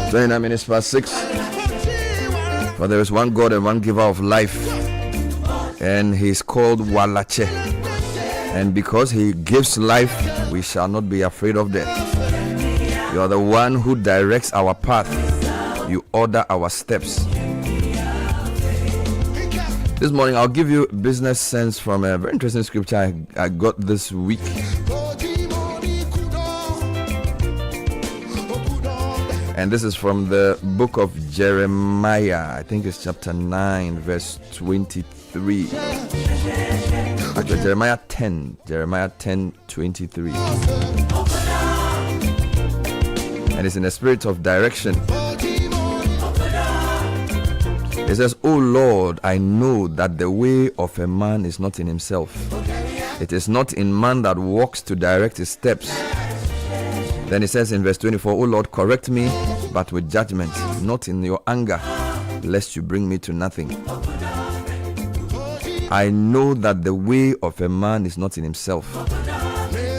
29 minutes past 6. For there is one God and one giver of life, and he's called Walache. And because he gives life, we shall not be afraid of death. You are the one who directs our path. You order our steps. This morning I'll give you business sense from a very interesting scripture I got this week. And this is from the book of Jeremiah. I think it's chapter 9, verse 23. Actually, Jeremiah 10, 23. And it's in a spirit of direction. It says, "O Lord, I know that the way of a man is not in himself. It is not in man that walks to direct his steps." Then it says in verse 24, "O Lord, correct me, but with judgment, not in your anger, lest you bring me to nothing. I know that the way of a man is not in himself.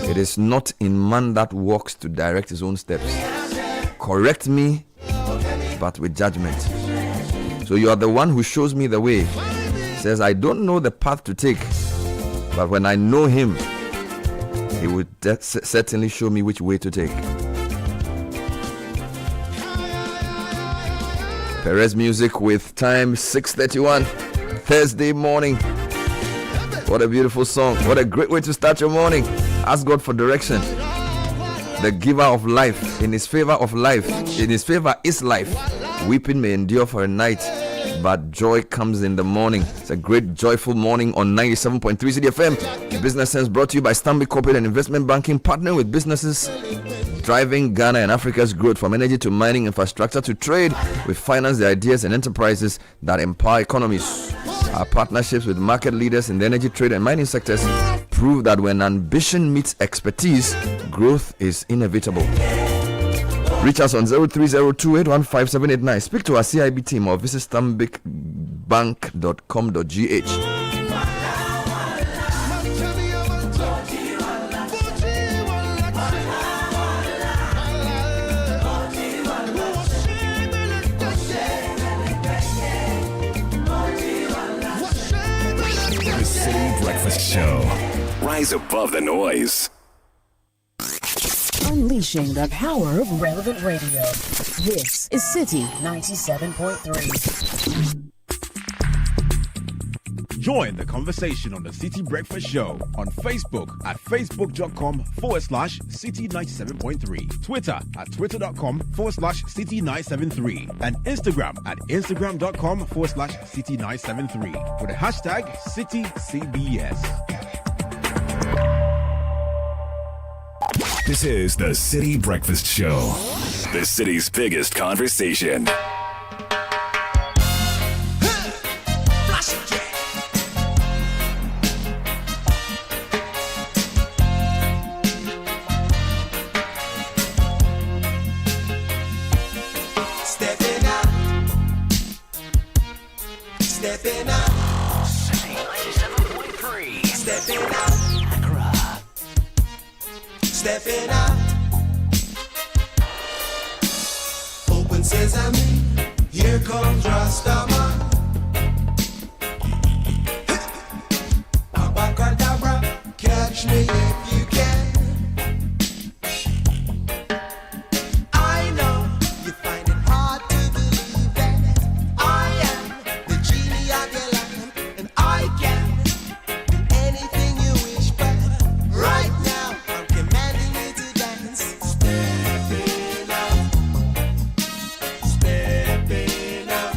It is not in man that walks to direct his own steps. Correct me, but with judgment." So you are the one who shows me the way. He says, I don't know the path to take, but when I know him, he will certainly show me which way to take. Perez music with time 6:31, Thursday morning. What a beautiful song. What a great way to start your morning. Ask God for direction. The giver of life. In his favor of life. In his favor is life. Weeping may endure for a night, but joy comes in the morning. It's a great joyful morning on 97.3 Citi FM. Business Sense brought to you by Stanbic Corporate and Investment Banking, partnering with businesses driving Ghana and Africa's growth, from energy to mining infrastructure to trade. We finance the ideas and enterprises that empower economies. Our partnerships with market leaders in the energy, trade and mining sectors prove that when ambition meets expertise, growth is inevitable. Reach us on 0302815789. Speak to our CIB team or visit stanbicbank.com.gh. The Citi Breakfast Show. Rise above the noise. Unleashing the power of relevant radio. This is Citi 97.3. Join the conversation on the Citi Breakfast Show on Facebook at facebook.com/Citi97.3, Twitter at twitter.com/Citi973, and Instagram at instagram.com/Citi973 with the hashtag CitiCBS. This is the Citi Breakfast Show, the city's biggest conversation. Stepping out, stepping out, Citi 97.3, stepping out. Stepping out, open sesame, here comes Rastaman. Abacadabra, catch me if you can. I know you find it hard to believe that I am the genie of your lamp, and I can do anything you wish, but right now I'm commanding you to dance. Stepping out, stepping out.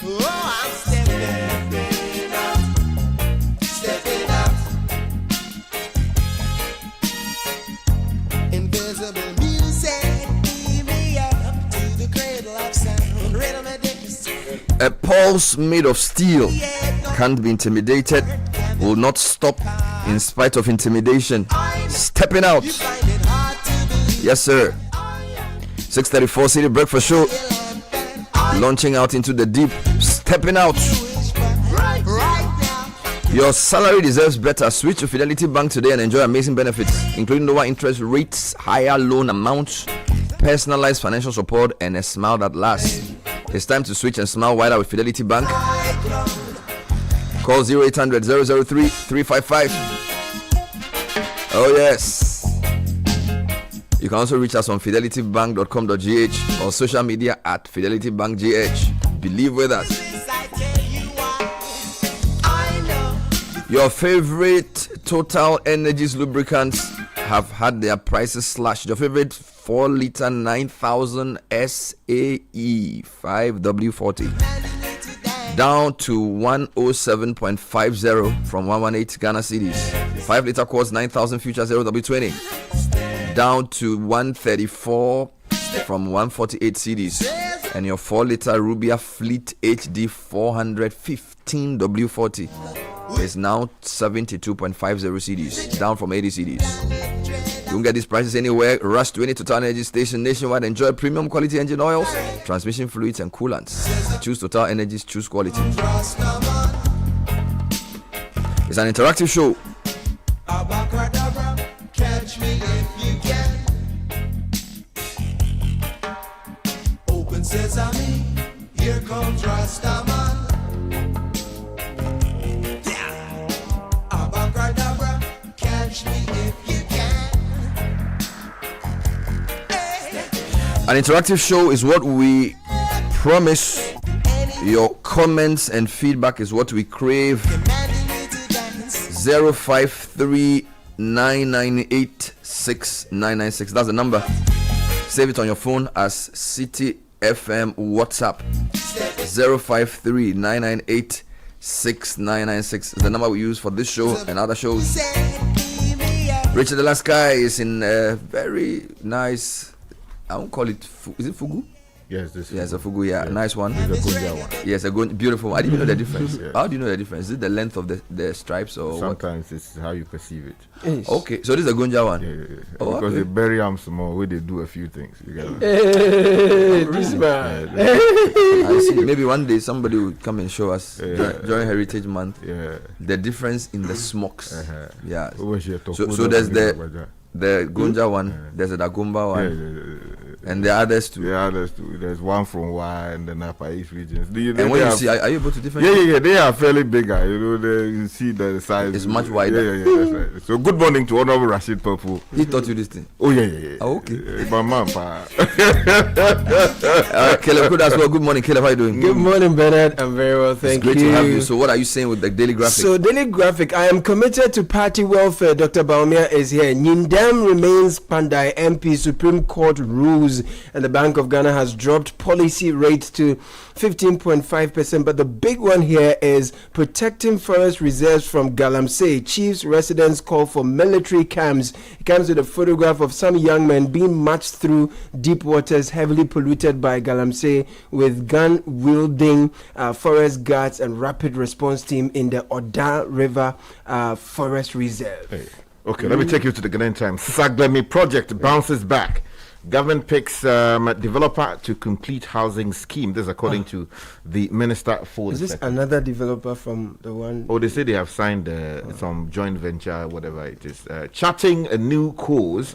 Oh, I'm stepping out, stepping out. Invisible music, beam me up to the cradle of sound. Rhythm and dance. A pulse made of steel can't be intimidated, will not stop in spite of intimidation. Stepping out. Yes, sir. 6:34 Citi Breakfast Show. Launching out into the deep. Stepping out. Your salary deserves better. Switch to Fidelity Bank today and enjoy amazing benefits, including lower interest rates, higher loan amounts, personalized financial support, and a smile that lasts. It's time to switch and smile wider with Fidelity Bank. Call 0800 003 355. Oh yes. You can also reach us on fidelitybank.com.gh or social media at fidelitybankgh. Believe with us. Your favorite Total Energies lubricants have had their prices slashed. Your favorite 4-liter 9000 SAE 5W40 down to 107.50 from 118 Ghana cedis. 5-liter quartz 9000 future 0W20 down to 134 from 148 cedis. And your 4-liter Rubia Fleet HD 415 W40 is now 72.50 cedis, down from 80 cedis. You can get these prices anywhere. Rush to any Total Energy station nationwide. Enjoy premium quality engine oils, transmission fluids, and coolants. Choose Total Energies, choose quality. It's an interactive show. Catch me if you can. Open sesame, here comes Rastaman. Abracadabra, catch me if you can. An interactive show is what we promise. Your comments and feedback is what we crave. 053-998-6996. That's the number. Save it on your phone as Citi FM WhatsApp. 053-998-6996 is the number we use for this show and other shows. Richard the Last Guy is in a very nice, I won't call it, is it Fugu? Yes, this Yes, a Fugu, yeah, yes. nice one. It's a Gonja one. Yes, a beautiful one. I didn't know the difference. Yeah. How do you know the difference? Is it the length of the stripes or Sometimes it's how you perceive it. what? Okay, so this is a Gonja one. Yeah. Oh, Because okay. they bury them small, where they do a few things. You get it? This man. I see. Maybe one day somebody will come and show us Yeah. during Heritage Month Yeah. the difference in the smokes. Yeah. So So there's the Gonja one, there's a Dagomba one, and the others too. Yeah, there's one from Y and then Upper East regions. And when you see, are you able to Yeah, differentiate? they are fairly bigger. You see the size. It's much wider. Yeah, that's right. So good morning to Honorable Rashid Papu. He taught you this thing. Oh yeah. Oh, okay. My man, pa. Caleb, good as well. Good morning, Caleb. How you doing? Good morning, Bernard. I'm very well, It's thank great you. to have you. So, what are you saying with the Daily Graphic? So, Daily Graphic, I am committed to party welfare. Dr. Baumia is here. Nyindam remains Pandai MP. Supreme Court rules, and the Bank of Ghana has dropped policy rate to 15.5%. But the big one here is protecting forest reserves from Galamsey. Chiefs residents call for military camps. It comes with a photograph of some young men being marched through deep waters heavily polluted by Galamsey with gun-wielding forest guards and rapid response team in the Oda River Forest Reserve. Hey. Okay, let me take you to the Ghanaian Times. Saglemi project bounces back. Government picks developer to complete housing scheme. This is according to the Minister for Is the this Sector. another developer from the one? Oh, they say they have signed some joint venture, whatever it is. Charting a new course,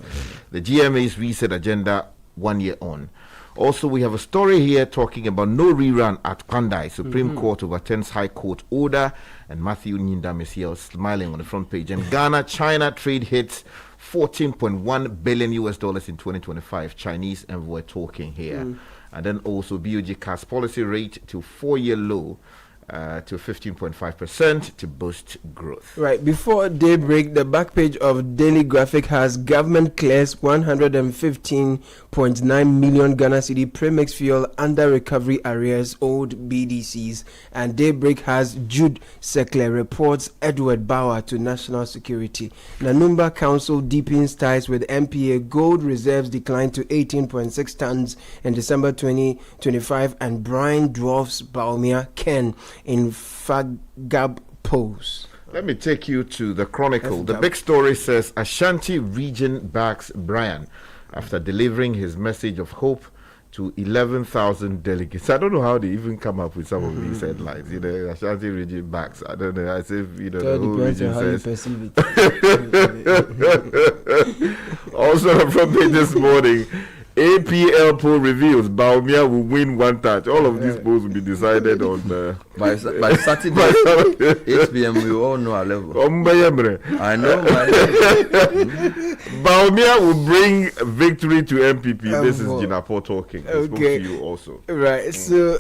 the GMA's reset agenda 1 year on. Also, we have a story here talking about no rerun at Pandai. Supreme Court overturns High Court order, and Matthew Nyindam is here smiling on the front page. And Ghana-China trade hits $14.1 billion in 2025. Chinese envoy talking here. And then also BOG cuts policy rate to 4-year low to 15.5% to boost growth. Right, before daybreak, the back page of Daily Graphic has government clears 115.9 million Ghana cedi premix fuel under recovery arrears owed BDCs, and daybreak has Jude Sekle reports Edward Bauer to national security. Nanumba Council deepens ties with MPA. Gold reserves declined to 18.6 tons in December 2025, and Brian dwarfs Baumia Ken in Fagab pose. Let me take you to the Chronicle. The big story says Ashanti region backs Brian after delivering his message of hope to 11,000 delegates. I don't know how they even come up with some of these headlines. You know, Ashanti region backs. I don't know. As if, you know, the whole region How you says. perceive it. Also from me this morning, APL poll reveals Baumia will win one touch. All of these polls will be decided on by Saturday 8 p.m. We all know our level. I know my level. Baumia will bring victory to MPP. This is Jinapo talking. I spoke to you also. Right. So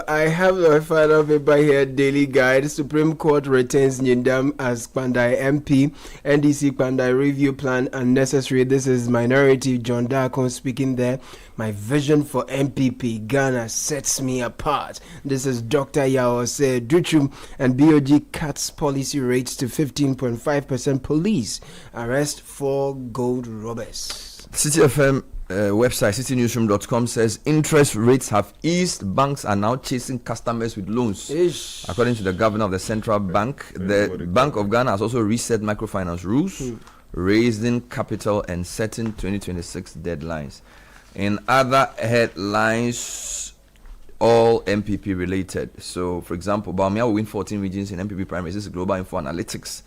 I have my final paper here. Daily Guide. Supreme Court retains Nyindam as Pandai MP. NDC Pandai review plan unnecessary. This is Minority John Darkon speaking there. My vision for MPP Ghana sets me apart. This is Dr. Yaose Duchum, and BOG cuts policy rates to 15.5%. Police arrest 4 gold robbers. Citi FM website citynewsroom.com says interest rates have eased. Banks are now chasing customers with loans. According to the governor of the central bank, the Bank of Ghana has also reset microfinance rules, raising capital and setting 2026 deadlines. In other headlines, all MPP related. So, for example, Baumia will win 14 regions in MPP primaries. This is Global Info Analytics.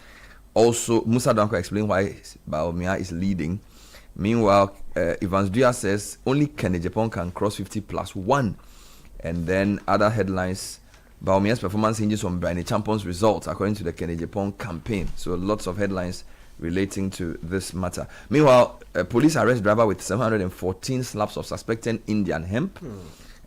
Also, Musa Danko explained why Baumia is leading. Meanwhile, Evans Dia says only Kennedy Japan can cross 50 plus 1. And then other headlines, Baumia's performance hinges on Brian Champions results according to the Kennedy Japan campaign. So lots of headlines relating to this matter. Meanwhile, police arrest driver with 714 slaps of suspected Indian hemp.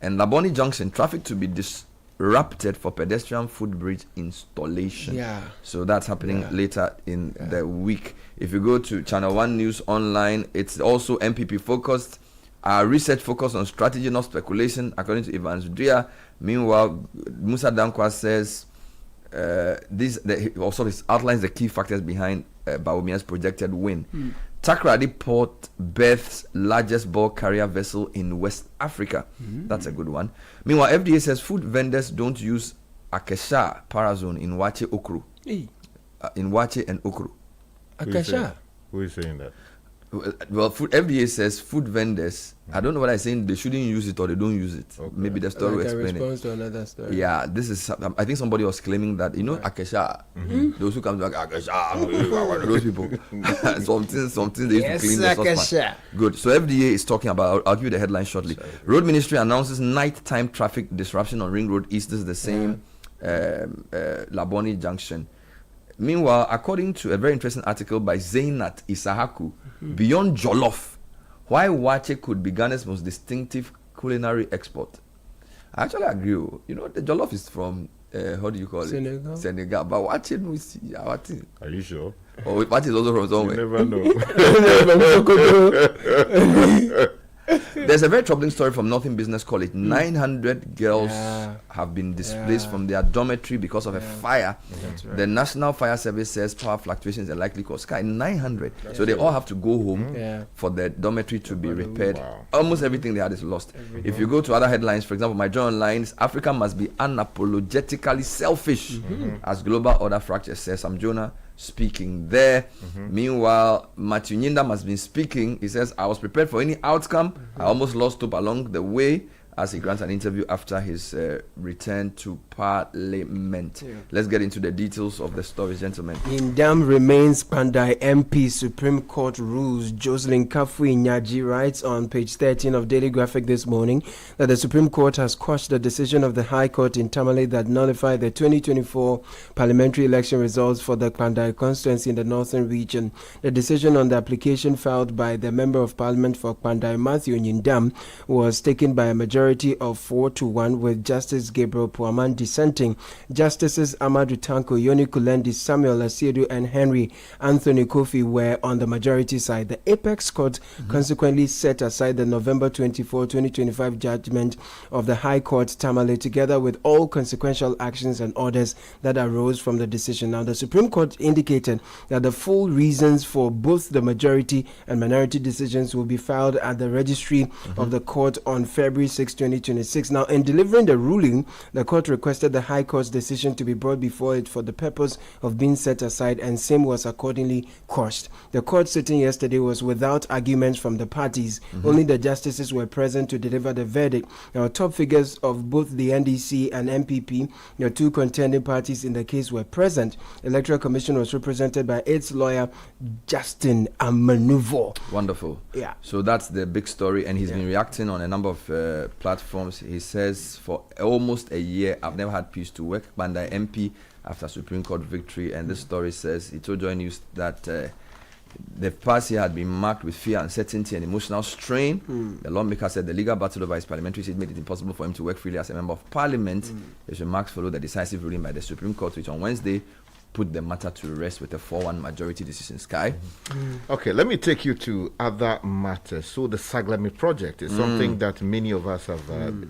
And Laboni Junction, traffic to be disrupted for pedestrian footbridge installation. Yeah. So that's happening later in the week. If you go to Channel 1 News Online, it's also MPP focused. Our research focused on strategy, not speculation, according to Evans Dria. Meanwhile, Musa Dankwa says this also outlines the key factors behind Baumia's projected win. Takrady Port berths largest bulk carrier vessel in West Africa. That's a good one. Meanwhile, FDA says food vendors don't use Akesha Parazone in Wache Okru. In Wache and Okru. Akesha? Who is saying that? Well, FDA says food vendors, I don't know what I'm saying, they shouldn't use it or they don't use it. Okay. Maybe the story will explain response it. to another story. Yeah, this is, I think somebody was claiming that, you know, Akesha, those who come to Akesha, those people, something they used to clean the saucepan. Good. So FDA is talking about, I'll give you the headline shortly. Road Ministry announces nighttime traffic disruption on Ring Road East. This is the same Laboni Junction. Meanwhile, according to a very interesting article by Zainat Isahaku, beyond Jollof, why Wache could be Ghana's most distinctive culinary export. I actually agree. You know, the Jollof is from, how do you call Senegal? it? Senegal. But Wache, we see our thing. Are you sure? Oh, Wache is also from somewhere. You never know. There's a very troubling story from Northern Business College. 900 girls have been displaced from their dormitory because of a fire. Right. The National Fire Service says power fluctuations are likely cause 900. So they all have to go home for the dormitory to be repaired. Wow. Almost everything they had is lost. If you go to other headlines, for example, my journal lines, Africa must be unapologetically selfish as global order fracture says. I'm Jonah speaking there. Meanwhile, Matthew Nyinda has been speaking. He says, I was prepared for any outcome. I almost lost hope along the way, as he grants an interview after his return to Parliament. Let's get into the details of the story, gentlemen. Nyindam remains Pandai MP. Supreme Court rules. Jocelyn Kafui Nyaji writes on page 13 of Daily Graphic this morning that the Supreme Court has quashed the decision of the High Court in Tamale that nullified the 2024 parliamentary election results for the Pandai constituency in the northern region. The decision on the application filed by the Member of Parliament for Pandai, Matthew Nyindam, was taken by a majority of 4-1, with Justice Gabriel Puaman dissenting. Justices Amadou Tanko, Yoni Kulendi, Samuel Asiedu, and Henry Anthony Kofi were on the majority side. The Apex Court consequently set aside the November 24, 2025 judgment of the High Court Tamale, together with all consequential actions and orders that arose from the decision. Now, the Supreme Court indicated that the full reasons for both the majority and minority decisions will be filed at the registry of the court on February 6, 6, 2026. Now, in delivering the ruling, the court requested the High Court's decision to be brought before it for the purpose of being set aside, and same was accordingly quashed. The court sitting yesterday was without arguments from the parties. Only the justices were present to deliver the verdict. Now, top figures of both the NDC and MPP, the two contending parties in the case, were present. Electoral Commission was represented by its lawyer, Justin Amanuvo. Wonderful. Yeah. So that's the big story, and he's been reacting on a number of platforms. He says, for almost a year, I've never had peace to work. Bandai MP after Supreme Court victory, and this story says, he told Joy News that the party had been marked with fear, uncertainty, and emotional strain. The lawmaker said the legal battle over his parliamentary seat made it impossible for him to work freely as a member of parliament. His remarks followed the decisive ruling by the Supreme Court, which on Wednesday put the matter to rest with a 4-1 majority decision. Sky. Okay, let me take you to other matters. So the Saglami project is something that many of us have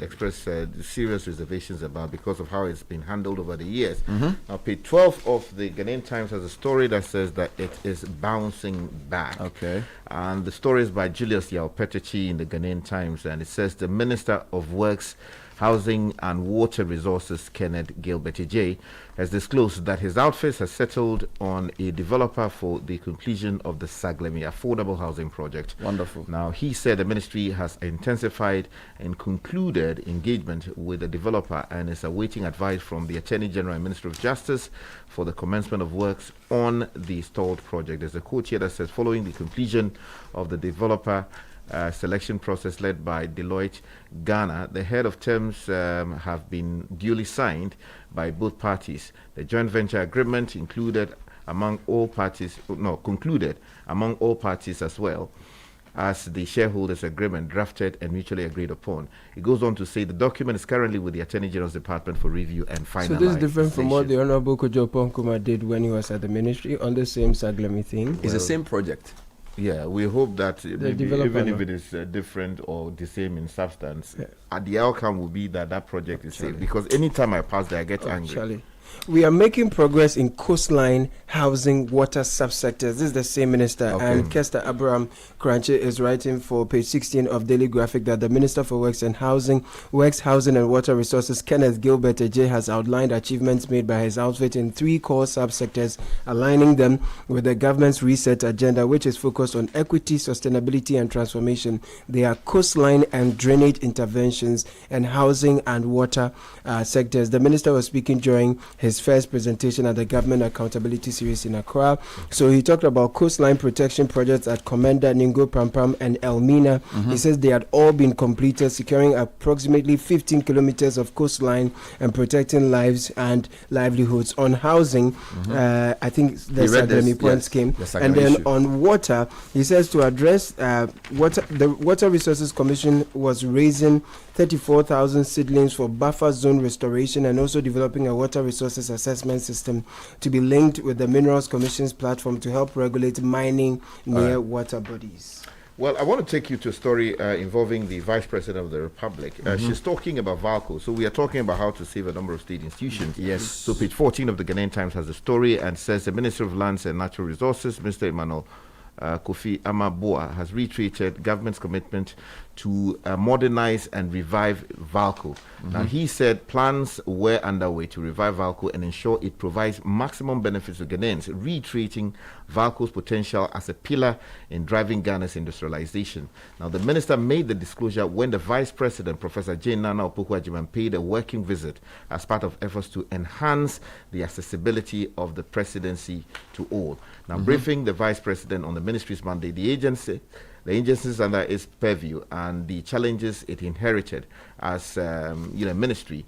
expressed serious reservations about because of how it's been handled over the years. Now, page 12 of the Ghanaian Times has a story that says that it is bouncing back. Okay. And the story is by Julius Yao-Petechi in the Ghanaian Times, and it says the Minister of Works, Housing and Water Resources, Kenneth Gilbert Ejay, has disclosed that his office has settled on a developer for the completion of the Saglemi affordable housing project. Wonderful. Now, he said the ministry has intensified and concluded engagement with the developer and is awaiting advice from the Attorney General and Minister of Justice for the commencement of works on the stalled project. There's a quote here that says, following the completion of the developer selection process led by Deloitte Ghana, the head of terms have been duly signed by both parties. The joint venture agreement concluded among all parties as well as the shareholders agreement drafted and mutually agreed upon. It goes on to say the document is currently with the Attorney General's Department for review and finalization. So this is different from what the Honorable Kojo Ponkuma did when he was at the ministry on the same Saglemi thing. It's the same project. Yeah, we hope that maybe even if no? it is different or the same in substance, the outcome will be that that project is safe. Because anytime I pass there, I get angry. Charlie. We are making progress in coastline, housing, water subsectors. This is the same minister. Okay. And Kester Abraham Kranche is writing for page 16 of Daily Graphic that the Minister for Works, Housing and Water Resources, Kenneth Gilbert Ejay, has outlined achievements made by his outfit in 3 core subsectors, aligning them with the government's reset agenda, which is focused on equity, sustainability, and transformation. They are coastline and drainage interventions and housing and water sectors. The minister was speaking during his first presentation at the Government Accountability Series in Accra. So he talked about coastline protection projects at Commander, Ningo Prampram, and Elmina. He says they had all been completed, securing approximately 15 kilometers of coastline and protecting lives and livelihoods. On housing, I think the Saglemi points came. And then issue. On water, he says to address the Water Resources Commission was raising 34,000 seedlings for buffer zone restoration and also developing a water resources assessment system to be linked with the Minerals Commission's platform to help regulate mining near water bodies. Well, I want to take you to a story involving the Vice President of the Republic. She's talking about VALCO. So we are talking about how to save a number of state institutions. Yes. So page 14 of the Ghanaian Times has a story and says the Minister of Lands and Natural Resources, Mr. Emmanuel Kofi Amaboa, has reiterated government's commitment to modernize and revive VALCO. Now, he said plans were underway to revive VALCO and ensure it provides maximum benefits to Ghanaians, reiterating VALCO's potential as a pillar in driving Ghana's industrialization. Now, the minister made the disclosure when the Vice President, Professor Jane Nana Opoku-Agyeman, paid a working visit as part of efforts to enhance the accessibility of the presidency to all. Now, briefing the Vice President on the ministry's mandate, the agencies under its purview and the challenges it inherited as ministry,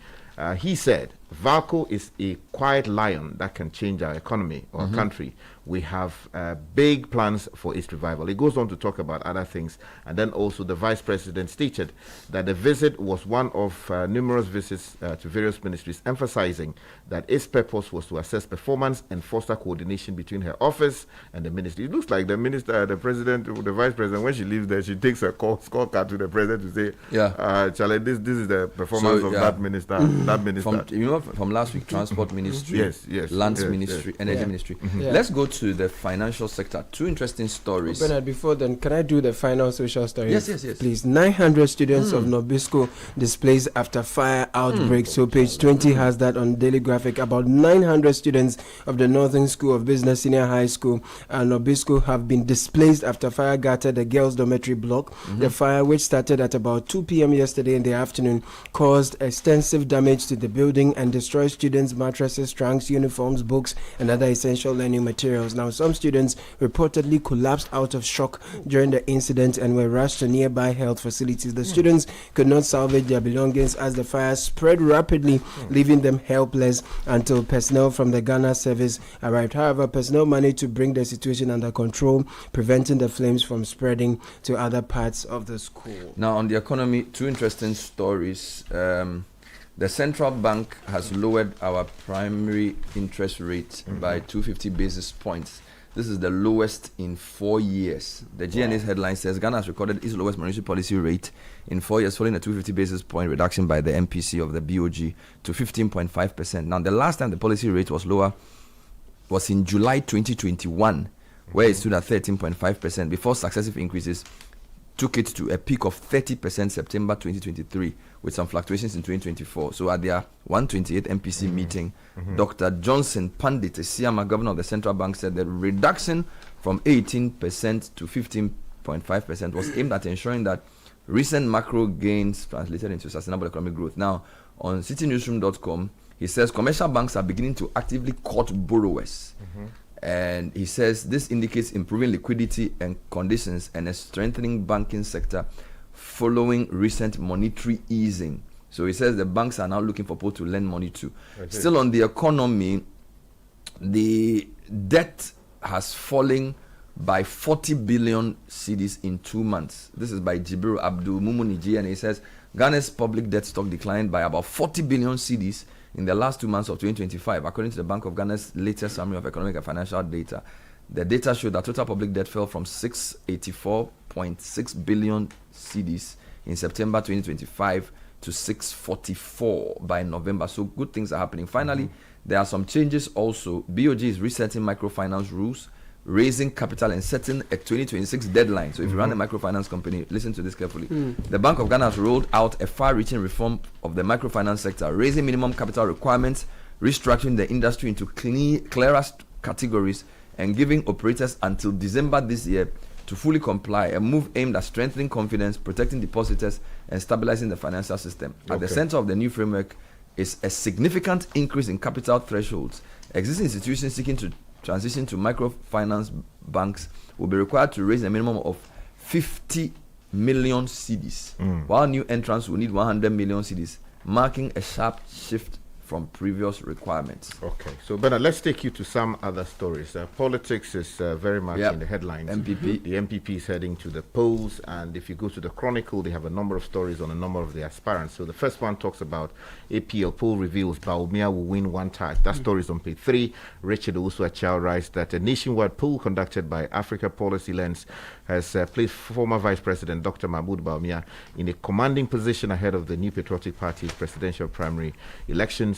he said, VALCO is a quiet lion that can change our economy or country. We have big plans for its revival. It goes on to talk about other things. And then also the Vice President stated that the visit was one of numerous visits to various ministries, emphasizing that its purpose was to assess performance and foster coordination between her office and the ministry. It looks like the minister, the president, the Vice President, when she leaves there, she takes a scorecard to the president to say, Charlie, this is the performance of that minister. That minister. remember from last week, Transport Ministry, Yes, Lands yes, Ministry, yes. Energy Yeah. Ministry. Yeah. Let's go to the financial sector. Two interesting stories. Bernard, before then, can I do the final social story? Yes. Please. 900 students of Nobisco displaced after fire outbreak. So page 20 has that on Daily Graphic. About 900 students of the Northern School of Business Senior High School and Nobisco have been displaced after fire gutted the girls' dormitory block. The fire, which started at about 2 p.m. yesterday in the afternoon, caused extensive damage to the building and destroyed students' mattresses, trunks, uniforms, books, and other essential learning materials. Now, some students reportedly collapsed out of shock during the incident and were rushed to nearby health facilities. The students could not salvage their belongings as the fire spread rapidly, leaving them helpless until personnel from the Ghana service arrived. However, personnel managed to bring the situation under control, preventing the flames from spreading to other parts of the school. Now, on the economy, two interesting stories. The central bank has lowered our primary interest rate by 250 basis points. This is the lowest in 4 years. The GNA's headline says Ghana has recorded its lowest monetary policy rate in 4 years, following a 250 basis point reduction by the MPC of the BOG to 15.5%. Now, the last time the policy rate was lower was in July 2021, where it stood at 13.5%, before successive increases took it to a peak of 30% September 2023, with some fluctuations in 2024. So at their 128th MPC meeting, Dr. Johnson Pandit, Siama, governor of the central bank, said the reduction from 18% to 15.5% was aimed at ensuring that recent macro gains translated into sustainable economic growth. Now, on citinewsroom.com, he says commercial banks are beginning to actively court borrowers. And he says this indicates improving liquidity and conditions and a strengthening banking sector following recent monetary easing. So he says the banks are now looking for people to lend money to. Still on the economy, the debt has fallen by 40 billion cedis in 2 months. This is by Jibril Abdul Mumuniji, and he says Ghana's public debt stock declined by about 40 billion cedis in the last 2 months of 2025, according to the Bank of Ghana's latest summary of economic and financial data. The data showed that total public debt fell from 684.6 billion cedis in September 2025 to 644 by November. So good things are happening. Finally, there are some changes also. BOG is resetting microfinance rules, raising capital and setting a 2026 deadline. So if you run a microfinance company, listen to this carefully. The Bank of Ghana has rolled out a far-reaching reform of the microfinance sector, raising minimum capital requirements, restructuring the industry into clearer categories, and giving operators until December this year to fully comply, a move aimed at strengthening confidence, protecting depositors, and stabilizing the financial system. At the center of the new framework is a significant increase in capital thresholds. Existing institutions seeking to transition to microfinance banks will be required to raise a minimum of 50 million cedis, while new entrants will need 100 million cedis, marking a sharp shift from previous requirements. Okay, so Bernard, let's take you to some other stories. Politics is very much in the headlines. MPP. The MPP is heading to the polls, and if you go to the Chronicle, they have a number of stories on a number of the aspirants. So the first one talks about APL poll reveals Baumia will win one touch. That story is on page 3. Richard Owusu-Achiao writes that a nationwide poll conducted by Africa Policy Lens has placed former Vice President Dr. Mahmoud Baumia in a commanding position ahead of the New Patriotic Party's presidential primary elections,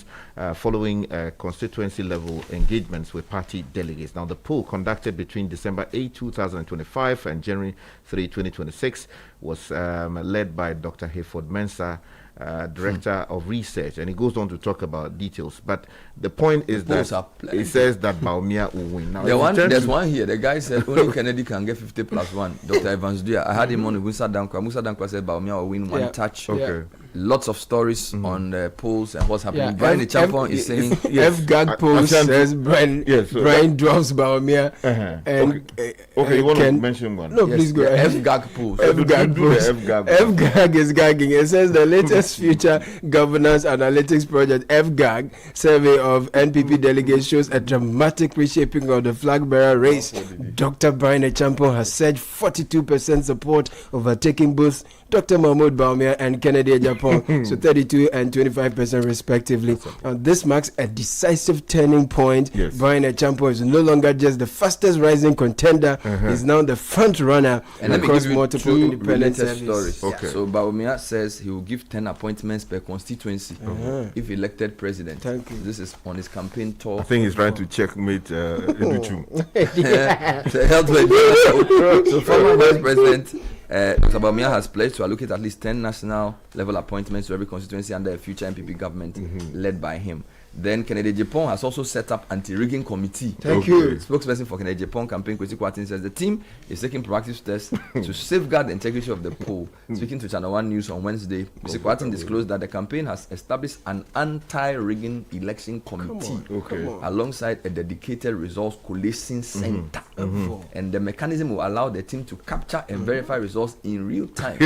following constituency level engagements with party delegates. Now, the poll conducted between December 8, 2025 and January 3, 2026 was led by Dr. Hayford Mensah, Director of Research, and he goes on to talk about details. But the point is that it says that Baumia will win. Now, there's one here. The guy said only Kennedy can get 50 plus 1. Dr. Evans Dua. I had him on Musa Dankwa. Musa Dankwa said Baumia will win one touch. Okay. Lots of stories on the polls and what's happening. Brian the Champon is saying FGAG poll says Brian drops Baumia. Okay, you want to mention one? No, please go ahead. FGAG polls. FGAG is gagging. It says the latest Future Governance Analytics Project FGAG survey of NPP delegates shows a dramatic reshaping of the flag bearer race. Dr. Brian Champon has surged 42% support, overtaking both Dr. Mahmoud Baumia and Kennedy Japan, so 32 and 25% respectively. This marks a decisive turning point. Yes. Brian Champon is no longer just the fastest rising contender, he's now the front runner And let me across give you multiple two independent related services. stories. Okay. So Baumia says he will give 10 appointments per constituency if elected president. Thank you. This is on his campaign tour. I think he's trying to checkmate Educhum. So health and so former vice president Dr. Baumia has pledged to allocate at least 10 national level appointments to every constituency under a future MPP government led by him. Then Kennedy Japan has also set up anti-rigging committee. Thank you. Spokesperson for Kennedy Japan campaign, Kwesi Kwarteng, says the team is taking proactive steps to safeguard the integrity of the poll. Speaking to Channel 1 News on Wednesday, Kwesi Kwarteng disclosed that the campaign has established an anti-rigging election committee alongside a dedicated results collation center. And the mechanism will allow the team to capture and verify results in real time,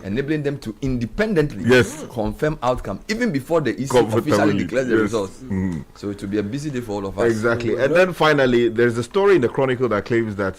enabling them to independently confirm outcome even before the EC officially declares the results. So it will be a busy day for all of us. Exactly. And then finally, there's a story in the Chronicle that claims that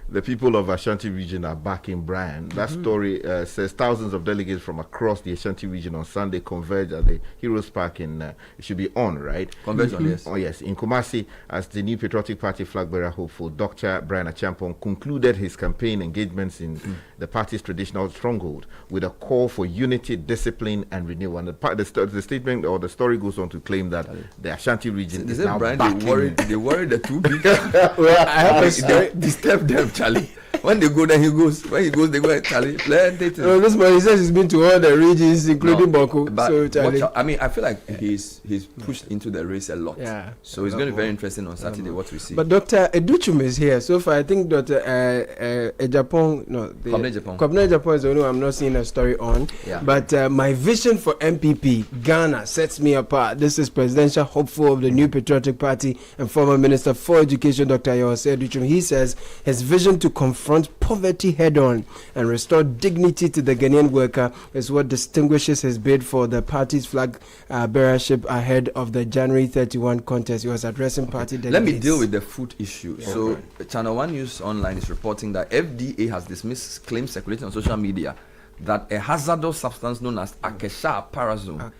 the people of Ashanti region are backing Brian. That story says thousands of delegates from across the Ashanti region on Sunday converged at the Heroes Park in, it should be on, right? Convention, yes. Oh, yes. In Kumasi, as the new Patriotic Party flag bearer hopeful, Dr. Brian Achampong concluded his campaign engagements in the party's traditional stronghold with a call for unity, discipline, and renewal. And the statement or the story goes on to claim that the Ashanti region is now Brian, backing. they worry the too big. Well, I have a They story. disturb them, Charlie. When they go, then he goes. When he goes, they go. Charlie, plenty. This man, he says he's been to all the regions, including Boko. But So, Charlie. I mean, I feel like he's pushed into the race a lot. Yeah. So it's going to be very interesting on Saturday what we see. But Dr. Educhum is here. So far, I think Dr. Japan, Kwabena Japan is the only one I'm not seeing a story on. Yeah. But my vision for MPP, Ghana, sets me apart. This is presidential hopeful of the new Patriotic Party and former Minister for Education, Dr. Yose Educhum. He says his vision to confront poverty head-on and restore dignity to the Ghanaian worker is what distinguishes his bid for the party's flag bearership ahead of the January 31 contest. He was addressing party delegates. Let me deal with the food issue. Yeah. So, Channel 1 News Online is reporting that FDA has dismissed claims circulating on social media that a hazardous substance known as Akesha parazone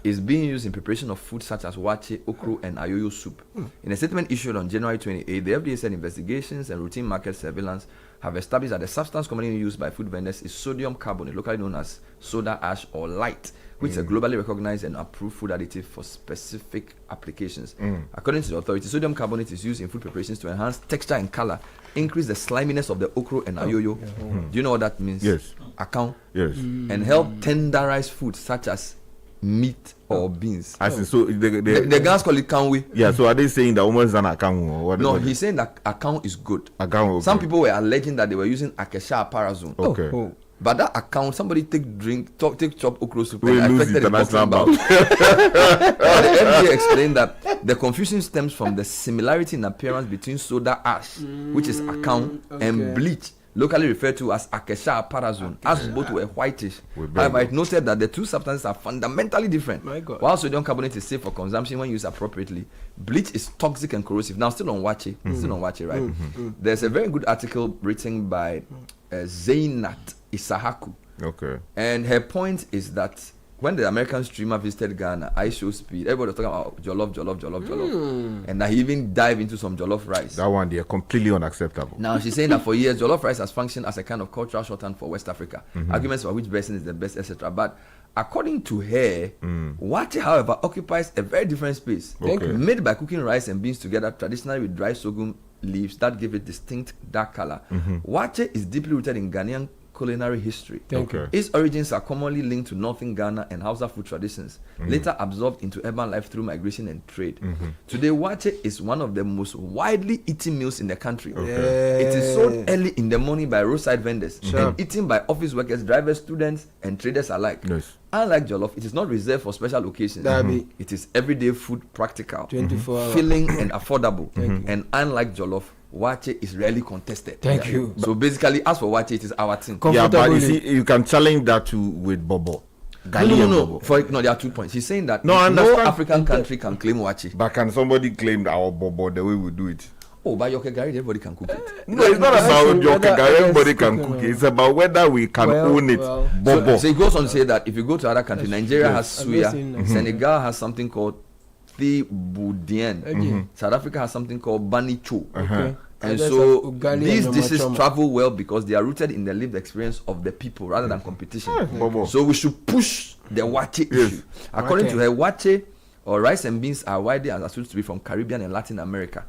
is being used in preparation of food such as wache, okro, and ayoyo soup. In a statement issued on January 28, the FDA said investigations and routine market surveillance have established that the substance commonly used by food vendors is sodium carbonate, locally known as soda ash or light, which is a globally recognized and approved food additive for specific applications. According to the authority, sodium carbonate is used in food preparations to enhance texture and color, increase the sliminess of the okro and ayoyo. Do you know what that means? Yes. Account. Yes. And help tenderize food such as meat or beans. I see. So The guys call it canwe. yeah. So are they saying that woman's an account or what? No, he's saying that account is good. Account. Okay. Some people were alleging that they were using Akesha parazone. Okay. But that account, somebody take chop okro soup We and lose affected the international boxing bout. bout. The FDA explained that the confusion stems from the similarity in appearance between soda ash, which is account, and bleach, locally referred to as Akesha parazone, as both were whitish. However, it noted that the two substances are fundamentally different. My God. While sodium carbonate is safe for consumption when used appropriately, bleach is toxic and corrosive. Now, still on wache, right? There's a very good article written by Zainat Isahaku. Okay. And her point is that when the American streamer visited Ghana, I Show Speed, everybody was talking about jollof. And that he even dived into some jollof rice. That one, they are completely unacceptable. Now, she's saying that for years, jollof rice has functioned as a kind of cultural shorthand for West Africa. Arguments for which version is the best, etc. But according to her, wache, however, occupies a very different space. Okay. Made by cooking rice and beans together, traditionally with dry sorghum leaves that give it distinct dark color. Wache is deeply rooted in Ghanaian culinary history. Okay. Its origins are commonly linked to northern Ghana and Hausa food traditions, later absorbed into urban life through migration and trade. Today, wache is one of the most widely eaten meals in the country. It is sold early in the morning by roadside vendors and eaten by office workers, drivers, students, and traders alike. Yes. Unlike jollof, it is not reserved for special occasions. It is everyday food, practical, 24 hours. filling, and affordable. And unlike jollof, wache is rarely contested. Thank you. So basically, as for wache, it is our thing. Yeah, but you see, you can challenge that too with Bobo. No. There are 2 points. He's saying that No, I no understand. African country can claim wache. But can somebody claim our Bobo the way we do it? Oh, but your Gary, everybody can cook it. No, it's not about your everybody can cook it. It's about whether we can own it. So it goes on to say that if you go to other countries, Nigeria has suya, Senegal has something called the boudin, South Africa has something called banicho. And so these dishes travel well because they are rooted in the lived experience of the people rather than competition. So we should push the wache issue. According to her, wache or rice and beans are widely understood to be from Caribbean and Latin America.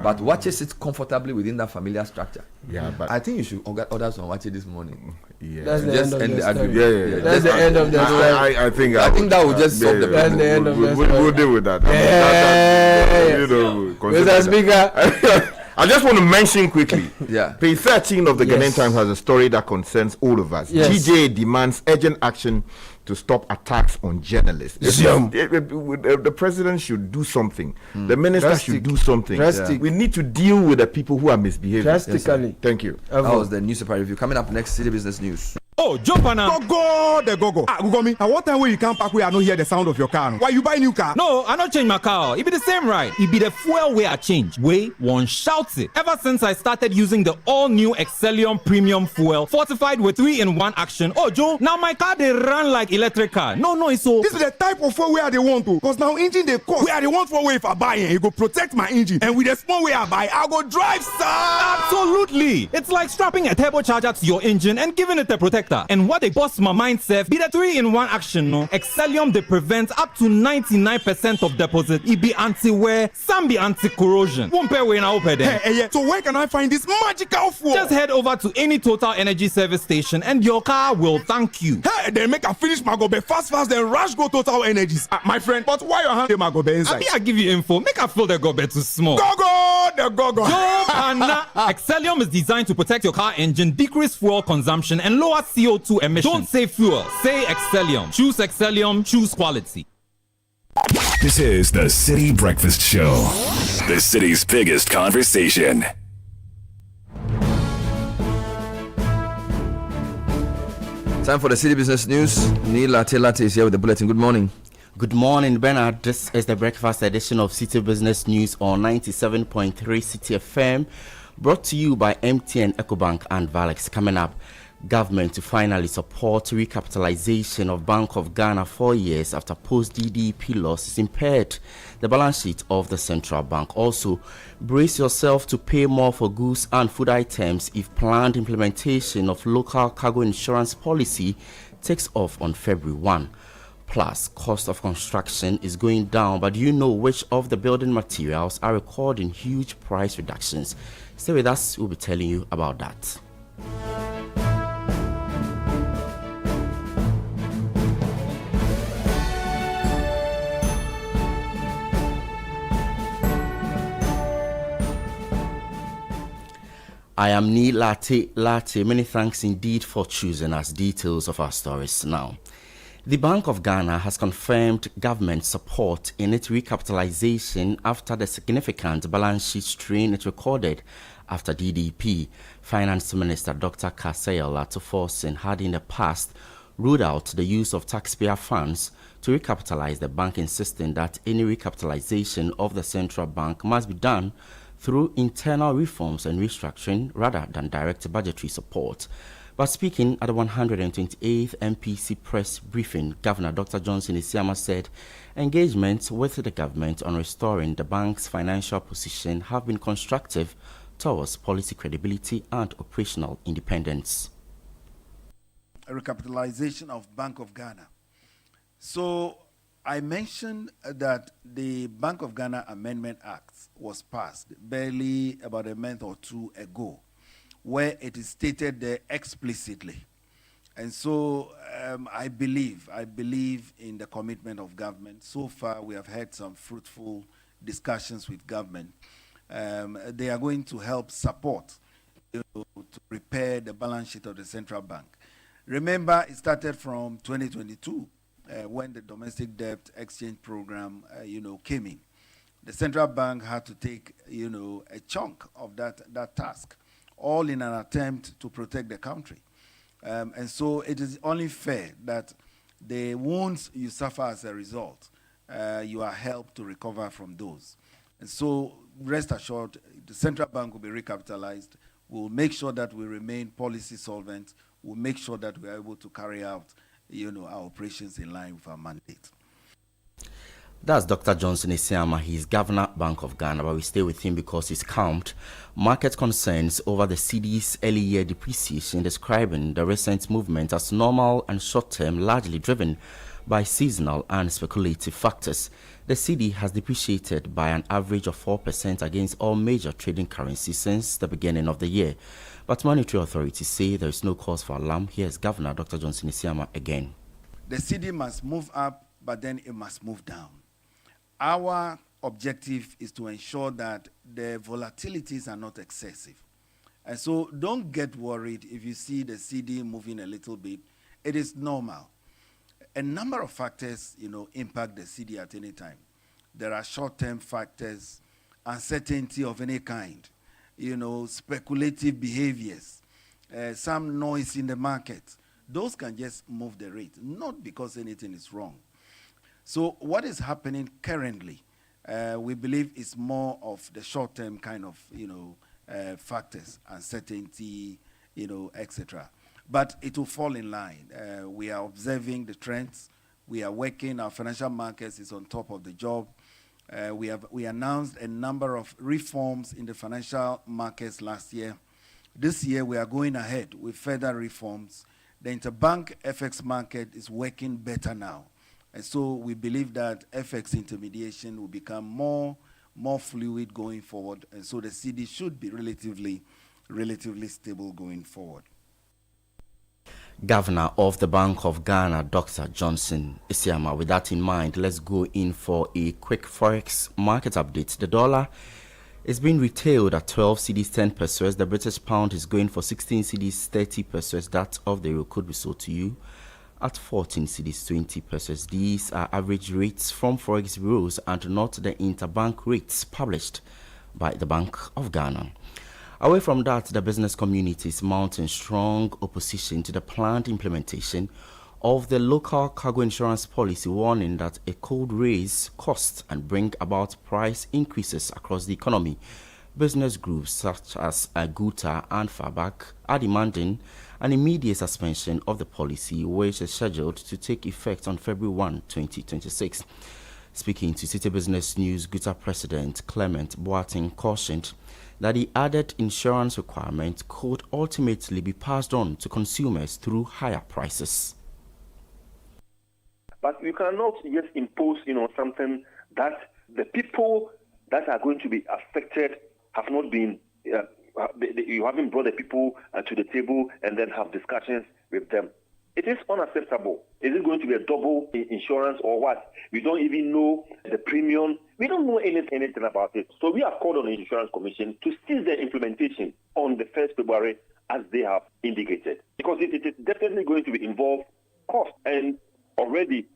But wache sits comfortably within that familiar structure. Yeah, but I think you should order some wache this morning. Yeah, That's the Just end of end the the story. argument. Yeah. That's the end of the story. I think that would just solve the That's the end of the story. We'll deal with that. Mr. Speaker. I just want to mention quickly. Yeah. Page 13 of the Yes. Ghanaian Times has a story that concerns all of us. Yes. GJ demands urgent action to stop attacks on journalists. The president should do something. The minister should do something. Drastic. We need to deal with the people who are misbehaving. Drastically. Thank you. That was the newspaper review. Coming up next, City Business News. Oh, jump on now. Go. Google me. At what time will you come back where I don't hear the sound of your car? Why you buy new car? No, I not change my car. It be the same ride. It be the fuel way I change. Way one shouts it. Ever since I started using the all-new Excellium Premium Fuel, fortified with 3-in-1 action. Oh, Joe, now my car they run like electric car. No, it's so. This is the type of fuel where they want to. Because now engine they cost. Where they want for way if I buy it, it go protect my engine. And with the small way I buy, I go drive, sir. Absolutely. It's like strapping a turbocharger to your engine and giving it a protector. And what they bust my mind, Seth, be the 3-in-1 action, no? Excellium, they prevent up to 99% of deposit. It be anti-wear, some be anti-corrosion. Won't pay when I open them. Hey, so where can I find this magical fuel? Just head over to any Total Energy service station and your car will thank you. Hey, then make a finish my gobe fast, then rush go Total Energies. My friend, but why your hand my gobe inside? I give you info. Make I feel the go too small. Go. Joe Pana. Excellium is designed to protect your car engine, decrease fuel consumption, and lower CO2 emissions. Don't say fuel, say Excellium. Choose Excellium, choose quality. This is the City Breakfast Show, the city's biggest conversation. Time for the City Business News. Neil Latte is here with the bulletin. Good morning. Good morning, Bernard. This is the breakfast edition of City Business News on 97.3 City FM, brought to you by MTN, EcoBank, and Valex. Coming up, government to finally support recapitalization of Bank of Ghana 4 years after post-DDP losses impaired the balance sheet of the central bank. Also, brace yourself to pay more for goods and food items if planned implementation of local cargo insurance policy takes off on February 1. Plus, cost of construction is going down, but do you know which of the building materials are recording huge price reductions? Stay with us, we'll be telling you about that. I am Neil Latte. Many thanks indeed for choosing us. Details of our stories now. The Bank of Ghana has confirmed government support in its recapitalization after the significant balance sheet strain it recorded after DDP. Finance Minister Dr. Kasayel Atoforsen had in the past ruled out the use of taxpayer funds to recapitalize the bank, insisting that any recapitalization of the central bank must be done through internal reforms and restructuring rather than direct budgetary support. But speaking at the 128th MPC press briefing, Governor Dr. Johnson Isiama said engagements with the government on restoring the bank's financial position have been constructive towards policy credibility and operational independence. A recapitalization of Bank of Ghana. So I mentioned that the Bank of Ghana Amendment Act was passed barely about a month or two ago, where it is stated there explicitly. And so I believe in the commitment of government. So far, we have had some fruitful discussions with government. They are going to help support to repair the balance sheet of the central bank. Remember, it started from 2022 when the domestic debt exchange program, came in. The central bank had to take, a chunk of that task, all in an attempt to protect the country. And so it is only fair that the wounds you suffer as a result, you are helped to recover from those. And so rest assured, the central bank will be recapitalized. We'll make sure that we remain policy solvent. We'll make sure that we are able to carry out, our operations in line with our mandate. That's Dr. Johnson Isiama. He's Governor, Bank of Ghana, but we stay with him because he's calmed market concerns over the cedi's early year depreciation, describing the recent movement as normal and short-term, largely driven by seasonal and speculative factors. The cedi has depreciated by an average of 4% against all major trading currencies since the beginning of the year. But monetary authorities say there is no cause for alarm. Here's Governor Dr. Johnson Isiama again. The cedi must move up, but then it must move down. Our objective is to ensure that the volatilities are not excessive. And so don't get worried if you see the cedi moving a little bit. It is normal. A number of factors, impact the cedi at any time. There are short-term factors, uncertainty of any kind, speculative behaviors, some noise in the market. Those can just move the rate, not because anything is wrong. So what is happening currently, we believe is more of the short-term kind of, factors, uncertainty, etc. But it will fall in line. We are observing the trends. We are working. Our financial markets is on top of the job. We announced a number of reforms in the financial markets last year. This year, we are going ahead with further reforms. The interbank FX market is working better now. And so we believe that FX intermediation will become more fluid going forward. And so the cedi should be relatively stable going forward. Governor of the Bank of Ghana, Dr. Johnson Isiama. With that in mind, let's go in for a quick forex market update. The dollar is being retailed at 12 cedis 10 pesos. The British pound is going for 16 cedis 30 pesos. That of the euro could be sold to you at 14 cedis 20 pesos. These are average rates from forex bureaus and not the interbank rates published by the Bank of Ghana. Away from that, the business community is mounting strong opposition to the planned implementation of the local cargo insurance policy, warning that it could raise costs and bring about price increases across the economy. Business groups such as Aguta and Fabak are demanding an immediate suspension of the policy, which is scheduled to take effect on February 1, 2026. Speaking to Citi Business News, Guta President Clement Boateng cautioned that the added insurance requirement could ultimately be passed on to consumers through higher prices. But you cannot just impose, something that the people that are going to be affected have not been. You haven't brought the people to the table and then have discussions with them. It is unacceptable. Is it going to be a double insurance or what? We don't even know the premium. We don't know anything about it. So we have called on the Insurance Commission to cease the implementation on the 1st February as they have indicated. Because it is definitely going to be involved cost. And already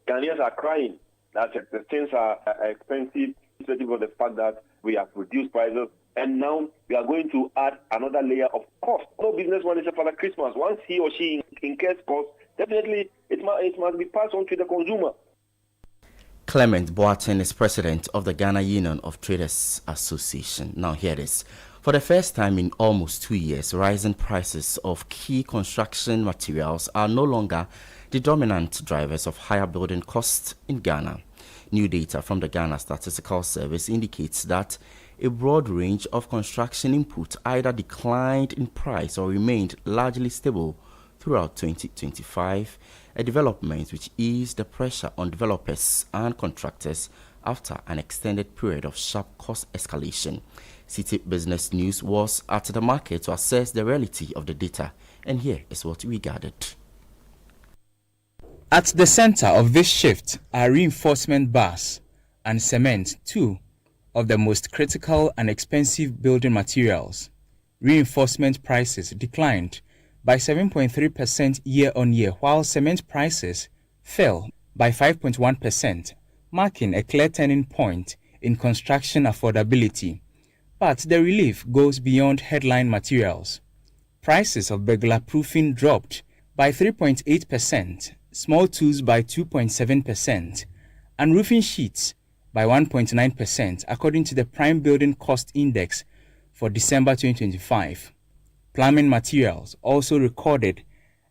Ghanaians are crying that the things are expensive, especially for the fact that we have reduced prices. And now we are going to add another layer of cost. No businessman is a Father Christmas. Once he or she incurs cost, definitely it must be passed on to the consumer. Clement Boateng is president of the Ghana Union of Traders Association. Now here it is. For the first time in almost 2 years, rising prices of key construction materials are no longer the dominant drivers of higher building costs in Ghana. New data from the Ghana Statistical Service indicates that a broad range of construction input either declined in price or remained largely stable throughout 2025, a development which eased the pressure on developers and contractors after an extended period of sharp cost escalation. Citi Business News was at the market to assess the reality of the data, and here is what we gathered. At the center of this shift are reinforcement bars and cement, two of the most critical and expensive building materials. Reinforcement prices declined by 7.3% year-on-year, while cement prices fell by 5.1%, marking a clear turning point in construction affordability. But the relief goes beyond headline materials. Prices of burglar proofing dropped by 3.8%, small tools by 2.7%, and roofing sheets by 1.9%, according to the Prime Building Cost Index for December 2025. Plumbing materials also recorded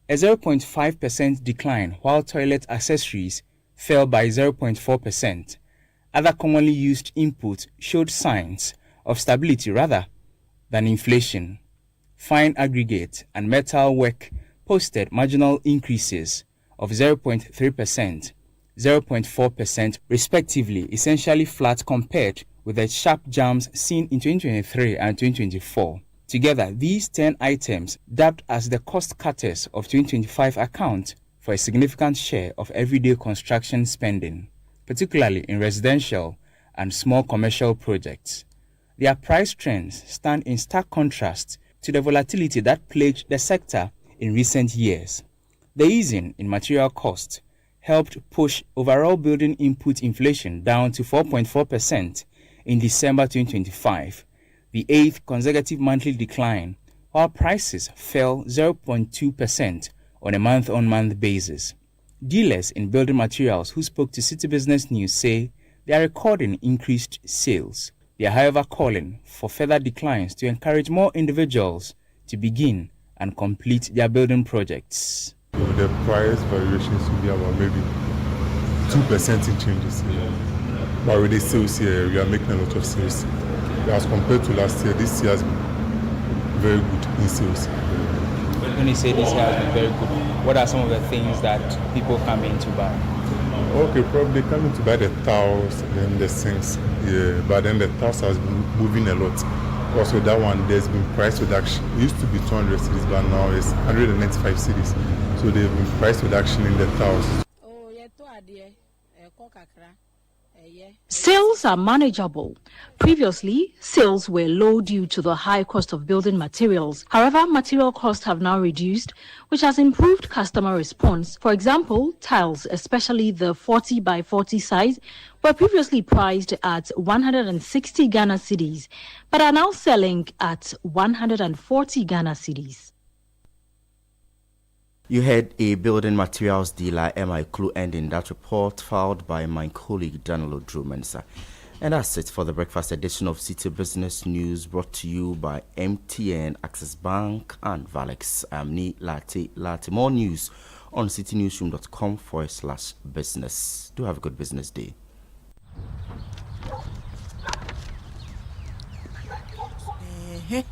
a 0.5% decline, while toilet accessories fell by 0.4%. Other commonly used inputs showed signs of stability rather than inflation. Fine aggregate and metal work posted marginal increases of 0.3%, 0.4% respectively, essentially flat compared with the sharp jumps seen in 2023 and 2024. Together, these 10 items, dubbed as the cost cutters of 2025, account for a significant share of everyday construction spending, particularly in residential and small commercial projects. Their price trends stand in stark contrast to the volatility that plagued the sector in recent years. The easing in material costs helped push overall building input inflation down to 4.4% in December 2025, the 8th consecutive monthly decline, while prices fell 0.2% on a month-on-month basis. Dealers in building materials who spoke to Citi Business News say they are recording increased sales. They are, however, calling for further declines to encourage more individuals to begin and complete their building projects. The price variations will be about maybe 2% in changes. But with the sales here, we are making a lot of sales. As compared to last year, this year has been very good in sales. When you say this year has been very good, what are some of the things that people come in to buy? Okay, probably coming to buy the towels, then the sinks. Yeah, but then the towels has been moving a lot. Also, that one, there's been price reduction. It used to be 200 cities, but now it's 195 cities. So there's been price reduction in the towels. Sales are manageable. Previously, sales were low due to the high cost of building materials. However, material costs have now reduced, which has improved customer response. For example, tiles, especially the 40 by 40 size, were previously priced at 160 Ghana cedis, but are now selling at 140 Ghana cedis. You heard a building materials dealer MI clue ending that report filed by my colleague Danilo Drumensa. And that's it for the breakfast edition of Citi Business News, brought to you by MTN, Access Bank, and Valex. I'm Ni Lati. More news on citinewsroom.com/business. Do have a good business day. Hey,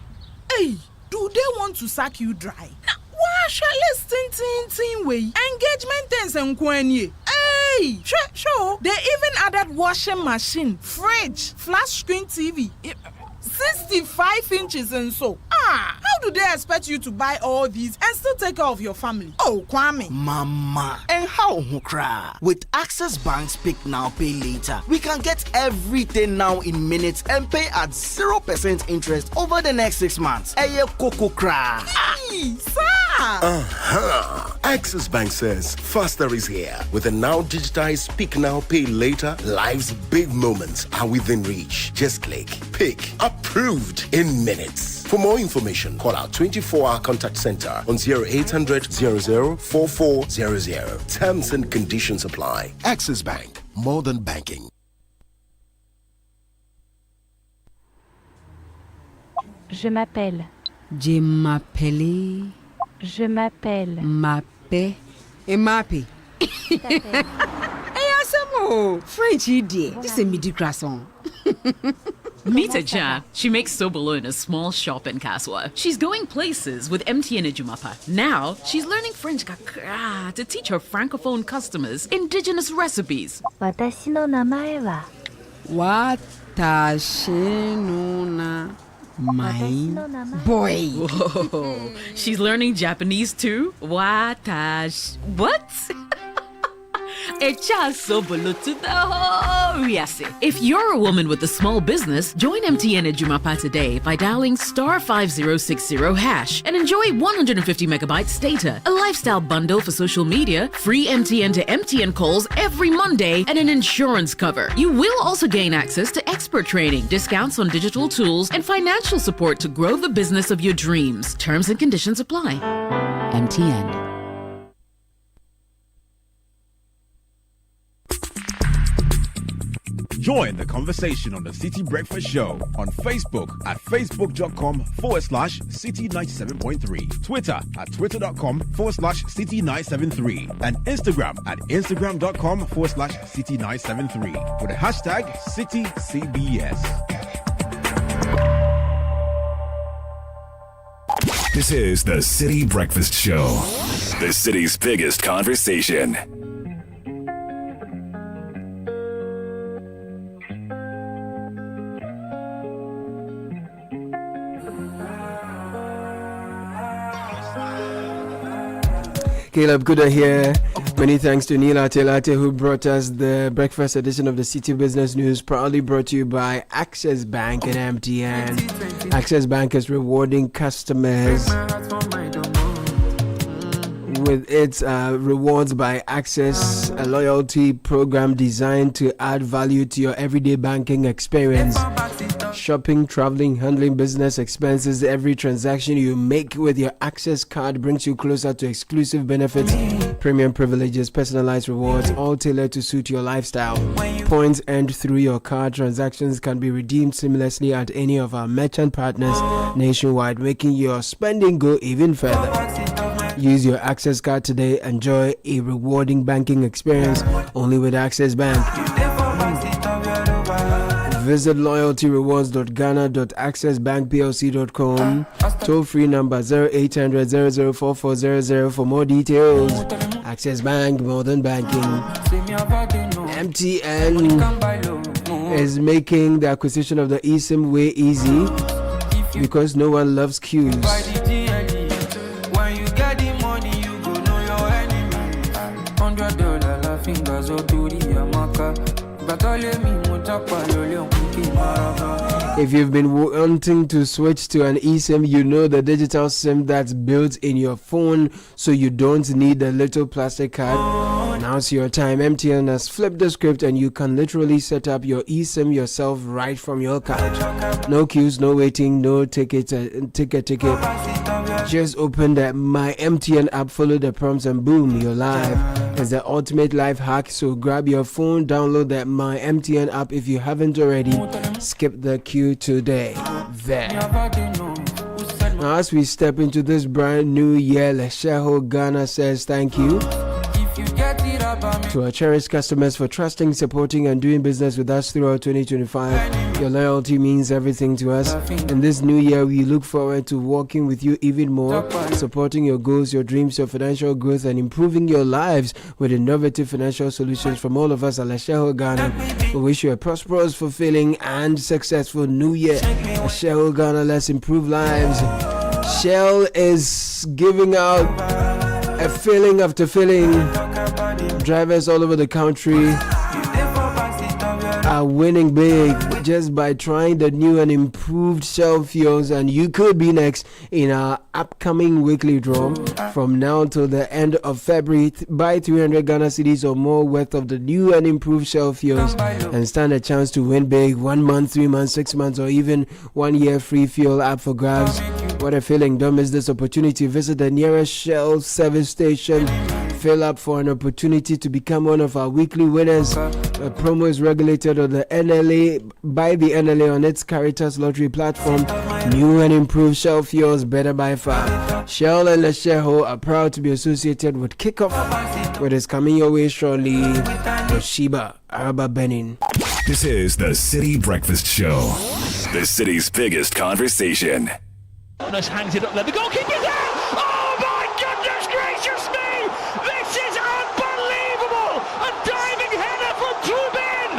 do they want to sack you dry? Why shall I way? Engagement things and kwenye. Hey, sure. They even added washing machine, fridge, flat screen TV, 65 inches and so. How do they expect you to buy all these and still take care of your family? Oh, Kwame. Mama. And how hukra? With Access Bank's Pick Now Pay Later, we can get everything now in minutes and pay at 0% interest over the next 6 months. Eye koko kra. Hey, sir. Access Bank says faster is here. With a now digitized Pick Now Pay Later, life's big moments are within reach. Just click, pick, approved in minutes. For more information, call our 24-hour contact center on 0800 00 4400. Terms and conditions apply. Access Bank, more than banking. Je m'appelle. Je m'appelle. Je m'appelle. Mappé. Et Mappé. Hey, Asamo. French idiot. This is a midi croissant. Meet Aja. She makes sobolo in a small shop in Kaswa. She's going places with MTN Ejumapa. Now, she's learning French kakra to teach her francophone customers indigenous recipes. Watashi no namae wa. Watashi no na. My boy. Whoa. She's learning Japanese too? Watash. What? If you're a woman with a small business, join MTN Ejumapa today by dialing *5060# and enjoy 150 megabytes data, a lifestyle bundle for social media, free MTN to MTN calls every Monday, and an insurance cover. You will also gain access to expert training, discounts on digital tools, and financial support to grow the business of your dreams. Terms and conditions apply. MTN. Join the conversation on the City Breakfast Show on Facebook at facebook.com/City 97.3, Twitter at twitter.com/City 973, and Instagram at instagram.com/City 973 with the hashtag CityCBS. This is the City Breakfast Show, the city's biggest conversation. Caleb Kuda here. Many thanks to Neil Atelate who brought us the breakfast edition of the City Business News, proudly brought to you by Access Bank and MTN. Access Bank is rewarding customers with its Rewards by Access, a loyalty program designed to add value to your everyday banking experience. Shopping, traveling, handling business expenses, every transaction you make with your Access card brings you closer to exclusive benefits, premium privileges, personalized rewards, all tailored to suit your lifestyle. Points earned through your card transactions can be redeemed seamlessly at any of our merchant partners nationwide, making your spending go even further. Use your Access card today. Enjoy a rewarding banking experience only with Access Bank. Visit loyaltyrewards.ghana.accessbankplc.com. Toll-free number 0800 004400 for more details. Access Bank, more than banking. MTN is making the acquisition of the eSIM way easy because no one loves queues. If you've been wanting to switch to an eSIM, you know the digital SIM that's built in your phone so you don't need the little plastic card. Now's your time. MTN has flipped the script and you can literally set up your eSIM yourself right from your couch. No queues, no waiting, no ticket. Just open the My MTN app, follow the prompts, and boom, you're live. It's the ultimate life hack, so grab your phone, download the My MTN app if you haven't already. Skip the queue today. There. Now, as we step into this brand new year, Lesheho Ghana says thank you to our cherished customers for trusting, supporting, and doing business with us throughout 2025. Your loyalty means everything to us. In this new year, we look forward to working with you even more, supporting your goals, your dreams, your financial growth, and improving your lives with innovative financial solutions from all of us at Lesheho Ghana. We wish you a prosperous, fulfilling, and successful new year. Lesheho Ghana, let's improve lives. Shell is giving out a filling after filling. Drivers all over the country are winning big just by trying the new and improved Shell fuels, and you could be next in our upcoming weekly draw. From now till the end of February, buy 300 Ghana cedis or more worth of the new and improved Shell fuels and stand a chance to win big. 1 month, 3 months, 6 months, or even 1 year free fuel up for grabs. What a feeling. Don't miss this opportunity. Visit the nearest Shell service station. Fill up for an opportunity to become one of our weekly winners. The promo is regulated on the NLA by the NLA on its Caritas Lottery platform. New and improved Shell fuels, better by far. Shell and Lesheho are proud to be associated with Kickoff, which is coming your way shortly. Toshiba, Araba Benin. This is the City Breakfast Show, the city's biggest conversation. Hangs it up there. The goalkeeper's there! Oh my goodness gracious me! This is unbelievable! A diving header from Trubin!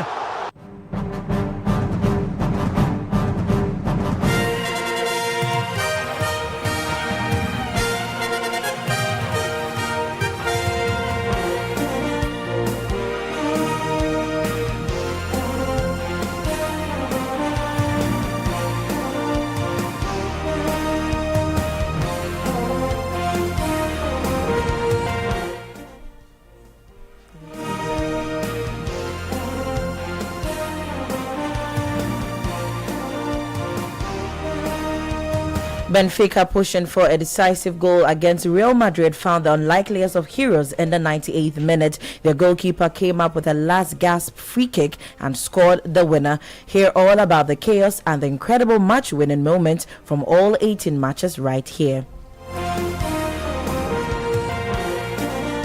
Benfica pushing for a decisive goal against Real Madrid found the unlikeliest of heroes in the 98th minute. Their goalkeeper came up with a last gasp free kick and scored the winner. Hear all about the chaos and the incredible match-winning moment from all 18 matches right here.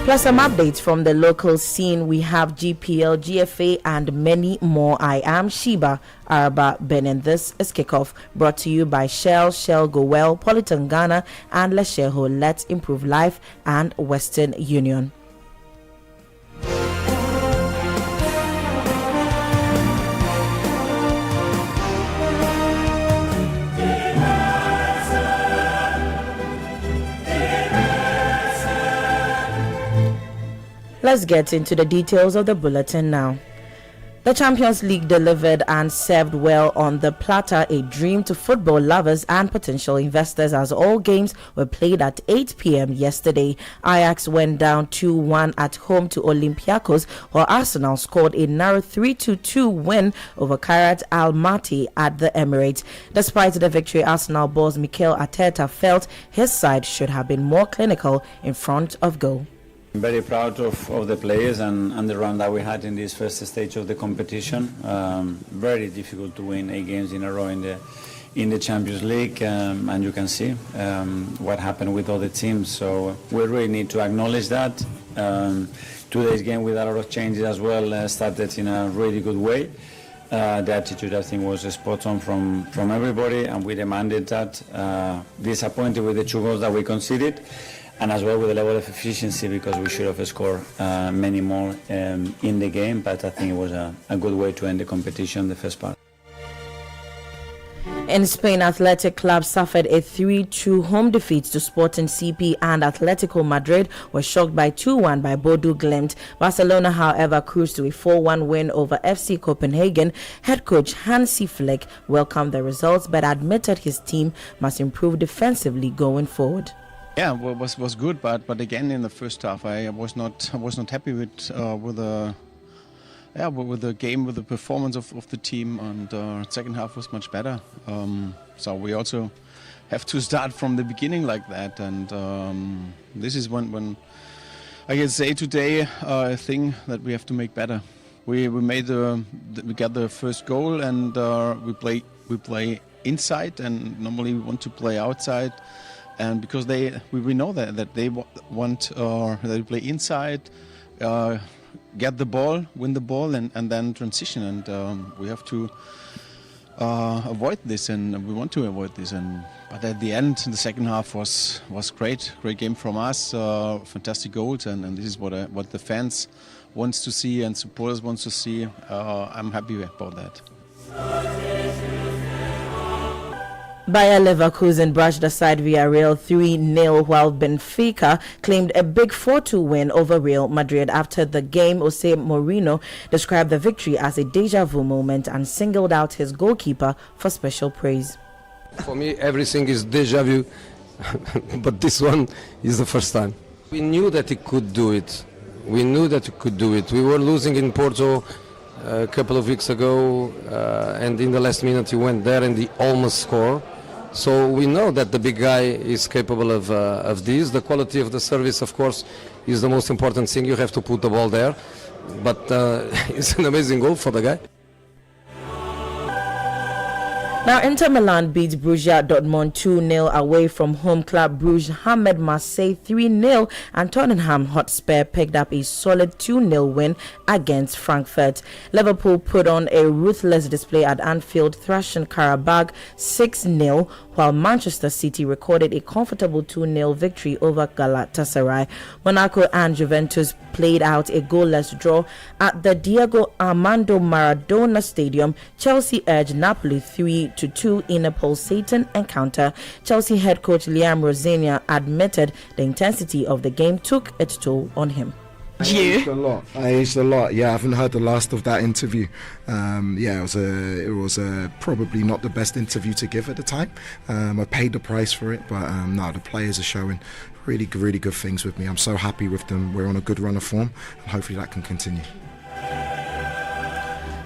Plus some updates from the local scene. We have GPL, GFA and many more. I am Sheba Araba Benin. This is Kickoff, brought to you by Shell Go Well, Politan Ghana and Lesheho. Let's Improve Life and Western Union. Let's get into the details of the bulletin now. The Champions League delivered and served well on the platter, a dream to football lovers and potential investors, as all games were played at 8 p.m. yesterday. Ajax went down 2-1 at home to Olympiacos, while Arsenal scored a narrow 3-2 win over Kairat Almaty at the Emirates. Despite the victory, Arsenal boss Mikel Arteta felt his side should have been more clinical in front of goal. I'm very proud of the players and the run that we had in this first stage of the competition. Very difficult to win 8 games in a row in the Champions League, and you can see what happened with other teams. So we really need to acknowledge that. Today's game, with a lot of changes as well, started in a really good way. The attitude, I think, was spot on from everybody, and we demanded that. Disappointed with the 2 goals that we conceded, and as well with the level of efficiency, because we should have scored many more in the game, but I think it was a good way to end the competition, the first part. In Spain, Athletic Club suffered a 3-2 home defeat to Sporting CP, and Atletico Madrid was shocked by 2-1 by Bodo Glimt. Barcelona, however, cruised to a 4-1 win over FC Copenhagen. Head coach Hansi Flick welcomed the results, but admitted his team must improve defensively going forward. Yeah, well, was good, but again in the first half I was not happy with the game, with the performance of the team, and second half was much better. So we also have to start from the beginning like that, and this is when I can say today a thing that we have to make better. We got the first goal, and we play inside, and normally we want to play outside. And because we know that they want they play inside, get the ball, win the ball, and then transition. And we have to avoid this, and we want to avoid this. But at the end, the second half was great game from us, fantastic goals, and this is what the fans wants to see and supporters wants to see. I'm happy about that. Bayer Leverkusen brushed aside Villarreal 3-0, while Benfica claimed a big 4-2 win over Real Madrid. After the game, Jose Mourinho described the victory as a deja vu moment and singled out his goalkeeper for special praise. For me, everything is deja vu, but this one is the first time. We knew that he could do it. We were losing in Porto a couple of weeks ago, and in the last minute he went there and he almost scored. So we know that the big guy is capable of this. The quality of the service, of course, is the most important thing. You have to put the ball there, but it's an amazing goal for the guy. Now, Inter Milan beats Borussia Dortmund 2-0 away from home club Bruges. Hamed Marseille 3-0, and Tottenham Hotspur picked up a solid 2-0 win against Frankfurt. Liverpool put on a ruthless display at Anfield, thrashing Karabakh 6-0, while Manchester City recorded a comfortable 2-0 victory over Galatasaray. Monaco and Juventus played out a goalless draw at the Diego Armando Maradona Stadium. Chelsea edged Napoli 3-2 in a pulsating encounter. Chelsea head coach Liam Rosenior admitted the intensity of the game took its toll on him. I aged a lot. Yeah, I haven't heard the last of that interview. It was probably not the best interview to give at the time. I paid the price for it, but no, the players are showing really good things with me. I'm so happy with them. We're on a good run of form, and hopefully that can continue.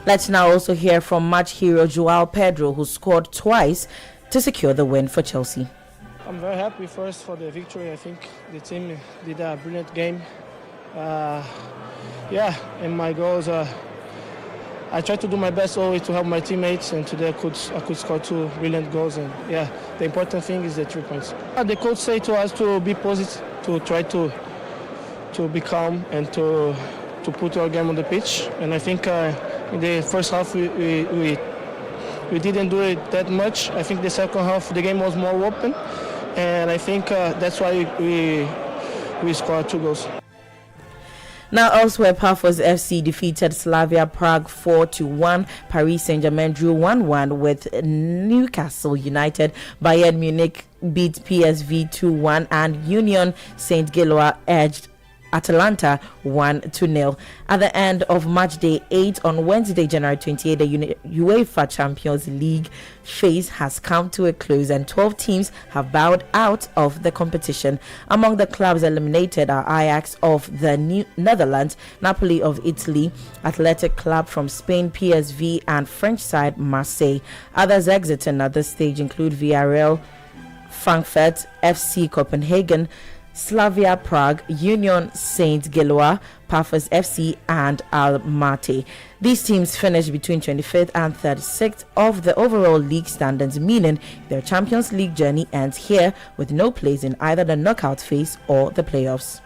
Let's now also hear from match hero Joao Pedro, who scored twice to secure the win for Chelsea. I'm very happy first for the victory. I think the team did a brilliant game. And my goals I tried to do my best always to help my teammates, and today I could score 2 brilliant goals. And the important thing is the 3 points. The coach said to us to be positive, to try to be calm and to put our game on the pitch. And I think in the first half we didn't do it that much. I think the second half the game was more open, and I think that's why we scored 2 goals. Now elsewhere, Pafos FC defeated Slavia Prague 4-1. Paris Saint-Germain drew 1-1 with Newcastle United. Bayern Munich beat PSV 2-1, and Union Saint-Gilloise edged Atalanta 1-0. At the end of match day 8 on Wednesday, January 28, the UEFA Champions League phase has come to a close, and 12 teams have bowed out of the competition. Among the clubs eliminated are Ajax of the Netherlands, Napoli of Italy, Athletic Club from Spain, PSV, and French side Marseille. Others exiting at this stage include Villarreal, Frankfurt, FC Copenhagen, Slavia Prague, Union Saint-Gilloise, Pafos FC, and Almaty. These teams finished between 25th and 36th of the overall league standings, meaning their Champions League journey ends here with no place in either the knockout phase or the playoffs.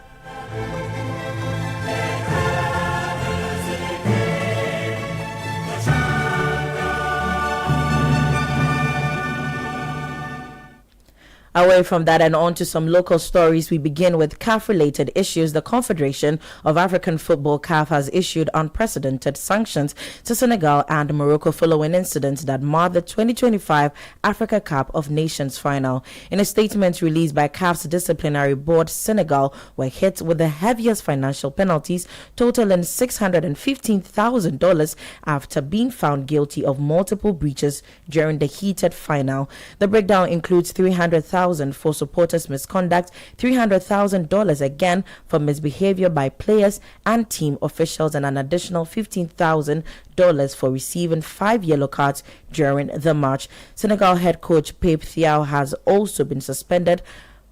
Away from that and on to some local stories, we begin with CAF-related issues. The Confederation of African Football, CAF, has issued unprecedented sanctions to Senegal and Morocco following incidents that marred the 2025 Africa Cup of Nations final. In a statement released by CAF's disciplinary board, Senegal were hit with the heaviest financial penalties, totaling $615,000 after being found guilty of multiple breaches during the heated final. The breakdown includes $300,000 for supporters' misconduct, $300,000 again for misbehavior by players and team officials, and an additional $15,000 for receiving 5 yellow cards during the match. Senegal head coach Pape Thiaw has also been suspended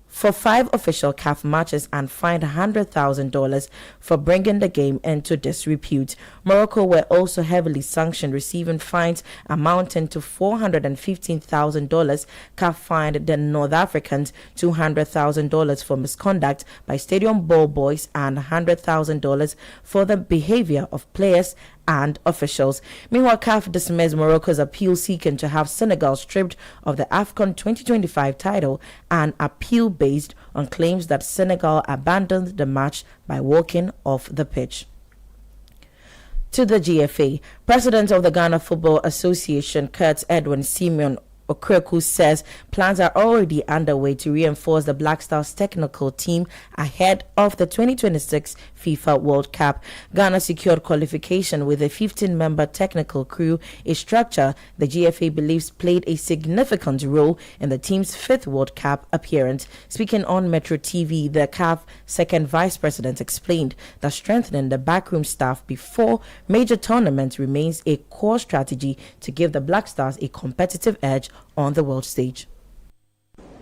for 5 official CAF matches and fined $100,000 for bringing the game into disrepute. Morocco were also heavily sanctioned, receiving fines amounting to $415,000. CAF fined the North Africans $200,000 for misconduct by stadium ball boys and $100,000 for the behavior of players and officials. Meanwhile, CAF dismissed Morocco's appeal seeking to have Senegal stripped of the AFCON 2025 title, an appeal based on claims that Senegal abandoned the match by walking off the pitch. To the GFA, President of the Ghana Football Association, Kurt Edwin Simeon Okreku, says plans are already underway to reinforce the Black Stars technical team ahead of the 2026 FIFA World Cup. Ghana secured qualification with a 15-member technical crew, a structure the GFA believes played a significant role in the team's 5th World Cup appearance. Speaking on Metro TV, the CAF second vice president explained that strengthening the backroom staff before major tournaments remains a core strategy to give the Black Stars a competitive edge on the world stage.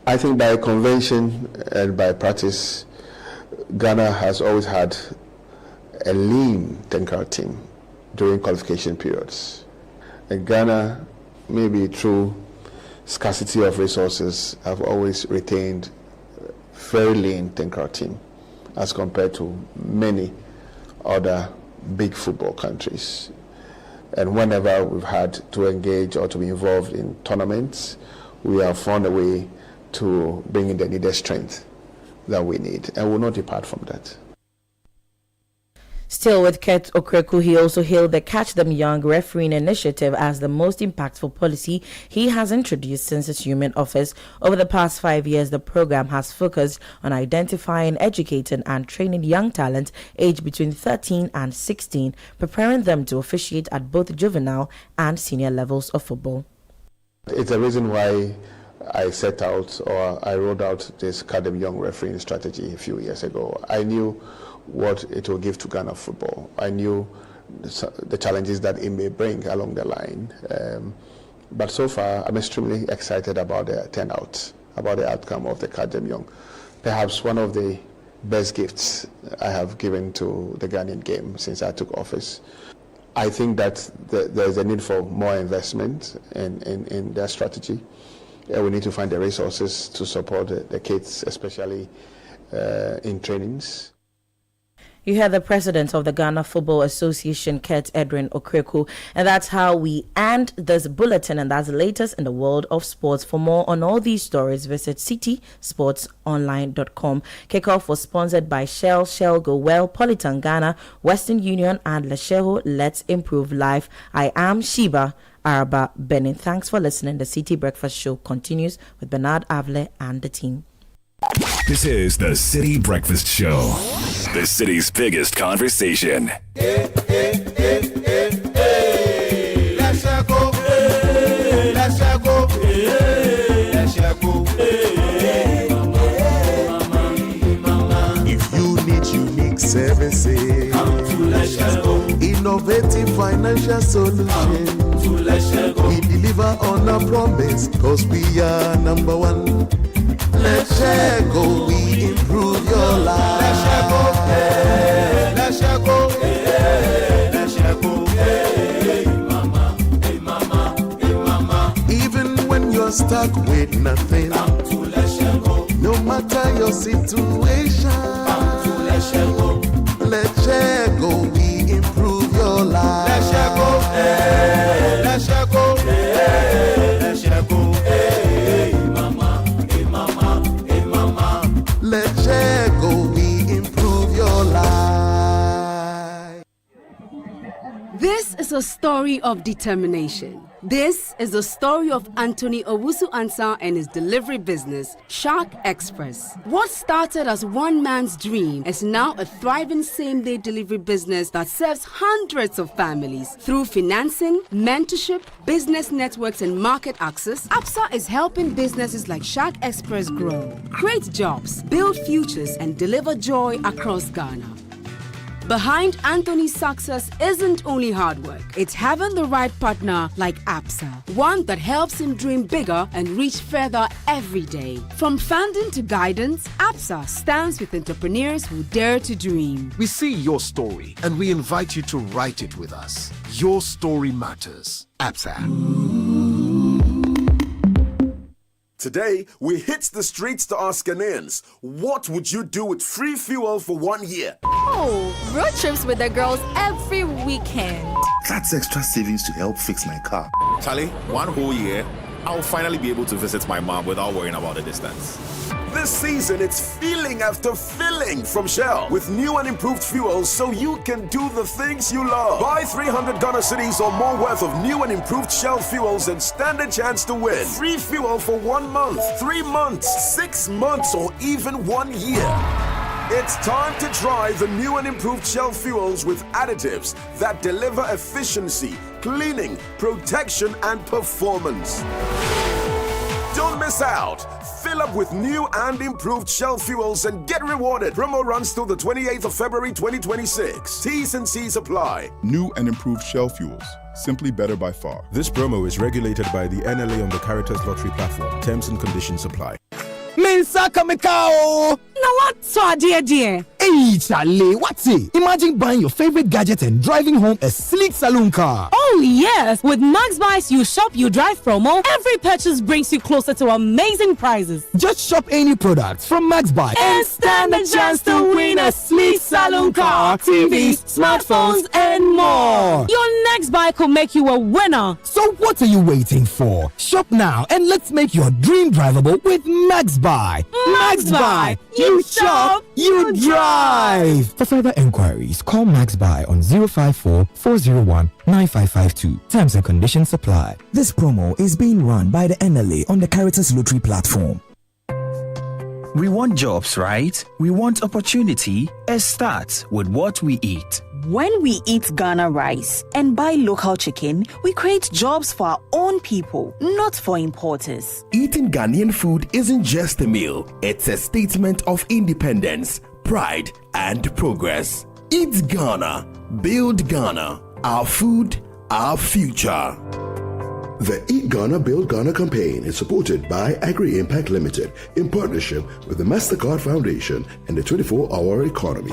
I think by convention and by practice, Ghana has always had a lean technical team during qualification periods. And Ghana, maybe through scarcity of resources, have always retained a very lean technical team as compared to many other big football countries. And whenever we've had to engage or to be involved in tournaments, we have found a way to bring in the needed strength that we need, and will not depart from that. Still with Kurt Okreku, he also hailed the Catch Them Young refereeing initiative as the most impactful policy he has introduced since assuming office. Over the past 5 years, the program has focused on identifying, educating, and training young talent aged between 13 and 16, preparing them to officiate at both juvenile and senior levels of football. It's the reason why I set out, or I rolled out this Catch Them Young refereeing strategy a few years ago. I knew what it will give to Ghana football. I knew the challenges that it may bring along the line. But so far, I'm extremely excited about the turnout about the outcome of the Kajam Young. Perhaps one of the best gifts I have given to the Ghanaian game since I took office. I think that there's a need for more investment in their strategy. We need to find the resources to support the kids, especially in trainings. You heard the president of the Ghana Football Association, Kurt Edwin Okreku, and that's how we end this bulletin, and that's the latest in the world of sports. For more on all these stories, visit citysportsonline.com. Kickoff was sponsored by Shell Go Well, Politan Ghana, Western Union, and Lesheho. Let's improve life. I am Sheba Araba Benin. Thanks for listening. The City Breakfast Show continues with Bernard Avle and the team. This is the City Breakfast Show, the city's biggest conversation. Let's go. Let's go. Let's go. If you need unique services, innovative financial solutions, we deliver on our promise, cause we are number one. Let's go, we improve your life. Let's go. Let's go. Hey, mama. Hey, mama. Hey, mama. Even when you're stuck with nothing, no matter your situation, let's go, we improve your life. Let's go. Let's go. Let's go. Hey, mama. Hey, mama. Hey, mama. Let's go, we improve your life. This is a story of determination. This is the story of Anthony Owusu-Ansah and his delivery business, Shark Express. What started as one man's dream is now a thriving same-day delivery business that serves hundreds of families. Through financing, mentorship, business networks, and market access, APSA is helping businesses like Shark Express grow, create jobs, build futures, and deliver joy across Ghana. Behind Anthony's success isn't only hard work, it's having the right partner like APSA, one that helps him dream bigger and reach further every day. From funding to guidance, APSA stands with entrepreneurs who dare to dream. We see your story and we invite you to write it with us. Your story matters. APSA. Today, we hit the streets to ask Ghanaians, what would you do with free fuel for 1 year? Oh, road trips with the girls every weekend. That's extra savings to help fix my car. Charlie, 1 whole year, I'll finally be able to visit my mom without worrying about the distance. This season, it's feeling after filling from Shell with new and improved fuels so you can do the things you love. Buy 300 Ghana cedis or more worth of new and improved Shell fuels and stand a chance to win. Free fuel for 1 month, 3 months, 6 months, or even 1 year. It's time to try the new and improved Shell fuels with additives that deliver efficiency, cleaning, protection, and performance. Don't miss out. Fill up with new and improved Shell fuels and get rewarded. Promo runs till the 28th of February 2026. T's and C's apply. New and improved Shell fuels. Simply better by far. This promo is regulated by the NLA on the Caritas Lottery platform. Terms and conditions apply. Mensaka Mekao! Now what's our dear? Hey, Charlie, what's it? Imagine buying your favorite gadget and driving home a sleek saloon car. Oh, yes! With Max Buys You Shop, You Drive promo, every purchase brings you closer to amazing prizes. Just shop any product from Max Buy and stand a chance to win a sleek saloon car, TVs, smartphones, and more. Your next buy could make you a winner. So what are you waiting for? Shop now and let's make your dream drivable with Max Buy. Max Buy. You shop, you drive. For further enquiries, call Max Buy on 054-401-9552. Terms and conditions apply. This promo is being run by the NLA on the Caritas Lottery platform. We want jobs, right? We want opportunity. It starts with what we eat. When we eat Ghana rice and buy local chicken, we create jobs for our own people, not for importers. Eating Ghanaian food isn't just a meal, it's a statement of independence, pride, and progress. Eat Ghana, build Ghana, our food, our future. The Eat Ghana, Build Ghana campaign is supported by Agri Impact Limited in partnership with the MasterCard Foundation and the 24-Hour Economy.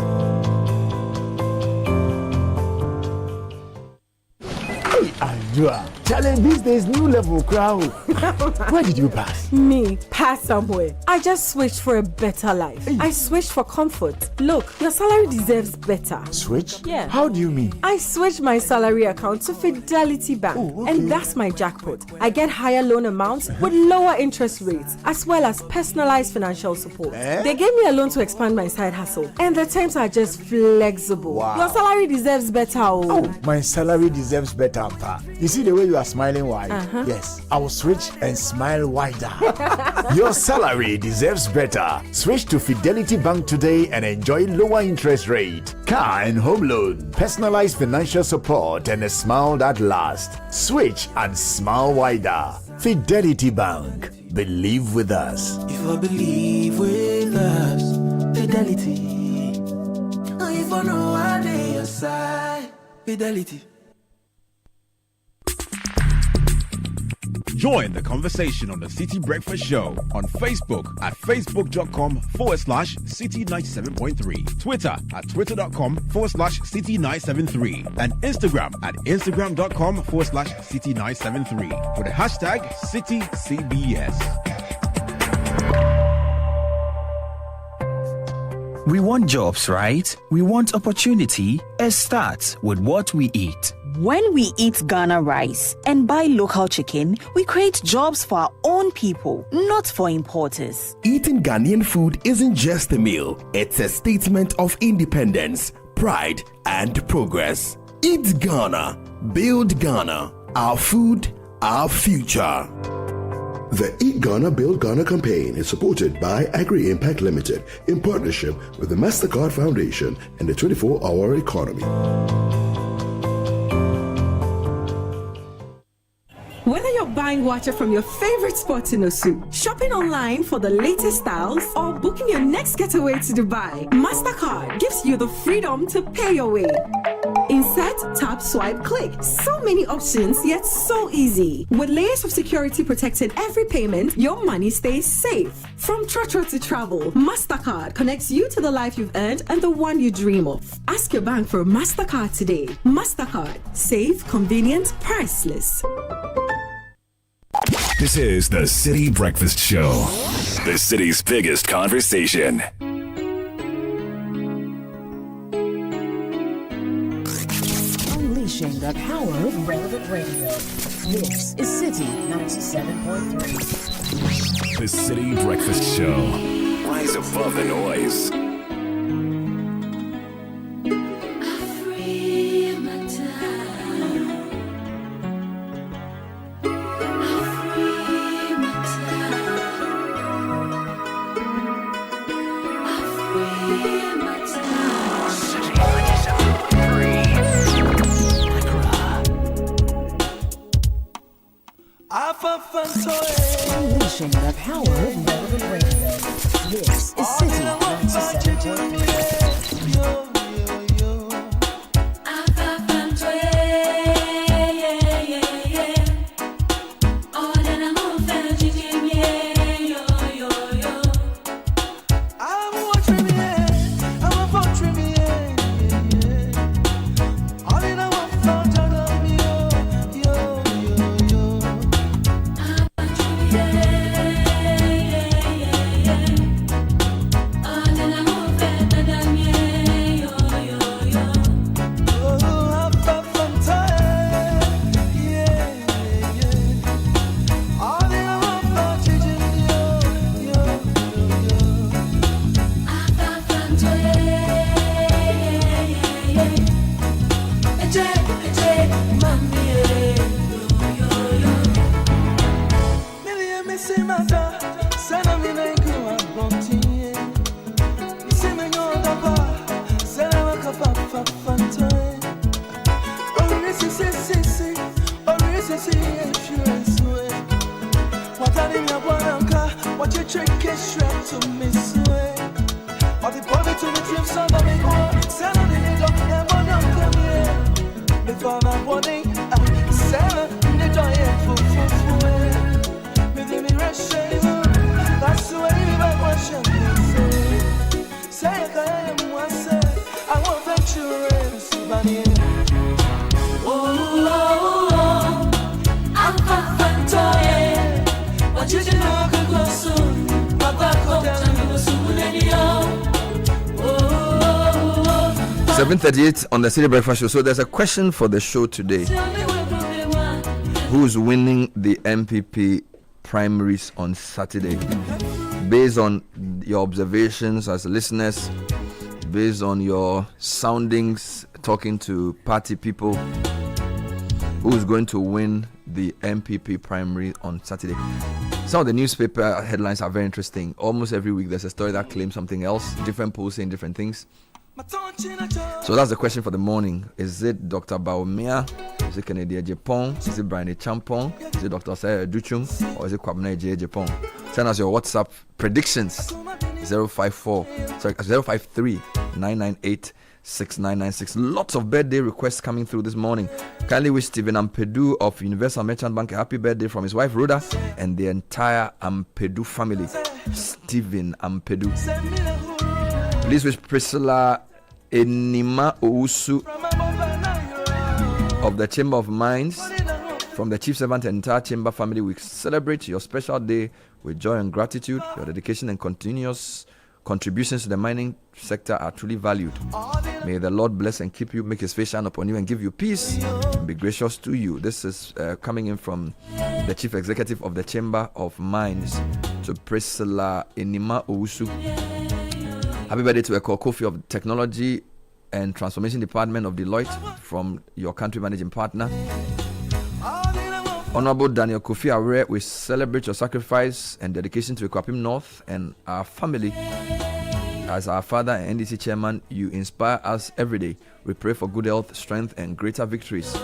Challenge these days, new level crowd. Where did you pass? Me, pass somewhere. I just switched for a better life. I switched for comfort. Look, your salary deserves better. Switch? Yeah. How do you mean? I switched my salary account to Fidelity Bank. And that's my jackpot. I get higher loan amounts with lower interest rates, as well as personalized financial support. They gave me a loan to expand my side hustle. And the terms are just flexible. Wow. Your salary deserves better. Oh, my salary deserves better, Pa. You see the way you are smiling wide? Yes, I will switch and smile wider. Your salary deserves better. Switch to Fidelity Bank today and enjoy lower interest rate, car and home loan, personalized financial support, and a smile that lasts. Switch and smile wider. Fidelity Bank. Believe with us. If I believe with us, Fidelity. If I know I lay aside, Fidelity. Join the conversation on the Citi Breakfast Show on Facebook at facebook.com/Citi97.3, Twitter at twitter.com/Citi973, and Instagram at instagram.com/Citi973 with the hashtag CitiCBS. We want jobs, right? We want opportunity. It starts with what we eat. When we eat Ghana rice and buy local chicken, we create jobs for our own people, not for importers. Eating Ghanaian food isn't just a meal, it's a statement of independence, pride, and progress. Eat Ghana, build Ghana, our food, our future. The Eat Ghana, Build Ghana campaign is supported by Agri Impact Limited in partnership with the MasterCard Foundation and the 24-Hour Economy. Whether you're buying water from your favorite spot in Osu, shopping online for the latest styles, or booking your next getaway to Dubai, MasterCard gives you the freedom to pay your way. Insert, tap, swipe, click. So many options, yet so easy. With layers of security protecting every payment, your money stays safe. From Trotro to travel, MasterCard connects you to the life you've earned and the one you dream of. Ask your bank for a MasterCard today. MasterCard. Safe, convenient, priceless. This is the Citi Breakfast Show, the city's biggest conversation. Unleashing the power of relevant radio. This is Citi 97.3. The Citi Breakfast Show. Rise above the noise. Unleashing the power of relevant radio. This is Citi 97.3. Before my body, I'm selling the joy. That's the way we back what you say. I want venture somebody. I'm fantoye. What you do could go soon. Papa come down and go soon anyhow. 7:38 on the City Breakfast Show. So there's a question for the show today. Who's winning the MPP primaries on Saturday? Based on your observations as listeners, based on your soundings, talking to party people, who's going to win the MPP primary on Saturday? Some of the newspaper headlines are very interesting. Almost every week there's a story that claims something else, different polls saying different things. So that's the question for the morning. Is it Dr. Baumia? Is it Kennedy Japan? Is it Brian Champong? Is it Dr. Sarah Duchum? Or is it Kwabena J Japan? Send us your WhatsApp predictions. 053 998 6996. Lots of birthday requests coming through this morning. Kindly wish Stephen Ampedu of Universal Merchant Bank a happy birthday from his wife Rhoda and the entire Ampedu family. Stephen Ampedu. Please wish Priscilla Enima Ousu of the Chamber of Mines, from the Chief Servant and entire Chamber family. We celebrate your special day with joy and gratitude. Your dedication and continuous contributions to the mining sector are truly valued. May the Lord bless and keep you, make his face shine upon you and give you peace and be gracious to you. This is coming in from the Chief Executive of the Chamber of Mines to Priscilla Enima Ousu. Happy birthday to Eko Kofi of Technology and Transformation Department of Deloitte, from your country managing partner. Honorable Daniel Kofi Aware, we celebrate your sacrifice and dedication to Ekwapim North and our family. As our father and NDC chairman, you inspire us every day. We pray for good health, strength, and greater victories.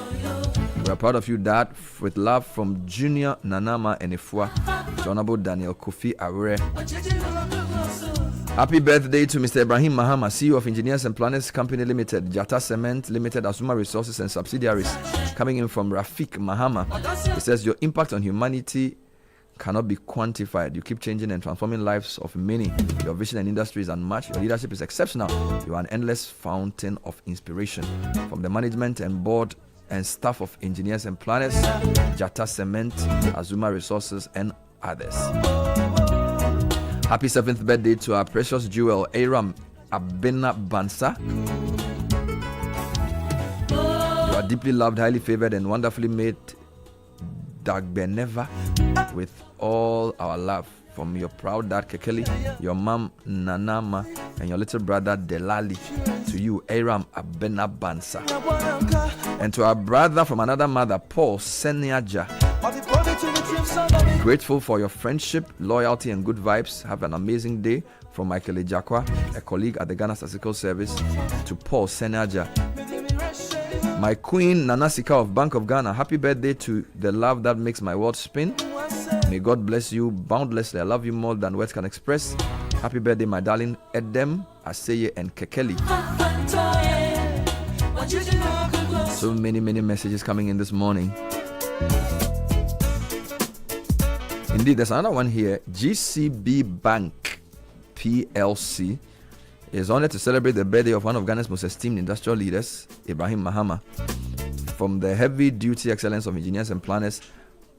We are proud of you, Dad. With love from Junior, Nanama, and Efua. Honorable Daniel Kofi Aware. Happy birthday to Mr. Ibrahim Mahama, CEO of Engineers and Planners Company Limited, Jata Cement Limited, Azuma Resources and Subsidiaries. Coming in from Rafik Mahama. He says, your impact on humanity cannot be quantified. You keep changing and transforming lives of many. Your vision and industry is unmatched. Your leadership is exceptional. You are an endless fountain of inspiration. From the management and board and staff of Engineers and Planners, Jata Cement, Azuma Resources, and others. Happy 7th birthday to our precious jewel, Aram Abena Bansa. You are deeply loved, highly favored, and wonderfully made, Dagbeneva, with all our love. From your proud dad, Kekeli, your mom, Nanama, and your little brother, Delali, to you, Aram Abena Bansa. And to our brother from another mother, Paul Senyaja. Grateful for your friendship, loyalty, and good vibes. Have an amazing day. From Michael Ejakwa, a colleague at the Ghana Statistical Service, to Paul Senyaja. My queen, Nanasika of Bank of Ghana, happy birthday to the love that makes my world spin. May God bless you boundlessly. I love you more than words can express. Happy birthday, my darling Edem, Aseye, and Kekeli. So many messages coming in this morning. Indeed, there's another one here. GCB Bank PLC is honored to celebrate the birthday of one of Ghana's most esteemed industrial leaders, Ibrahim Mahama. From the heavy-duty excellence of engineers and planners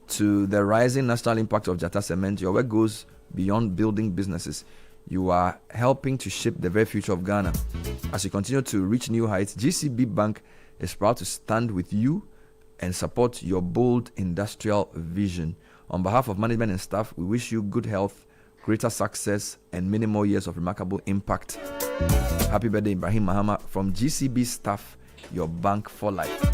to the rising national impact of Jata Cement, your work goes beyond building businesses. You are helping to shape the very future of Ghana. As you continue to reach new heights, GCB Bank is proud to stand with you and support your bold industrial vision. On behalf of management and staff, we wish you good health, greater success, and many more years of remarkable impact. Happy birthday, Ibrahim Mahama. From GCB staff, your bank for life.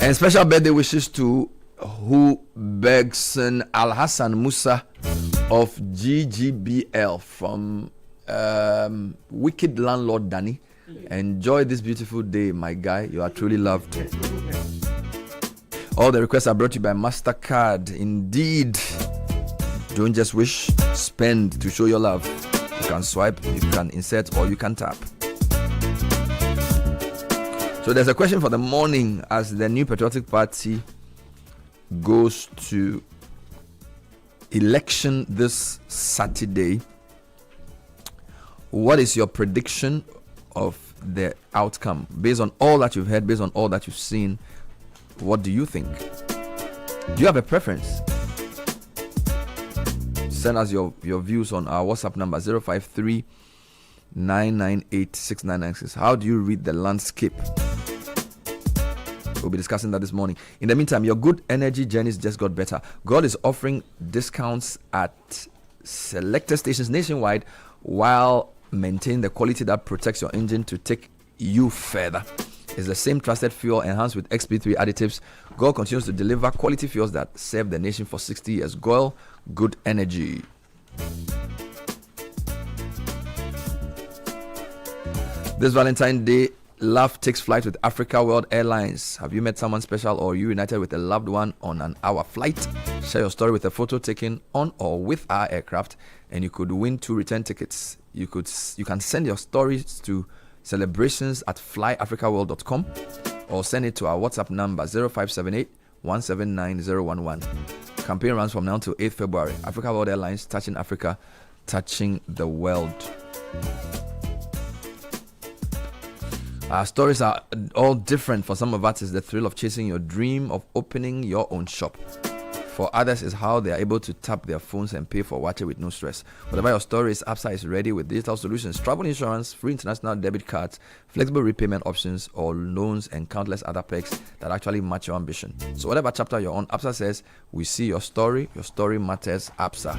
And special birthday wishes to Hubegson Al Hassan Musa of GGBL from Wicked Landlord Danny. Enjoy this beautiful day, my guy. You are truly loved. All the requests are brought to you by MasterCard. Indeed, Don't just wish, spend to show your love. You can swipe, you can insert, or you can tap. So there's a question for the morning as the New Patriotic Party goes to election this Saturday. What is your prediction of the outcome? Based on all that you've heard, based on all that you've seen, what do you think? Do you have a preference? Send us your views on our WhatsApp number 053 998 6996. How do you read the landscape? We'll be discussing that this morning. In the meantime, your good energy journeys just got better. God is offering discounts at selected stations nationwide while maintaining the quality that protects your engine to take you further. It's the same trusted fuel enhanced with XP3 additives. God continues to deliver quality fuels that serve the nation for 60 years. Goil, good energy. This Valentine's Day, love takes flight with Africa World Airlines. Have you met someone special or you united with a loved one on an hour flight? Share your story with a photo taken on or with our aircraft and you could win 2 return tickets. You can send your stories to celebrations@flyafricaworld.com or send it to our WhatsApp number 0578 179 011. Campaign runs from now to 8th February. Africa World Airlines, touching Africa, touching the world. Our stories are all different. For some of us, it's the thrill of chasing your dream of opening your own shop. For others, it's how they are able to tap their phones and pay for water with no stress. Whatever your story is, Absa is ready with digital solutions, travel insurance, free international debit cards, flexible repayment options, or loans, and countless other perks that actually match your ambition. So whatever chapter you're on, Absa says, we see your story matters, Absa.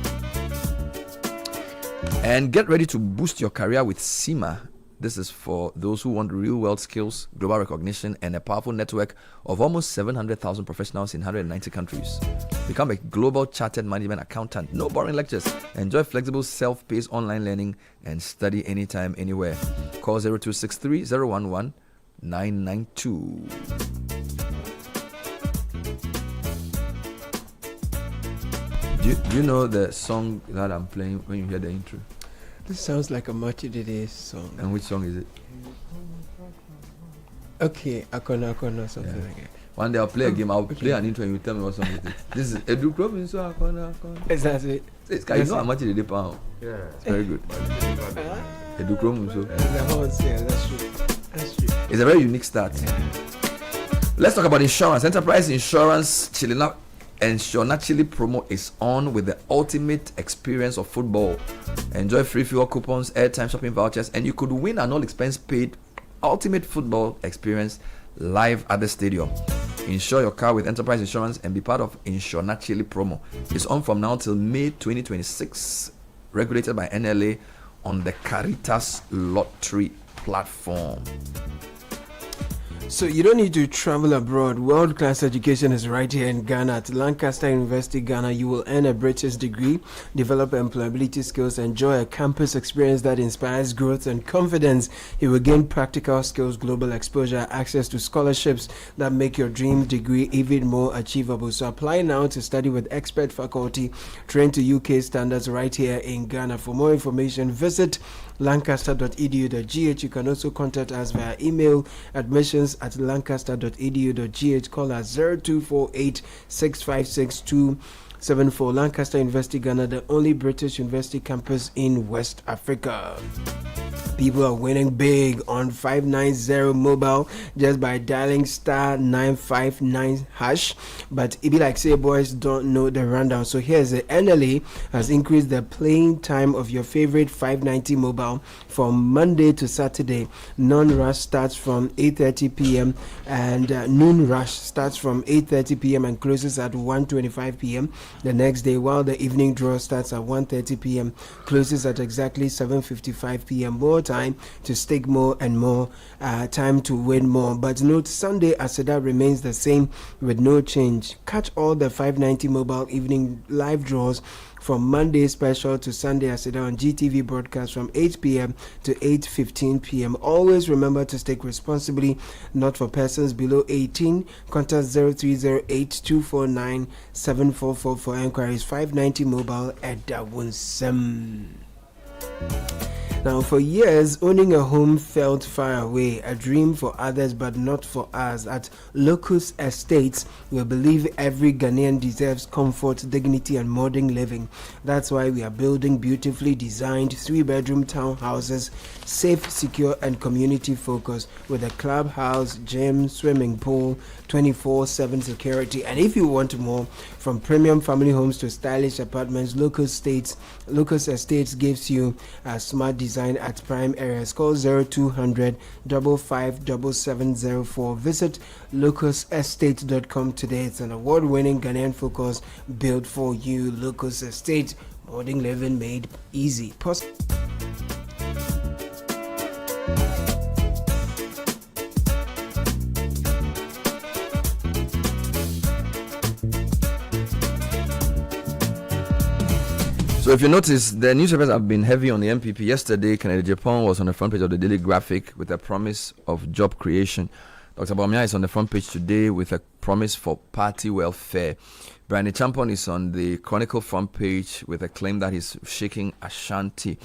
And get ready to boost your career with SEMA. This is for those who want real-world skills, global recognition, and a powerful network of almost 700,000 professionals in 190 countries. Become a global chartered management accountant. No boring lectures. Enjoy flexible self-paced online learning and study anytime, anywhere. Call 0263 011 992. Do you know the song that I'm playing when you hear the intro? This sounds like a Machidede song. And which song is it? Okay, Akona, something like that. One day I'll play a game, I'll play an intro and you tell me what song it is. This is Edu Krobin, so Akona. Is that it? You know how much it is, pound. Yeah. It's very good. Edu Krobin, so. That's true. It's a very unique start. Let's talk about insurance. Enterprise Insurance Ensure Chile promo is on with the ultimate experience of football. Enjoy free fuel coupons, airtime, shopping vouchers, and you could win an all-expense paid ultimate football experience live at the stadium. Insure your car with Enterprise Insurance and be part of Ensure Chile promo. It's on from now till May 2026. Regulated by NLA on the Caritas Lottery platform. So you don't need to travel abroad. World-class education is right here in Ghana. At Lancaster University, Ghana, you will earn a British degree, develop employability skills, enjoy a campus experience that inspires growth and confidence. You will gain practical skills, global exposure, access to scholarships that make your dream degree even more achievable. So apply now to study with expert faculty trained to UK standards right here in Ghana. For more information, visit lancaster.edu.gh. You can also contact us via email, admissions@lancaster.edu.gh. Call us 0248 656 274. Lancaster University, Ghana, the only British university campus in West Africa. People are winning big on 590 mobile just by dialing star 959 hash. But it be like say boys don't know the rundown. So here's the NLA has increased the playing time of your favorite 590 mobile from Monday to Saturday. Non-rush starts from 8:30 p.m. and noon rush starts from 8:30 p.m. and closes at 1:25 p.m. the next day, while the evening draw starts at 1:30 p.m. closes at exactly 7:55 p.m. More time to stake more and more, time to win more. But note, Sunday Aseda remains the same with no change. Catch all the 590 mobile evening live draws from Monday special to Sunday Aseda on GTV broadcast from 8 p.m. to 8:15 p.m. Always remember to stake responsibly, not for persons below 18. Contact 0308-249-7444 for inquiries. 590 mobile at Dawunsem. Now, for years, owning a home felt far away, a dream for others but not for us. At Locust Estates, we believe every Ghanaian deserves comfort, dignity, and modern living. That's why we are building beautifully designed 3-bedroom townhouses, safe, secure, and community-focused, with a clubhouse, gym, swimming pool, 24/7 security. And if you want more, from premium family homes to stylish apartments, Locust Estates gives you a smart design at prime areas. Call 0200 557704. Visit locustestate.com today. It's an award-winning Ghanaian focus built for you. Locust Estate, modern living made easy. So if you notice, the newspapers have been heavy on the MPP. Yesterday, Kennedy Japan was on the front page of the Daily Graphic with a promise of job creation. Dr. Bawumia is on the front page today with a promise for party welfare. Brian Champon is on the Chronicle front page with a claim that he's shaking Ashanti.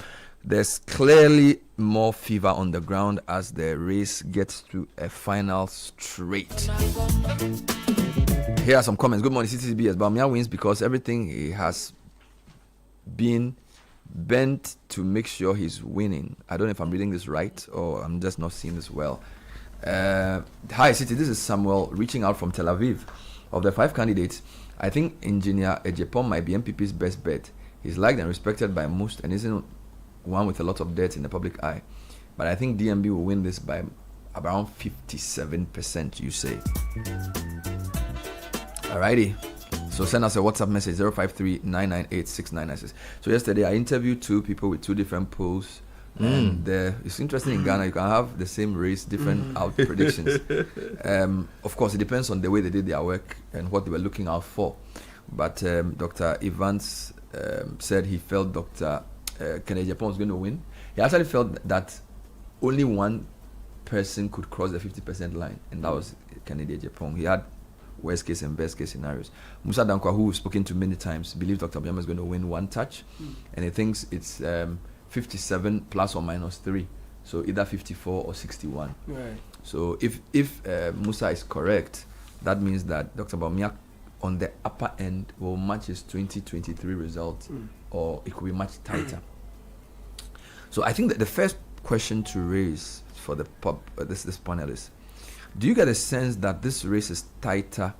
There's clearly more fever on the ground as the race gets to a final straight. Here are some comments. Good morning, CTCBS. Bawumia wins because everything he has been bent to make sure he's winning. I don't know if I'm reading this right or I'm just not seeing this well. Hi Citi, this is Samuel reaching out from Tel Aviv. Of the 5 candidates, I think Engineer Ejepon might be MPP's best bet. He's liked and respected by most and isn't one with a lot of debt in the public eye. But I think DMB will win this by around 57%, you say. Alrighty. So send us a WhatsApp message 053-998-6996. So yesterday I interviewed 2 people with 2 different polls. And it's interesting in Ghana, you can have the same race, different out predictions. Of course, it depends on the way they did their work and what they were looking out for. But Dr. Evans said he felt Dr. Kennedy Japan was going to win. He actually felt that only one person could cross the 50% line, and that was Kennedy Japan. He had worst case and best case scenarios. Musa Dankwa, who we've spoken to many times, believes Dr. Bawumia is going to win 1 touch, and he thinks it's 57 plus or minus 3, so either 54 or 61. Right. So if Musa is correct, that means that Dr. Bawumia on the upper end will match his 2023 result, or it could be much tighter. So I think that the first question to raise for the this panel is, do you get a sense that this race is tighter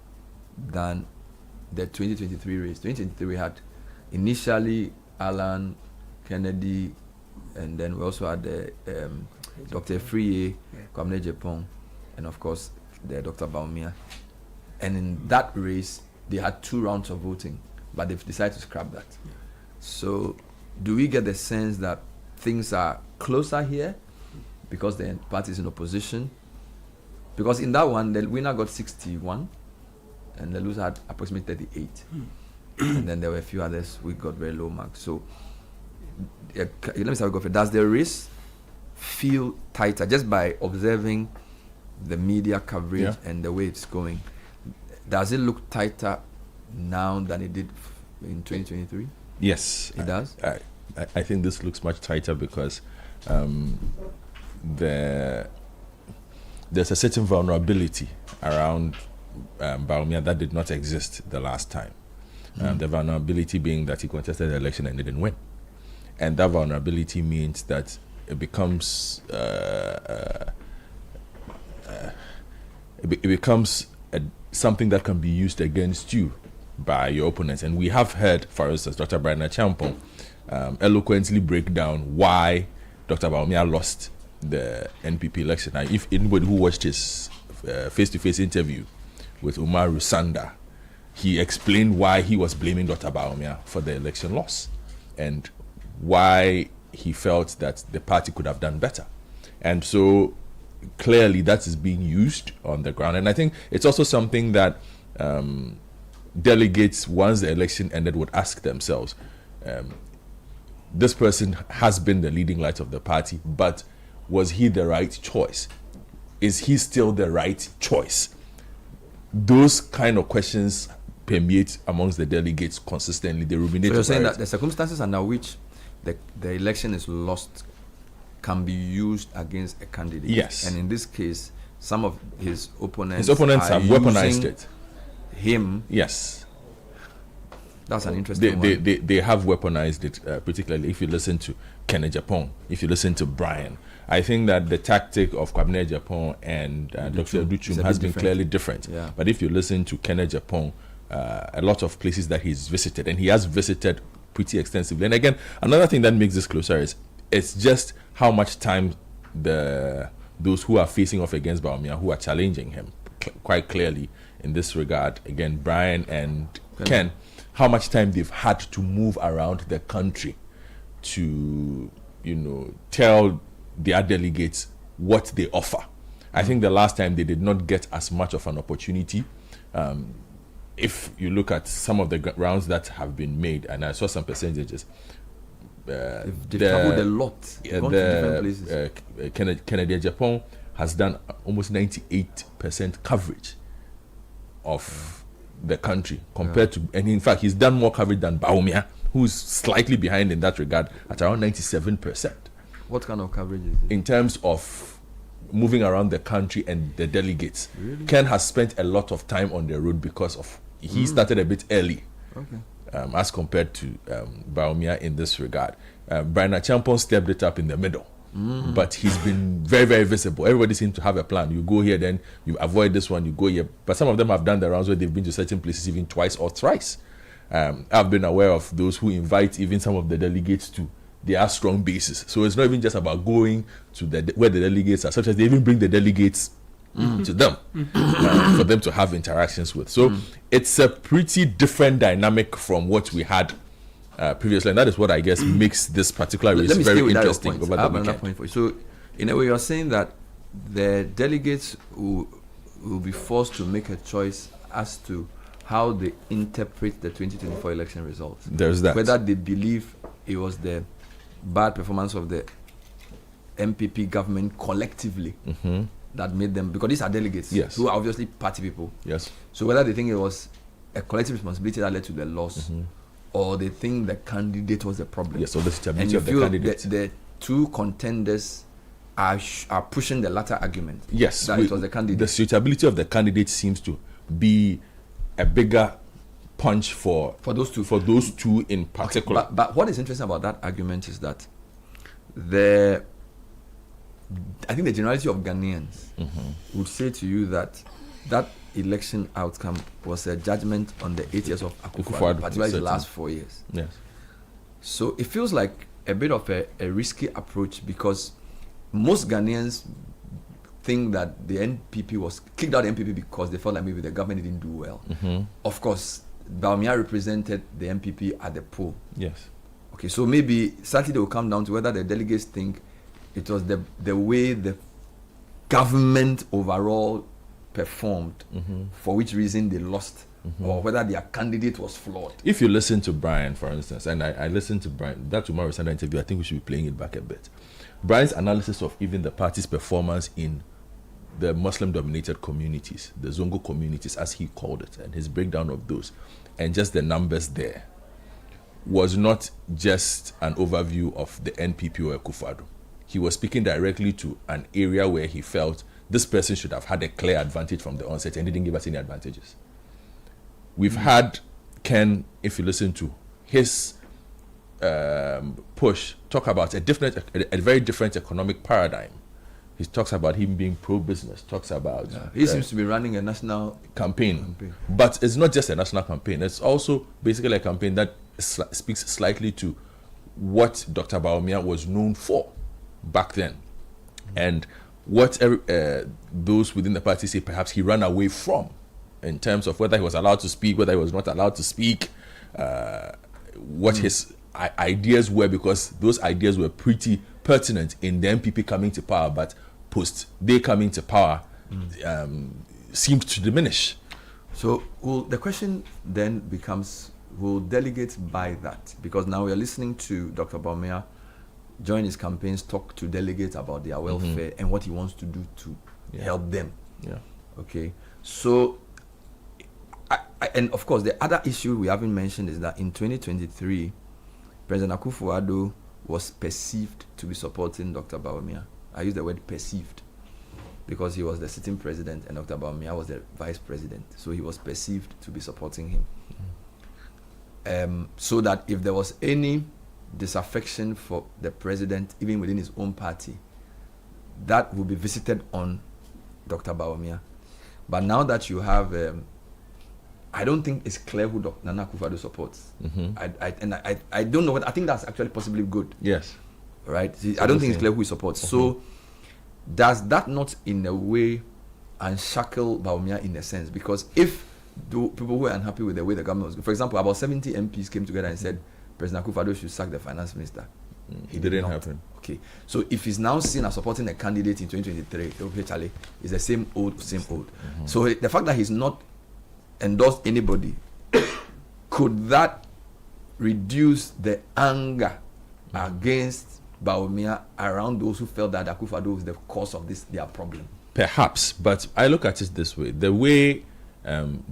than the 2023 race? 2023 we had initially Alan, Kennedy, and then we also had Dr. Friye, Kwame Japan, and of course the Dr. Bawumia. And in that race, they had 2 rounds of voting, but they've decided to scrap that. So do we get the sense that things are closer here because the party is in opposition? Because in that one, the winner got 61 and the loser had approximately 38. And then there were a few others who got very low marks. So let me start with, does the race feel tighter just by observing the media coverage and the way it's going? Does it look tighter now than it did in 2023? Yes. It does? I think this looks much tighter because there's a certain vulnerability around Bawumia that did not exist the last time. The vulnerability being that he contested the election and didn't win. And that vulnerability means that it becomes something that can be used against you by your opponents. And we have heard, for instance, Dr. Brian Champon eloquently break down why Dr. Bawumia lost the NPP election. Now, if anybody who watched his face-to-face interview with Umaru Sanda, he explained why he was blaming Dr. Bawumia for the election loss and why he felt that the party could have done better. And so clearly that is being used on the ground. And I think it's also something that delegates, once the election ended, would ask themselves, this person has been the leading light of the party, but was he the right choice? Is he still the right choice? Those kind of questions permeate amongst the delegates consistently. They ruminate. So you're saying that the circumstances under which the election is lost can be used against a candidate. Yes. And in this case, some of his opponents have weaponized it. Him. Yes. That's an interesting one. They have weaponized it, particularly if you listen to Kenneth Japon, if you listen to Brian. I think that the tactic of Kwabena Japon and Dr. Duchum has been clearly different. Yeah. But if you listen to Kenneth Japon, a lot of places that he's visited, and he has visited pretty extensively. And again, another thing that makes this closer is it's just how much time those who are facing off against Bawumia, who are challenging him quite clearly in this regard, again, Brian and Ken, how much time they've had to move around the country to, tell their delegates what they offer. I think the last time they did not get as much of an opportunity. If you look at some of the rounds that have been made, and I saw some percentages, they've traveled a lot. Gone to different places. Kennedy Japan has done almost 98% coverage of the country compared to, and in fact, he's done more coverage than Bawumia, who's slightly behind in that regard at around 97%. What kind of coverage is it? In terms of moving around the country and the delegates. Really? Ken has spent a lot of time on the road because of he started a bit early. Okay. As compared to Bawumia in this regard. Brian Achampon stepped it up in the middle. But he's been very, very visible. Everybody seems to have a plan. You go here, then you avoid this one, you go here. But some of them have done the rounds where they've been to certain places even twice or thrice. I've been aware of those who invite even some of the delegates to their strong bases. So it's not even just about going to where the delegates are, such as they even bring the delegates to them for them to have interactions with. So it's a pretty different dynamic from what we had previously, and that is what I guess makes this particular race very interesting over the weekend. Point for you. So, in a way, you're saying that the delegates will be forced to make a choice as to how they interpret the 2024 election results. There's that. Whether they believe it was the bad performance of the MPP government collectively that made them, because these are delegates who are obviously party people. Yes. So whether they think it was a collective responsibility that led to the loss, or they think the candidate was the problem. Yes, so the stability and you of the feel candidate. the two contenders are pushing the latter argument. Yes, that it was the candidate. The suitability of the candidate seems to be a bigger punch for those two. For those two in particular. Okay, but what is interesting about that argument is that I think the generality of Ghanaians would say to you that election outcome was a judgment on the 8 years of Akufo-Addo, particularly the last 4 years. Yes. So it feels like a bit of a risky approach, because most Ghanaians think that the NPP was kicked out the NPP because they felt like maybe the government didn't do well. Of course, Bawumia represented the NPP at the poll. Yes. Okay, so maybe Saturday will come down to whether the delegates think it was the way the government overall performed, for which reason they lost, or whether their candidate was flawed. If you listen to Brian, for instance, and I listened to Brian, that tomorrow's interview, I think we should be playing it back a bit. Brian's analysis of even the party's performance in the Muslim-dominated communities, the Zongo communities, as he called it, and his breakdown of those, and just the numbers there, was not just an overview of the NPP or Akufo-Addo. He was speaking directly to an area where he felt this person should have had a clear advantage from the onset and didn't give us any advantages. We've had Ken, if you listen to his push, talk about a very different economic paradigm. He talks about him being pro-business, talks about... He seems to be running a national campaign. But it's not just a national campaign. It's also basically a campaign that speaks slightly to what Dr. Bawumia was known for back then. And what those within the party say perhaps he ran away from, in terms of whether he was allowed to speak, whether he was not allowed to speak, what his ideas were, because those ideas were pretty pertinent in the MPP coming to power, but post they coming to power seemed to diminish. So the question then becomes, will delegates buy that? Because now we are listening to Dr. Bawumia join his campaigns, talk to delegates about their welfare and what he wants to do to help them. Yeah. Okay. So, and of course, the other issue we haven't mentioned is that in 2023, President Akufo-Addo was perceived to be supporting Dr. Bawumia. I use the word perceived because he was the sitting president and Dr. Bawumia was the vice president. So he was perceived to be supporting him. So that if there was any disaffection for the president, even within his own party, that will be visited on Dr. Bawumia. But now that you have, I don't think it's clear who Dr. Nana Akufo-Addo supports. I don't know. I think that's actually possibly good. Yes. Right? I don't think it's clear who he supports. So does that not in a way unshackle Bawumia in a sense? Because if the people who are unhappy with the way the government was going, for example, about 70 MPs came together and said President Akufo-Addo should sack the finance minister. It didn't happen. Okay. So if he's now seen as supporting a candidate in 2023, okay, Charlie, it's the same old. So the fact that he's not endorsed anybody, could that reduce the anger against Bawumia around those who felt that Akufo-Addo was the cause of their problem? Perhaps, but I look at it this way: the way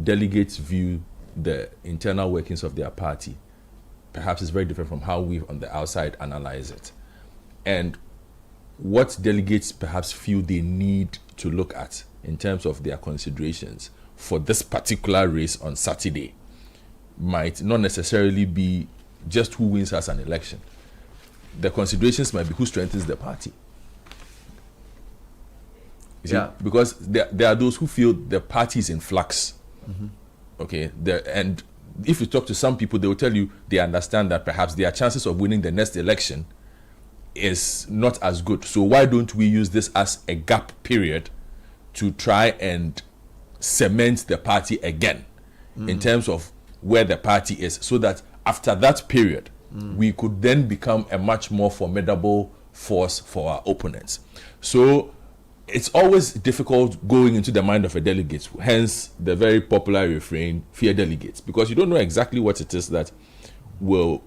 delegates view the internal workings of their party perhaps is very different from how we on the outside analyze it. And what delegates perhaps feel they need to look at in terms of their considerations for this particular race on Saturday might not necessarily be just who wins as an election. The considerations might be who strengthens the party. You see? Because there are those who feel the party is in flux. Okay, and if you talk to some people, they will tell you they understand that perhaps their chances of winning the next election is not as good. So why don't we use this as a gap period to try and cement the party again in terms of where the party is, so that after that period, we could then become a much more formidable force for our opponents. So it's always difficult going into the mind of a delegate, hence the very popular refrain, fear delegates, because you don't know exactly what it is that will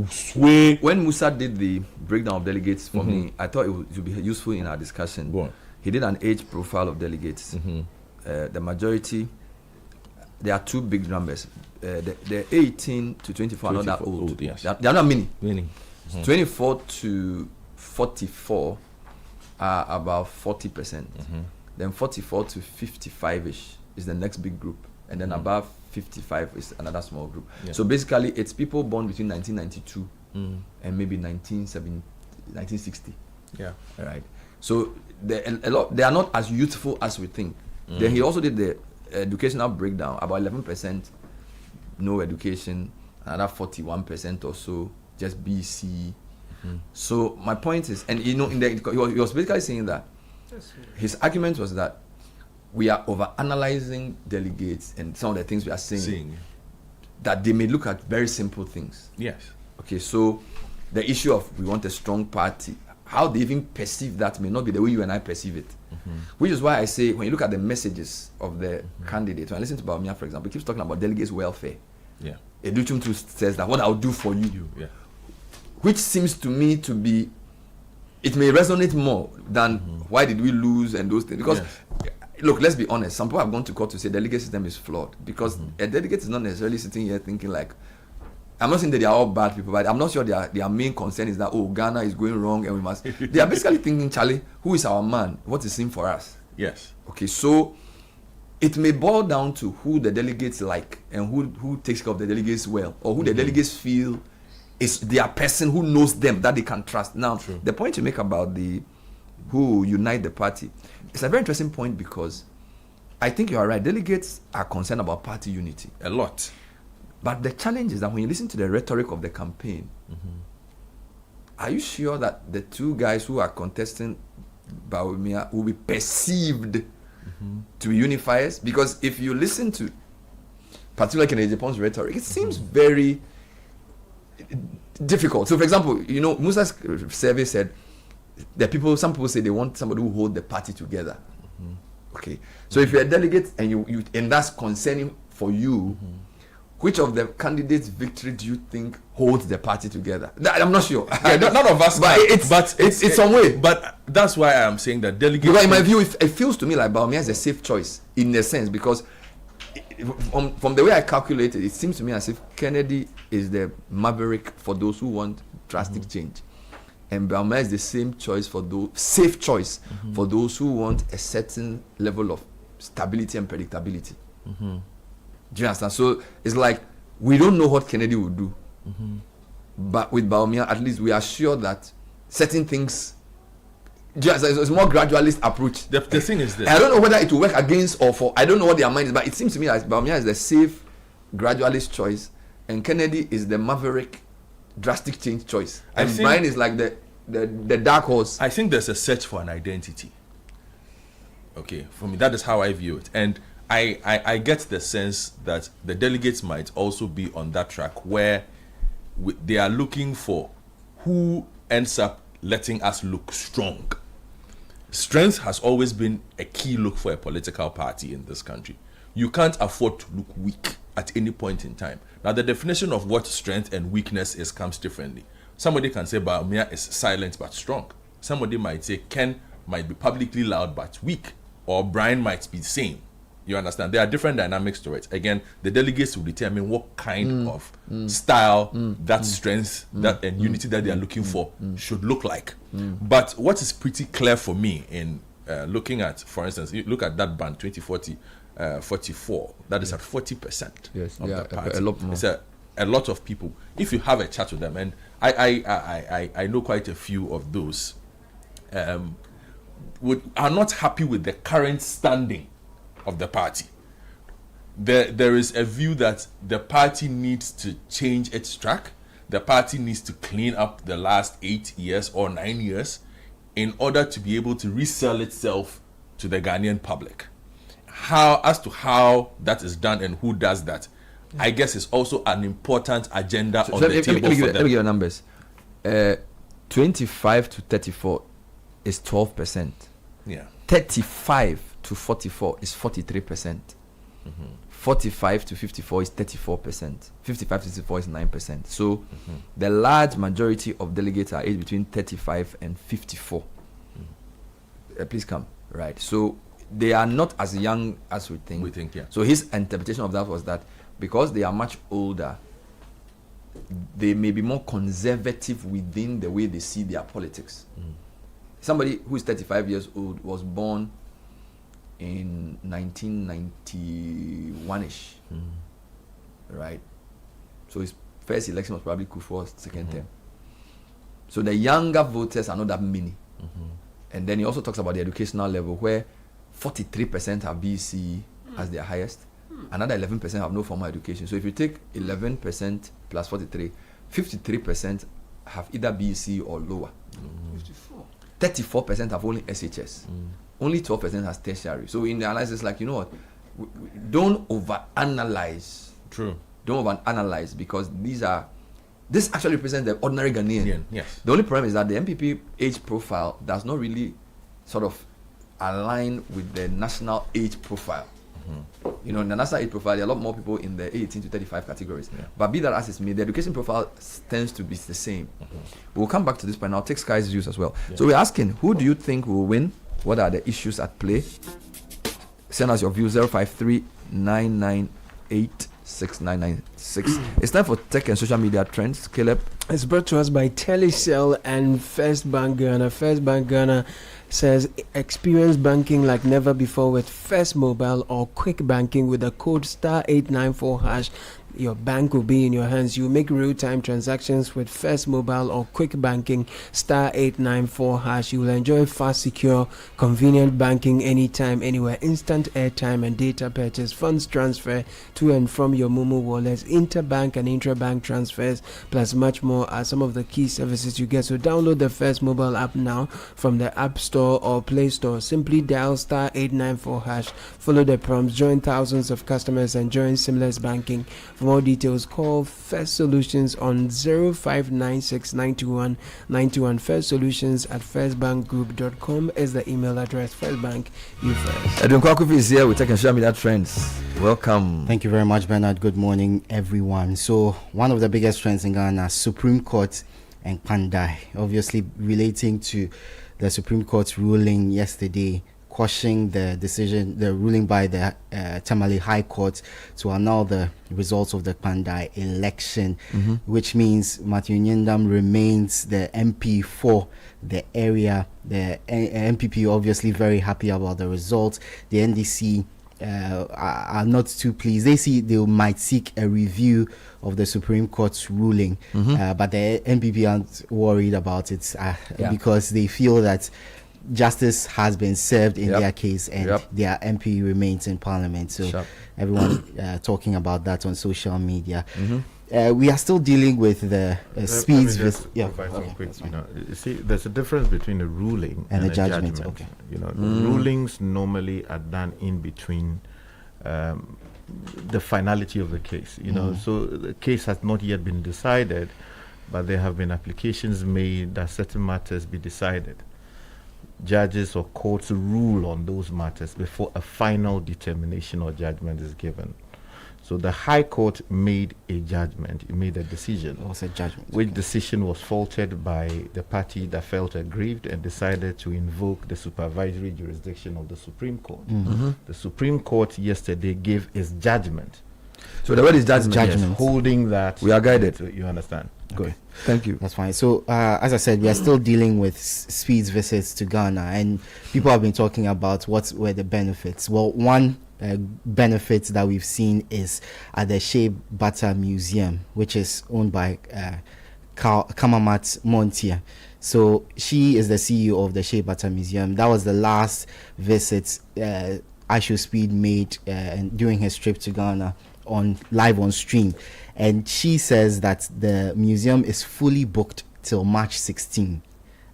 sway. When Musa did the breakdown of delegates for me, I thought it would be useful in our discussion. He did an age profile of delegates. The majority, there are two big numbers. They're 18 to 24 are not that old. Yes. They're not many. 24 to 44 are about 40%. Then 44 to 55-ish is the next big group. And then above 55 is another small group. So basically, it's people born between 1992 and maybe 1960. Yeah. Right. So they are not as youthful as we think. Then he also did the educational breakdown. About 11% no education, another 41% or so just BC. So my point is, and he was basically saying that his argument was that we are over-analyzing delegates and some of the things we are saying, that they may look at very simple things. Yes. Okay, so the issue of we want a strong party, how they even perceive that may not be the way you and I perceive it. Which is why I say, when you look at the messages of the candidates, when I listen to Bawumia, for example, he keeps talking about delegates' welfare. Yeah. Educhum too says that what I'll do for you. Which seems to me to be, it may resonate more than why did we lose and those things. Because, look, let's be honest, some people have gone to court to say the delegate system is flawed. Because a delegate is not necessarily sitting here thinking like, I'm not saying that they are all bad people, but I'm not sure their main concern is that, oh, Ghana is going wrong and we must. They are basically thinking, Charlie, who is our man? What is in for us? Yes. Okay, so it may boil down to who the delegates like and who takes care of the delegates well, or who the delegates feel is their person who knows them that they can trust. Now, the point you make about who unite the party, it's a very interesting point, because I think you are right. Delegates are concerned about party unity a lot. But the challenge is that when you listen to the rhetoric of the campaign, are you sure that the two guys who are contesting Bawumia will be perceived to be unifiers? Because if you listen to particularly Kennedy Japan's rhetoric, it seems very difficult. So, for example, Musa's survey said that some people say they want somebody who hold the party together. Okay, so if you're a delegate and that's concerning for you, which of the candidates' victory do you think holds the party together? I'm not sure. Yeah, none of us, but it's some way. But that's why I'm saying that delegates. Because in my view, it feels to me like Bawumia is a safe choice in a sense, because from the way I calculated, it seems to me as if Kennedy is the maverick for those who want drastic change, and Bawumia is the same choice for those safe choice for those who want a certain level of stability and predictability. Do you understand? So it's like we don't know what Kennedy will do, but with Bawumia, at least we are sure that certain things. It's a more gradualist approach. The thing is this. I don't know whether it will work against or for. I don't know what their mind is, but it seems to me like Bawumia is the safe, gradualist choice, and Kennedy is the maverick, drastic change choice. And Brian is like the dark horse. I think there's a search for an identity. Okay, for me, that is how I view it, and I get the sense that the delegates might also be on that track where they are looking for who ends up letting us look strong. Strength has always been a key look for a political party in this country. You can't afford to look weak at any point in time. Now, the definition of what strength and weakness is comes differently. Somebody can say Bawumia is silent but strong. Somebody might say Ken might be publicly loud but weak, or Brian might be the same. You understand? There are different dynamics to it. Again, the delegates will determine what kind of style, that strength, that and unity that they are looking for should look like. But what is pretty clear for me in looking at, for instance, you look at that band 2040, 44. That is at 40% of the party. A lot more. It's a lot of people. If you have a chat with them, and I know quite a few of those, are not happy with the current standing of the party. There is a view that the party needs to change its track. The party needs to clean up the last 8 years or 9 years in order to be able to resell itself to the Ghanaian public. As to how that is done and who does that, I guess is also an important agenda on the table for them. Let me give you numbers. 25 to 34 is 12%. Yeah. 35 to 44 is 43%. 45 to 54 is 34%. 55 to 64 is 9%. So the large majority of delegates are aged between 35 and 54. Please come. Right. So they are not as young as we think. Yeah. So his interpretation of that was that because they are much older, they may be more conservative within the way they see their politics. Somebody who is 35 years old was born in 1991ish, right? So his first election was probably Kufuor's second term. So the younger voters are not that many. And then he also talks about the educational level, where 43% have BC as their highest, another 11% have no formal education. So if you take 11% plus 43, 53% have either BC or lower. 34% have only SHS. Only 12% has tertiary. So in the analysis, like, you know what, don't overanalyze. True. Don't overanalyze, because this actually represents the ordinary Ghanaian. Yes. The only problem is that the MPP age profile does not really sort of align with the national age profile. You know, in the national age profile, there are a lot more people in the 18 to 35 categories. But be that as it's made, the education profile tends to be the same. We'll come back to this point. I'll take Sky's views as well. So we're asking, who do you think will win? What are the issues at play? Send us your view, 053-998-6996. It's time for tech and social media trends. Caleb? It's brought to us by Telecel and First Bank Ghana. First Bank Ghana says experience banking like never before with First Mobile or Quick Banking with the code *894#. Your bank will be in your hands. You make real-time transactions with First Mobile or Quick Banking *894#. You will enjoy fast, secure, convenient banking anytime, anywhere, instant airtime and data purchase, funds transfer to and from your Momo wallets, interbank and intrabank transfers, plus much more are some of the key services you get. So download the First Mobile app now from the App Store or Play Store. Simply dial *894#. Follow the prompts, join thousands of customers, and join seamless banking For more details, call First Solutions on 0596921921. First Solutions at firstbankgroup.com is the email address. First Bank, you first. Edwin Kwakufi is here with Tech and Social Media Trends. Welcome. Thank you very much, Bernard. Good morning, everyone. So, one of the biggest trends in Ghana, Supreme Court and Pandai, obviously relating to the Supreme Court's ruling yesterday, quashing the ruling by the Tamale High Court to annul the results of the Pandai election, which means Matthew Nyendam remains the MP for the area. The MPP obviously very happy about the results. The NDC are not too pleased. They see they might seek a review of the Supreme Court's ruling, but the MPP aren't worried about it because they feel that justice has been served in their case, and their MP remains in Parliament. So everyone talking about that on social media. We are still dealing with the speeds. You see, there's a difference between a ruling and a judgment. Okay. Rulings normally are done in between the finality of the case. So the case has not yet been decided, but there have been applications made that certain matters be decided. Judges or courts rule on those matters before a final determination or judgment is given. So the High Court made a judgment, it made a decision. It was a judgment. Which decision was faulted by the party that felt aggrieved and decided to invoke the supervisory jurisdiction of the Supreme Court. The Supreme Court yesterday gave its judgment. So the word is judgment. Yes, holding that we are guided. You understand? Good. Thank you. That's fine. So, as I said, we are still dealing with Speed's visits to Ghana, and people have been talking about what were the benefits. Well, one benefit that we've seen is at the Shea Butter Museum, which is owned by Kamamat Montia. So she is the CEO of the Shea Butter Museum. That was the last visit Ashu Speed made during his trip to Ghana live on stream. And she says that the museum is fully booked till March 16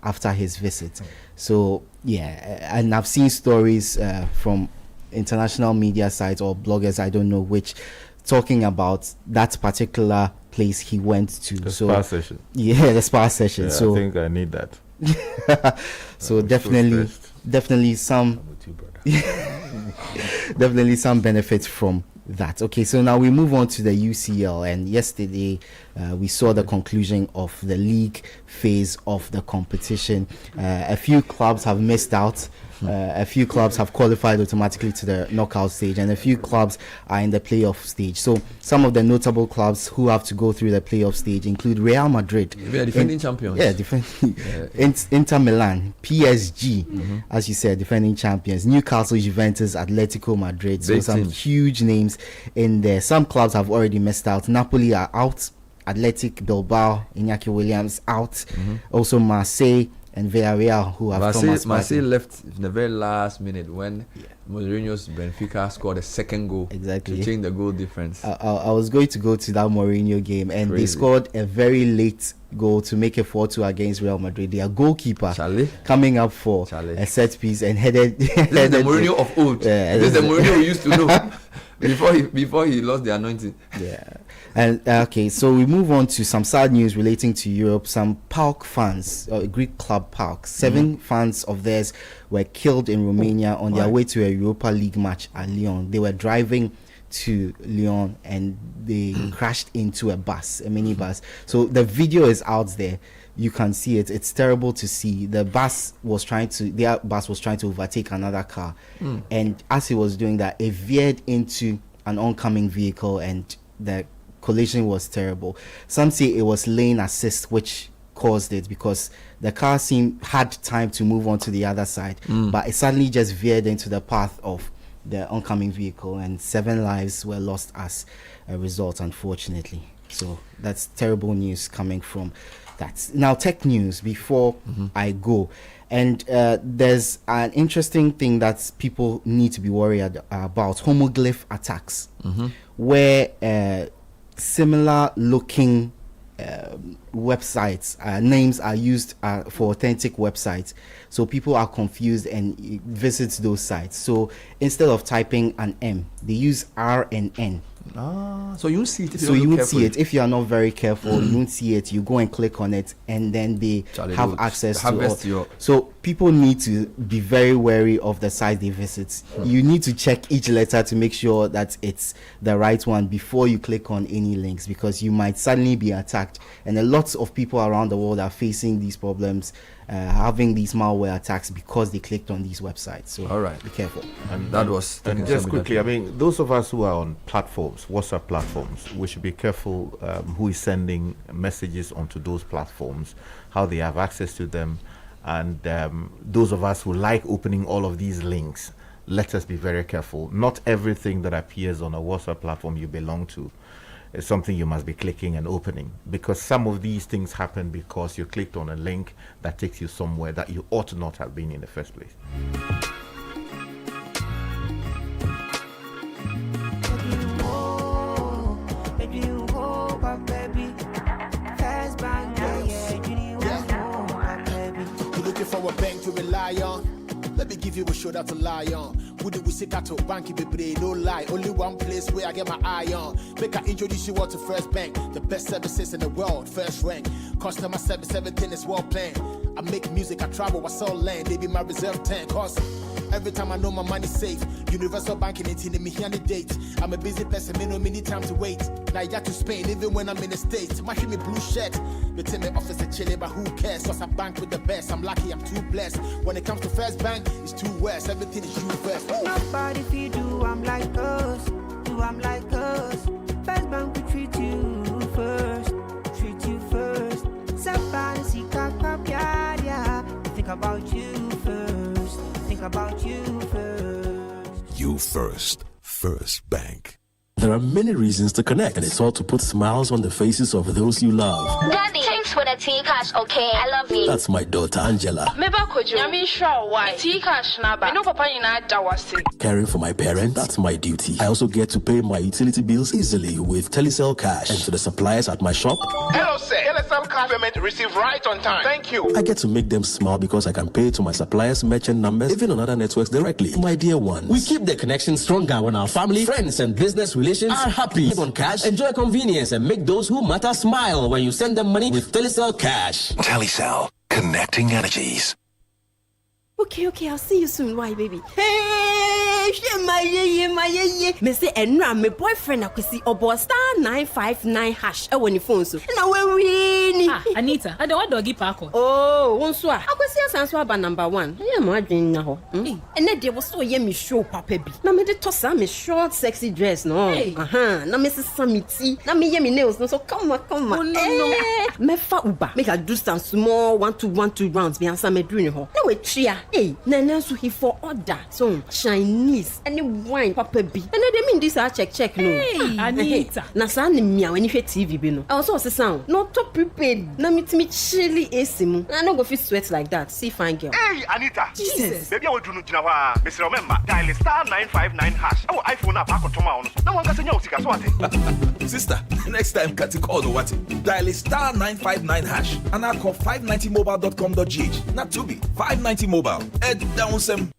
after his visit. So, and I've seen stories from international media sites or bloggers, I don't know which, talking about that particular place he went to. The spa session. Yeah, the spa session. So I think I need that. So definitely some definitely some benefits from that. Okay, so now we move on to the UCL, and yesterday we saw the conclusion of the league phase of the competition. A few clubs have missed out. A few clubs have qualified automatically to the knockout stage, and a few clubs are in the playoff stage. So some of the notable clubs who have to go through the playoff stage include Real Madrid. We are defending champions. Yeah, defending. Inter Milan, PSG, as you said, defending champions. Newcastle, Juventus, Atletico Madrid. So some huge names in there. Some clubs have already missed out. Napoli are out. Athletic Bilbao, Iñaki Williams out. Also Marseille and Villarreal, who have Marseille left in the very last minute when Mourinho's Benfica scored a second goal to change the goal difference. I was going to go to that Mourinho game, and they scored a very late goal to make it 4-2 against Real Madrid. Their goalkeeper coming up for a set piece and headed. This is the Mourinho of old. This is the Mourinho we used to know before he lost the anointing. Yeah. And okay, so we move on to some sad news relating to Europe. Some PAOK fans, Greek club PAOK, 7 fans of theirs were killed in Romania on their way to a Europa League match at Lyon. They were driving to Lyon and they crashed into a minibus. So the video is out there. You can see it. It's terrible to see. Their bus was trying to overtake another car, and as he was doing that, it veered into an oncoming vehicle, and the collision was terrible. Some say it was lane assist which caused it, because the car had time to move on to the other side, but it suddenly just veered into the path of the oncoming vehicle, and 7 lives were lost as a result, unfortunately. So that's terrible news coming from that. Now, tech news before I go. And there's an interesting thing that people need to be worried about: homoglyph attacks, where similar looking websites names are used for authentic websites, so people are confused and visit those sites. So instead of typing an M, they use R and N So you won't see it. So you won't see it if you are not very careful. You won't see it. You go and click on it, and then they have access to all. So people need to be very wary of the site they visit. You need to check each letter to make sure that it's the right one before you click on any links, because you might suddenly be attacked. And a lot of people around the world are facing these problems, having these malware attacks because they clicked on these websites. So all right, be careful. And just quickly, I mean, those of us who are on platforms, WhatsApp platforms, we should be careful who is sending messages onto those platforms, how they have access to them, and those of us who like opening all of these links, let us be very careful. Not everything that appears on a WhatsApp platform you belong to is something you must be clicking and opening, because some of these things happen because you clicked on a link that takes you somewhere that you ought not have been in the first place. You're looking for a bank to rely on. Let me give you a shoulder to lie on. Would we say to bank baby, no lie. Only one place where I get my eye on. Make I introduce you all to First Bank, the best services in the world, first rank. Customer service, everything is well planned. I make music, I travel, I sell land. They be my reserve tank. Cause every time I know my money's safe. Universal banking ain't in me here on the date. I'm a busy person, me no need time to wait. Now I got to Spain, even when I'm in the States. My me blue shirt. They tell me office a chilly, but who cares? Cause I bank with the best. I'm lucky, I'm too blessed. When it comes to First Bank, it's too west. Everything is you first. Nobody feed you, I'm like us. Do I'm like us. First Bank will treat you first. Treat you first. Somebody see yeah. Think about you first. Think about you first. You first. First Bank. There are many reasons to connect, and it's all to put smiles on the faces of those you love. Daddy, thanks for the tea cash, okay? I love you. That's my daughter Angela. Caring for my parents, that's my duty. I also get to pay my utility bills easily with Telecel Cash. And to the suppliers at my shop, hello sir, Telecel Cash payment received right on time. Thank you. I get to make them smile because I can pay to my suppliers' merchant numbers, even on other networks directly. My dear ones, we keep the connection stronger when our family, friends, and business relations are happy. Live on cash, enjoy convenience, and make those who matter smile when you send them money with Telecel Cash. Telecel, connecting energies. Okay, I'll see you soon. Why, baby? Hey, my me say, and my boyfriend, I could see about *959# when you phone so. Now we're winning. Anita, I don't want doggy park. Oh, one swap. I could see us answer about number one. Yeah, my dream now. And then there was so yummy show, Papa B. Now me the toss me short, sexy dress, no. Now Mrs. Samiti. Now me yummy nails, no. So come on. Oh, no. Me fa uba. Make a do some small 1-2 rounds. Me answer me doing ho. Now we tria. Hey, Nana so he for order. So Chinese and wine, Papa B. And they mean this I check no. Hey, Anita. Na sa ni mia when you hear TV bi no. Also say sound. No top prepaid. Na me chilly AC mu. I no go fit sweat like that. See fine girl. Hey, Anita. Jesus. Baby, I will do no jina wa. Mr. Remember, dial *959#. Oh, iPhone na back on toma on. No one can say nyosika so ate. Sister, next time cut call no what? Dial *959# and I call 590mobile.com.gh. Not to be 590 mobile. Down some.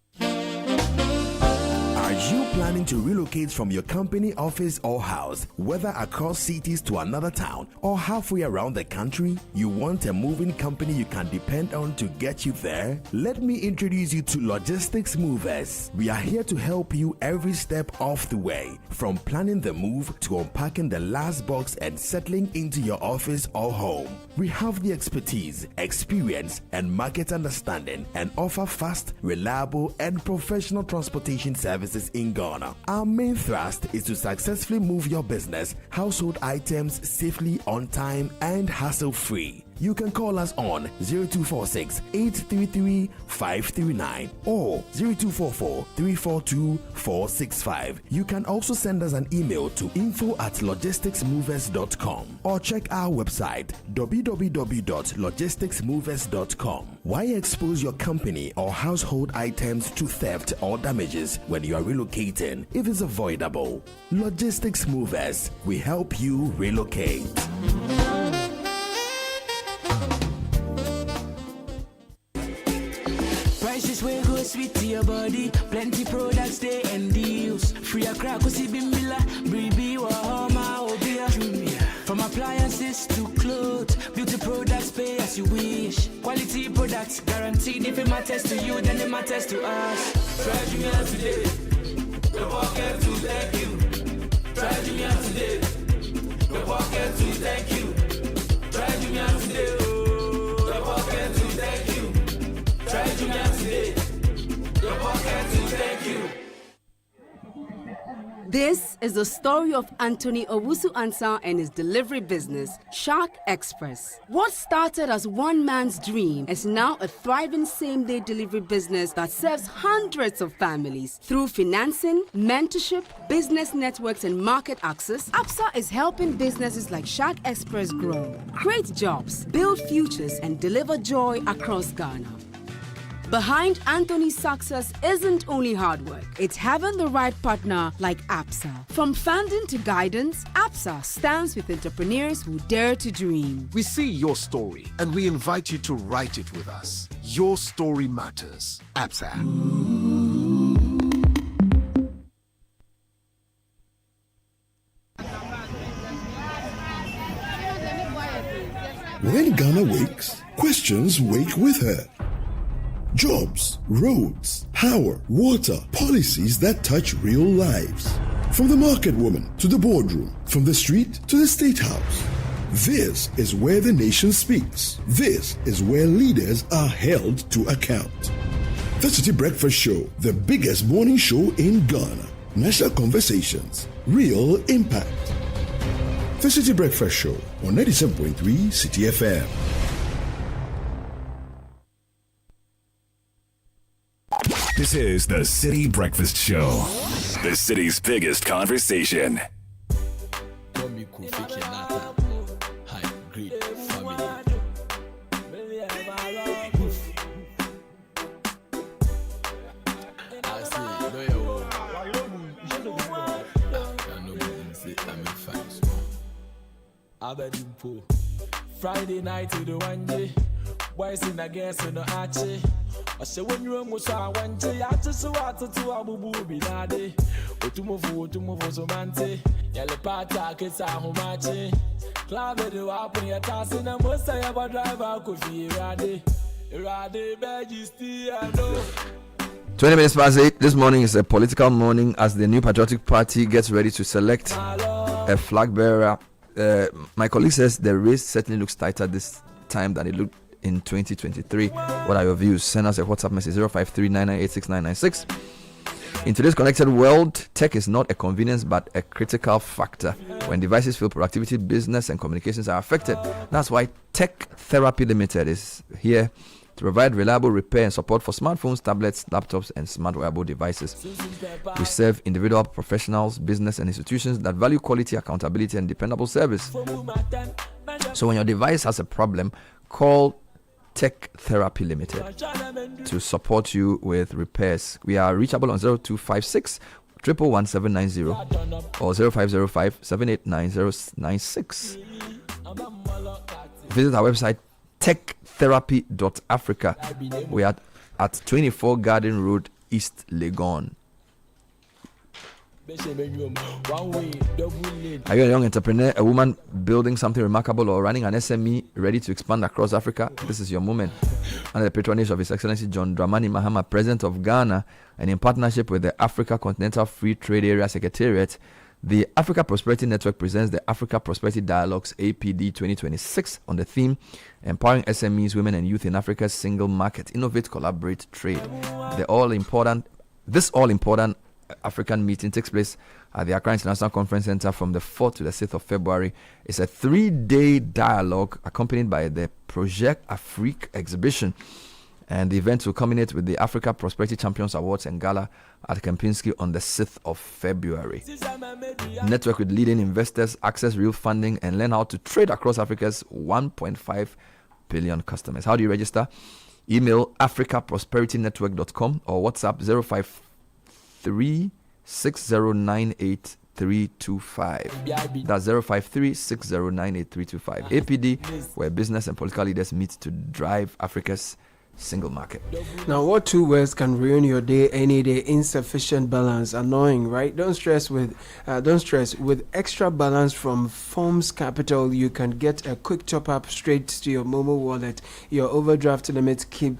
Are you planning to relocate from your company, office, or house, whether across cities to another town or halfway around the country? You want a moving company you can depend on to get you there? Let me introduce you to Logistics Movers. We are here to help you every step of the way, from planning the move to unpacking the last box and settling into your office or home. We have the expertise, experience, and market understanding, and offer fast, reliable, and professional transportation services in Ghana. Our main thrust is to successfully move your business, household items safely, on time, and hassle-free. You can call us on 0246 833 539 or 0244 342 465. You can also send us an email to info@logisticsmovers.com or check our website www.logisticsmovers.com. Why expose your company or household items to theft or damages when you are relocating if it's avoidable? Logistics Movers, we help you relocate. Prices we're good. way sweet to your body. Plenty products, they and deals. Free a crack, see bimbila. Baby, wahoma, obia. From appliances to clothes, beauty products, pay as you wish. Quality products, guaranteed. If it matters to you, then it matters to us. Try Jumia today. The pocket to thank you. Try Jumia today. The pocket to thank you. Try Jumia today. The pocket to thank you. Try Jumia today. The pocket to thank you. This is the story of Anthony Owusu-Ansah and his delivery business, Shark Express. What started as one man's dream is now a thriving same-day delivery business that serves hundreds of families. Through financing, mentorship, business networks, and market access, APSA is helping businesses like Shark Express grow, create jobs, build futures, and deliver joy across Ghana. Behind Anthony's success isn't only hard work, it's having the right partner like APSA. From funding to guidance, APSA stands with entrepreneurs who dare to dream. We see your story and we invite you to write it with us. Your story matters. APSA. When Ghana wakes, questions wake with her. Jobs, roads, power, water, policies that touch real lives. From the market woman to the boardroom, from the street to the state house. This is where the nation speaks. This is where leaders are held to account. The Citi Breakfast Show, the biggest morning show in Ghana. National conversations, real impact. The Citi Breakfast Show on 97.3 Citi FM. This is the Citi Breakfast Show, the city's biggest conversation. Friday night to the one day, boys in the gas in the archie. I say when you almost saw one day, I just want to Abu Booby Nade. Otumofu, so mante. Yellow pata, kids are home matching. Club it up in your task in a most I ever drive out could be Rade. Rade, Majesty, I know. 20 minutes past 8 this morning is a political morning as the New Patriotic Party gets ready to select a flag bearer. My colleague says the race certainly looks tighter this time than it looked in 2023. What are your views? Send us a WhatsApp message 053-998-6996. In today's connected world, tech is not a convenience but a critical factor. When devices fail, productivity, business, and communications are affected. That's why Tech Therapy Limited is here to provide reliable repair and support for smartphones, tablets, laptops, and smart wearable devices. We serve individual, professionals, business, and institutions that value quality, accountability, and dependable service. So when your device has a problem, call Tech Therapy Limited to support you with repairs. We are reachable on 0256 111 or 0505 789096. Visit our website techtherapy.africa. We are at 24 Garden Road, East Legon. Are you a young entrepreneur, a woman building something remarkable, or running an SME ready to expand across Africa? This is your moment. Under the patronage of His Excellency John Dramani Mahama, President of Ghana, and in partnership with the Africa Continental Free Trade Area Secretariat, the Africa Prosperity Network presents the Africa Prosperity Dialogues APD 2026 on the theme Empowering SMEs, Women and Youth in Africa's Single Market, Innovate, Collaborate, Trade. This all-important African meeting takes place at the Accra International Conference Center from the 4th to the 6th of February. It's a 3-day dialogue accompanied by the Project Afrique exhibition. And the event will culminate with the Africa Prosperity Champions Awards and Gala at Kempinski on the 6th of February. Network with leading investors, access real funding, and learn how to trade across Africa's 1.5 billion customers. How do you register? Email africaprosperitynetwork.com or WhatsApp 053 6098 325. That's 053 6098 325. APD, where business and political leaders meet to drive Africa's single market. Now, what two words can ruin your day any day? Insufficient balance. Annoying, right? Don't stress. With extra balance from Forms Capital, you can get a quick top up straight to your Momo wallet. Your overdraft limits keep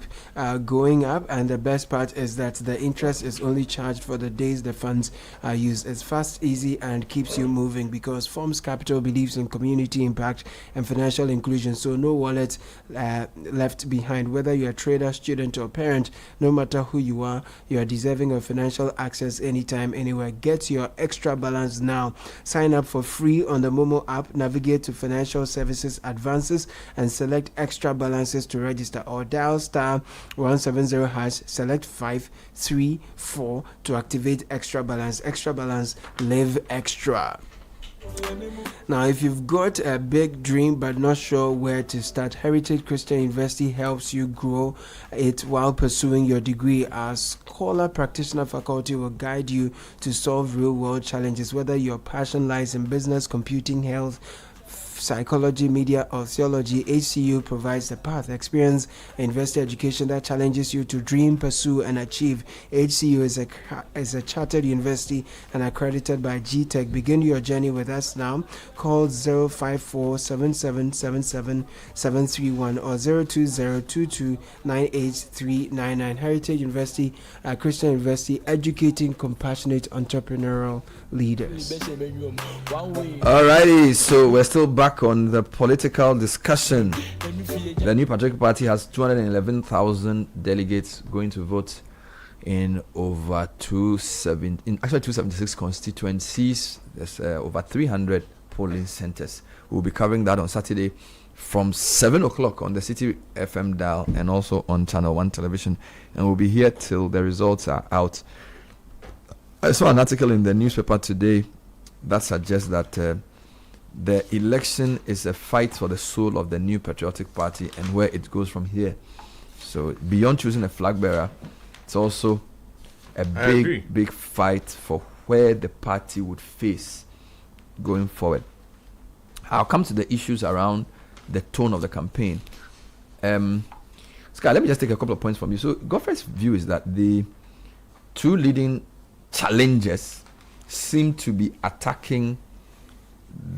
going up, and the best part is that the interest is only charged for the days the funds are used. It's fast, easy, and keeps you moving because Forms Capital believes in community impact and financial inclusion. So no wallet left behind. Whether you're a trader, student, or parent, no matter who you are deserving of financial access anytime, anywhere. Get your extra balance now. Sign up for free on the Momo app, navigate to financial services advances, and select extra balances to register, or dial star 170 hash, select 534 to activate extra balance. Extra balance, live extra. Now, if you've got a big dream but not sure where to start, Heritage Christian University helps you grow it while pursuing your degree. Our scholar practitioner faculty will guide you to solve real-world challenges, whether your passion lies in business, computing, health, psychology, media, or theology. HCU provides the path, experience, and university education that challenges you to dream, pursue, and achieve. HCU is a chartered university and accredited by GTech. Begin your journey with us now. Call 054-7777-731 or 020-2298-399. Heritage University, Christian University, educating compassionate entrepreneurial leaders. Alrighty, so we're still back on the political discussion. The New Patriotic Party has 211,000 delegates going to vote in over 276 constituencies. There's over 300 polling centers. We'll be covering that on Saturday from 7 o'clock on the Citi FM dial and also on Channel 1 television. And we'll be here till the results are out. I saw an article in the newspaper today that suggests that the election is a fight for the soul of the New Patriotic Party and where it goes from here. So beyond choosing a flag bearer, it's also a big fight for where the party would face going forward. I'll come to the issues around the tone of the campaign. Sky, let me just take a couple of points from you. So Godfrey's view is that the two leading challengers seem to be attacking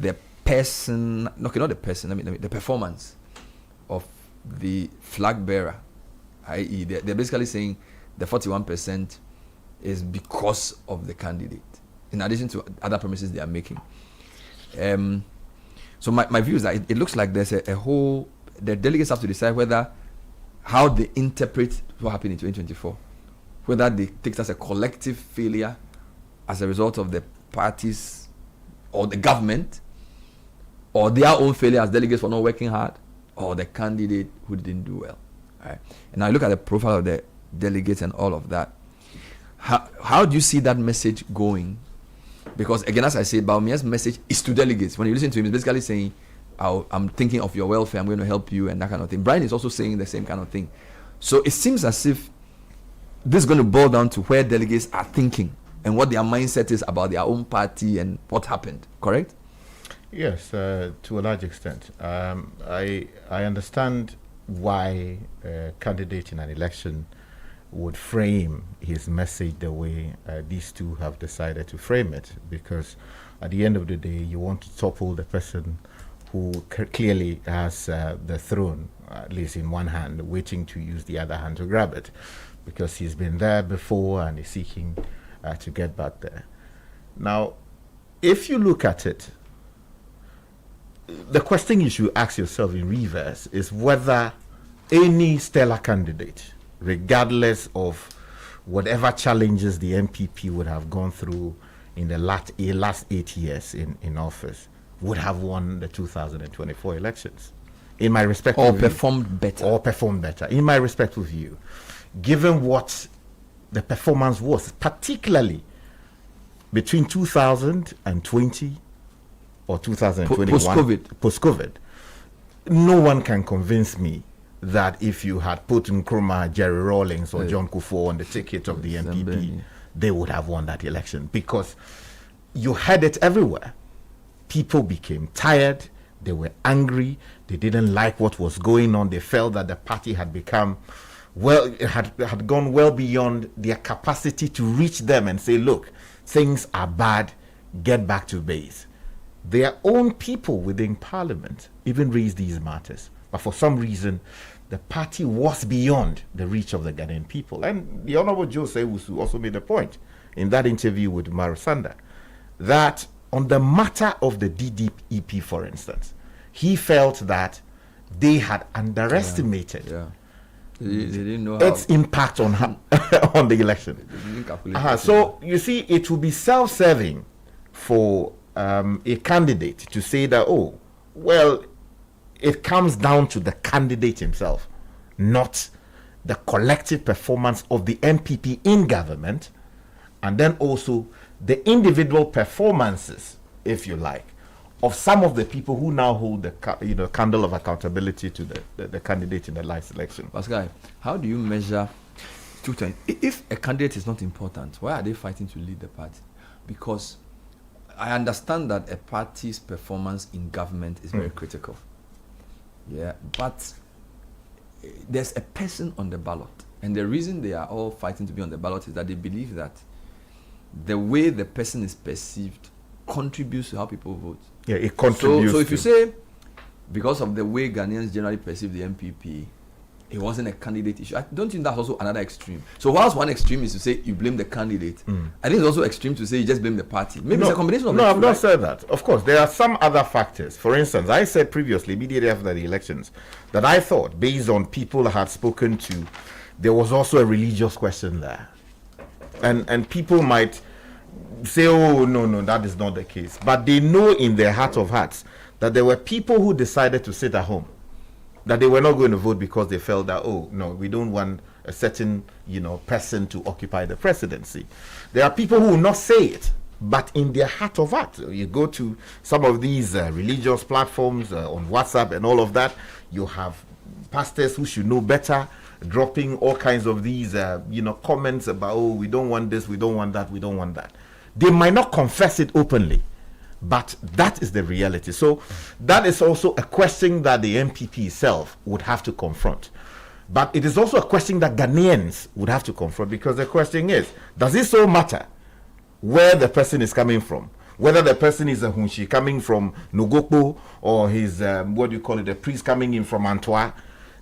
the person, okay, not the person, the performance of the flag bearer, i.e. they're basically saying the 41% is because of the candidate, in addition to other promises they are making. So my view is that it looks like there's a whole, the delegates have to decide how they interpret what happened in 2024, whether they take it as a collective failure as a result of the parties or the government, or their own failure as delegates for not working hard, or the candidate who didn't do well. Right? And I look at the profile of the delegates and all of that. How do you see that message going? Because again, as I said, Baumia's message is to delegates. When you listen to him, he's basically saying, I'm thinking of your welfare, I'm going to help you, and that kind of thing. Brian is also saying the same kind of thing. So it seems as if this is going to boil down to where delegates are thinking and what their mindset is about their own party and what happened, correct? Yes, to a large extent. I understand why a candidate in an election would frame his message the way these two have decided to frame it, because at the end of the day, you want to topple the person who clearly has the throne, at least in one hand, waiting to use the other hand to grab it, because he's been there before and is seeking to get back there. Now, if you look at it, the question you should ask yourself in reverse is whether any stellar candidate, regardless of whatever challenges the MPP would have gone through in the last 8 years in office, would have won the 2024 elections. In my respectful view. Or performed better. In my respectful view, given what the performance was, particularly between 2020 or 2021, post-COVID, no one can convince me that if you had put Nkrumah, Jerry Rawlings, or John Kufuor on the ticket of the MPP, they would have won that election, because you had it everywhere. People became tired, they were angry, they didn't like what was going on, they felt that the party had become it had gone well beyond their capacity to reach them and say, look, things are bad, get back to base. Their own people within Parliament even raised these matters. But for some reason, the party was beyond the reach of the Ghanaian people. And the Honorable Jose Wusu also made a point in that interview with Marusanda that on the matter of the DDEP, for instance, he felt that they had underestimated They didn't know its impact on on the election. So you see, it will be self-serving for a candidate to say that, oh, well, it comes down to the candidate himself, not the collective performance of the MPP in government, and then also the individual performances, if you like, of some of the people who now hold the candle of accountability to the candidate in the last election. Pascal, how do you measure two things? If a candidate is not important, why are they fighting to lead the party? Because I understand that a party's performance in government is very critical. Yeah, but there's a person on the ballot, and the reason they are all fighting to be on the ballot is that they believe that the way the person is perceived contributes to how people vote. Yeah, it contributes. So if you say because of the way Ghanaians generally perceive the MPP, it wasn't a candidate issue, I don't think that's also another extreme. So whilst one extreme is to say you blame the candidate, I think it's also extreme to say you just blame the party. Maybe it's a combination of the two. No, I've not said that. Of course, there are some other factors. For instance, I said previously, immediately after the elections, that I thought, based on people I had spoken to, there was also a religious question there. And people might say, oh, no, that is not the case. But they know in their heart of hearts that there were people who decided to sit at home, that they were not going to vote because they felt that, oh, no, we don't want a certain, person to occupy the presidency. There are people who will not say it, but in their heart of heart, you go to some of these religious platforms on WhatsApp and all of that, you have pastors who should know better dropping all kinds of these, comments about, oh, we don't want this, we don't want that, we don't want that. They might not confess it openly, but that is the reality. So that is also a question that the MPP itself would have to confront. But it is also a question that Ghanaians would have to confront, because the question is, does it so matter where the person is coming from? Whether the person is a Hunshi coming from Nogokpo or his, a priest coming in from Antoine.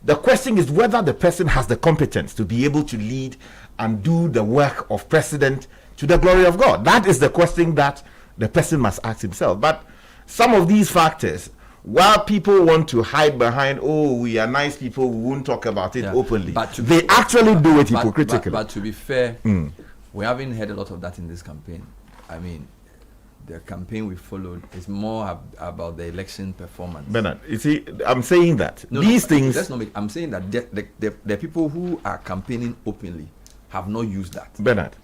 The question is whether the person has the competence to be able to lead and do the work of president to the glory of God. That is the question that the person must ask himself. But some of these factors, while people want to hide behind, oh, we are nice people, we won't talk about it openly, but they actually do it hypocritically. But to be fair, we haven't heard a lot of that in this campaign. I mean, the campaign we followed is more about the election performance. Bernard, you see, I'm saying that things. I'm saying that the people who are campaigning openly have not used that. Bernard,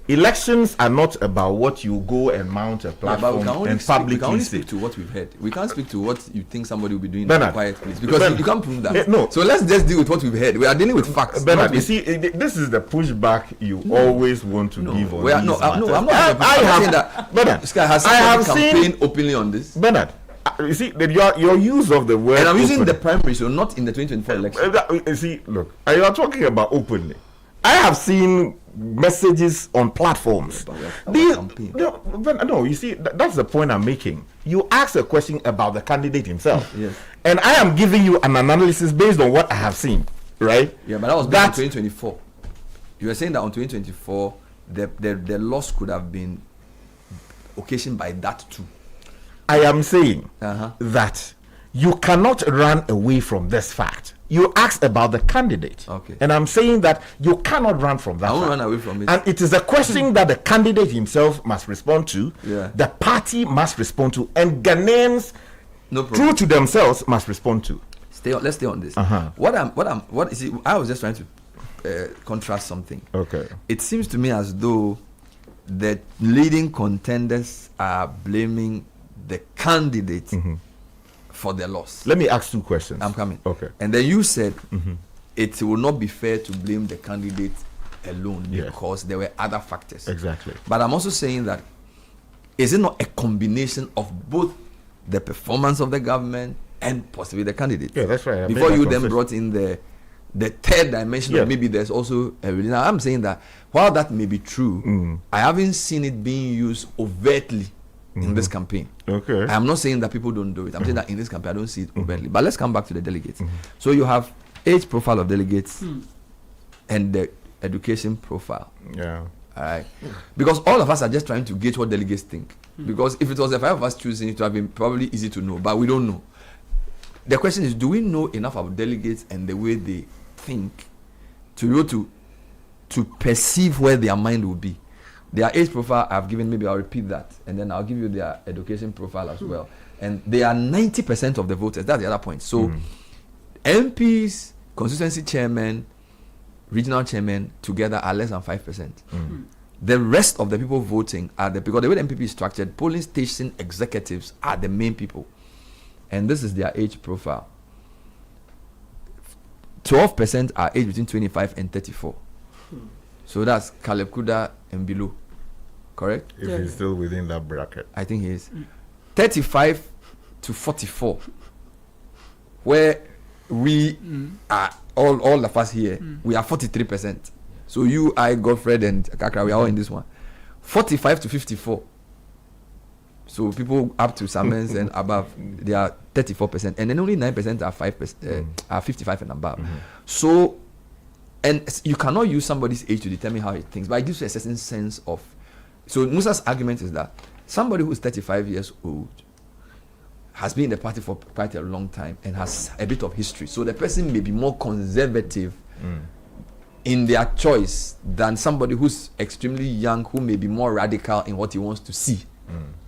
elections are not about what you go and mount a platform and publicly we can only speak to what we've heard. We can't speak to what you think somebody will be doing in a quiet place, because you can't prove that. No. So let's just deal with what we've heard. We are dealing with facts. Bernard, you see, this is the pushback you always want to give on these matters. I'm not saying that. Bernard, has campaigned openly on this? Bernard, you see, your use of the word, and I'm using the primary, so not in the 2024 election. You see, look, you are talking about openly. I have seen messages on platforms. No, you see, that's the point I'm making. You ask a question about the candidate himself, yes, and I am giving you an analysis based on what I have seen, right? Yeah, but that was based on 2024. You were saying that on 2024, the loss could have been occasioned by that too. I am saying that you cannot run away from this fact. You asked about the candidate. Okay. And I'm saying that you cannot run from that. I won't run away from it. And it is a question that the candidate himself must respond to, the party must respond to, and Ghanaians, true to themselves, must respond to. Let's stay on this. I was just trying to contrast something. Okay. It seems to me as though the leading contenders are blaming the candidate for their loss. Let me ask two questions. I'm coming. Okay. And then you said it will not be fair to blame the candidate alone because there were other factors. Exactly. But I'm also saying that is it not a combination of both the performance of the government and possibly the candidate? Yeah, that's right. Before you then brought in the the third dimension of maybe there's also a religion. Now, I'm saying that while that may be true, I haven't seen it being used overtly in this campaign. Okay. I'm not saying that people don't do it. I'm saying that in this campaign I don't see it overtly. But let's come back to the delegates. So you have age profile of delegates and the education profile. Yeah. All right. Because all of us are just trying to gauge what delegates think. Because if it was the five of us choosing, it would have been probably easy to know, but we don't know. The question is, do we know enough about delegates and the way they think to be able to perceive where their mind will be? Their age profile I've given, maybe I'll repeat that, and then I'll give you their education profile as well. And they are 90% of the voters. That's the other point. So MPs, constituency chairmen, regional chairmen together are less than 5%. The rest of the people voting are because the way the MPP is structured, polling station executives are the main people. And this is their age profile. 12% are aged between 25 and 34. So that's Caleb Kuda and below. Correct? If he's still within that bracket. I think he is. 35 to 44. Where we are, all of us here, we are 43%. So you, I, Godfred, and Kakra, we are all in this one. 45 to 54. So people up to Summons and above, they are 34%, and then only 9% are 5%, are 55 and above. So, and you cannot use somebody's age to determine how he thinks, but it gives you a certain sense of. So Musa's argument is that somebody who is 35 years old has been in the party for quite a long time and has a bit of history. So the person may be more conservative in their choice than somebody who's extremely young, who may be more radical in what he wants to see.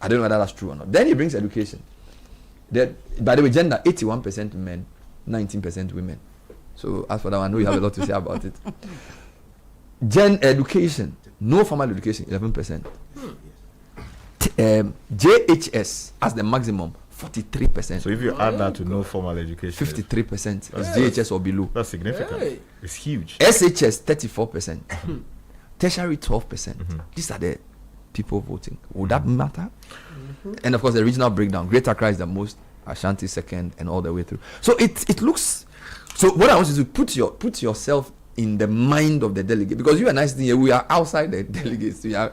I don't know whether that's true or not. Then he brings education. By the way, gender, 81% men, 19% women. So as for that one, I know you have a lot to say about it. Education, no formal education, 11%. JHS as the maximum, 43%. So if you add that to no formal education, 53% is JHS or below. That's significant. It's huge. SHS 34%. Tertiary 12%. These are the people voting. Would that matter? And of course the regional breakdown. Greater Accra is the most, Ashanti second, and all the way through. So it looks. So what I want you to put yourself in the mind of the delegate, because you and I sitting here, we are outside the delegates. We are.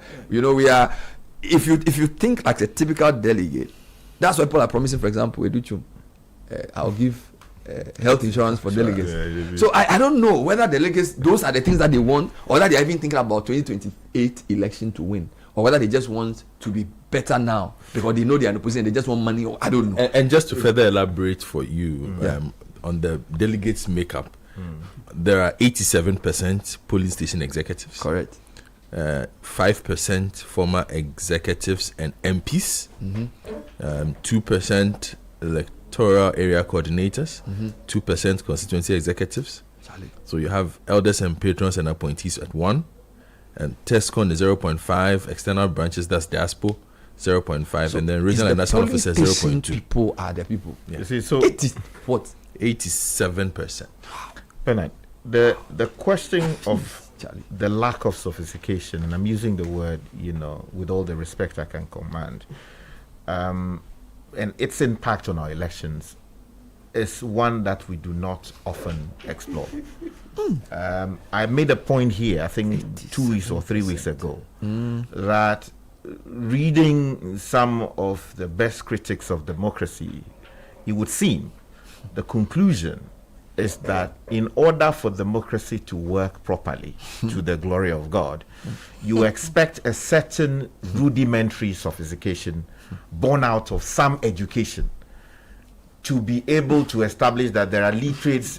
If you think like a typical delegate, that's why people are promising, for example, Educhum, I'll give health insurance for delegates. So I don't know whether delegates, those are the things that they want, or that they're even thinking about 2028 election to win, or whether they just want to be better now because they know they are in the position, they just want money, or I don't know. And just to further elaborate for you on the delegates makeup, there are 87% polling station executives. Correct. 5% former executives and MPs, 2% electoral area coordinators, 2% constituency executives. So you have elders and patrons and appointees at 1, and TESCON is 0.5, external branches, that's diaspora, 0.5, and then regional and national officers 0.2. People are the people. Yeah. You see, so 87%. Bernard, the question of the lack of sophistication, and I'm using the word, with all the respect I can command, and its impact on our elections is one that we do not often explore. I made a point here, I think 2 weeks or 3 weeks ago, that reading some of the best critics of democracy, it would seem the conclusion is that in order for democracy to work properly to the glory of God, you expect a certain rudimentary sophistication born out of some education to be able to establish that there are literates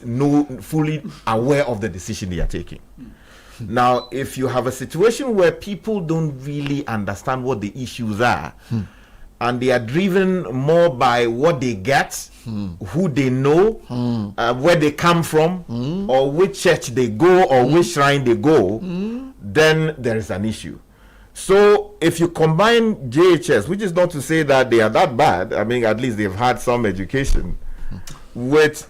fully aware of the decision they are taking. Now, if you have a situation where people don't really understand what the issues are, and they are driven more by what they get, who they know, where they come from, or which church they go, or which shrine they go, then there is an issue. So if you combine JHS, which is not to say that they are that bad, I mean, at least they've had some education, with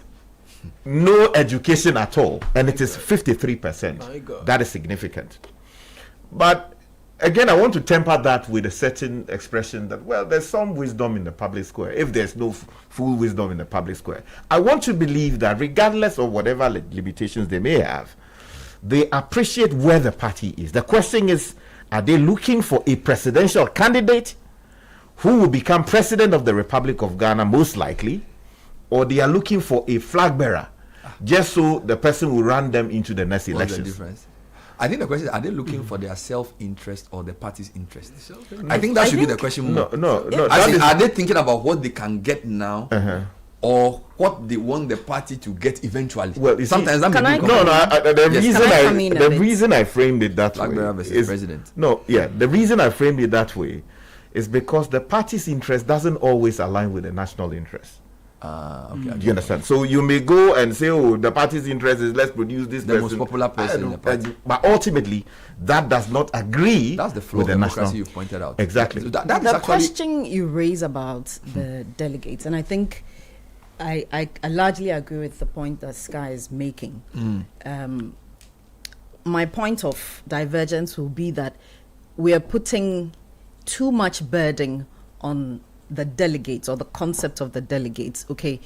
no education at all, and it is 53%. That is significant. But again, I want to temper that with a certain expression that, well, there's some wisdom in the public square. If there's no full wisdom in the public square, I want to believe that regardless of whatever limitations they may have, they appreciate where the party is. The question is, are they looking for a presidential candidate who will become president of the Republic of Ghana, most likely, or they are looking for a flag bearer, just so the person will run them into the next elections? What's the difference? I think the question is, are they looking for their self-interest or the party's interest? I think that should be the question. No. Are they thinking about what they can get now, or what they want the party to get eventually? Well, sometimes that the reason I framed it that way is president. The reason I framed it that way is because the party's interest doesn't always align with the national interest. Okay. Do you understand? So you may go and say, oh, the party's interest is let's produce this the most popular person in the party. But ultimately, that does not agree. That's the flow with of the democracy national. you've pointed out. Exactly. So that the is actually question you raise about the delegates, and I think I largely agree with the point that Sky is making. My point of divergence will be that we are putting too much burden on the delegates or the concept of the delegates. Okay,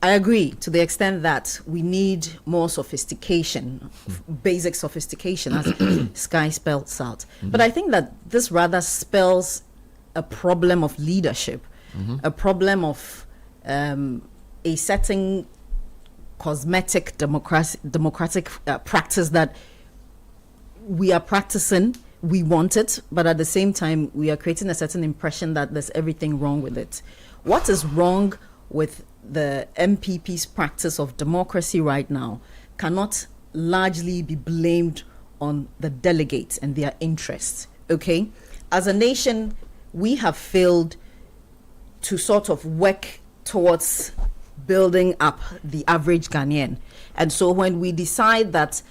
I agree to the extent that we need more sophistication, basic sophistication, as Sky spells out. But I think that this rather spells a problem of leadership, a problem of a certain cosmetic democratic practice that we are practicing. We want it, but at the same time, we are creating a certain impression that there's everything wrong with it. What is wrong with the MPP's practice of democracy right now cannot largely be blamed on the delegates and their interests, okay? As a nation, we have failed to sort of work towards building up the average Ghanaian. And so when we decide that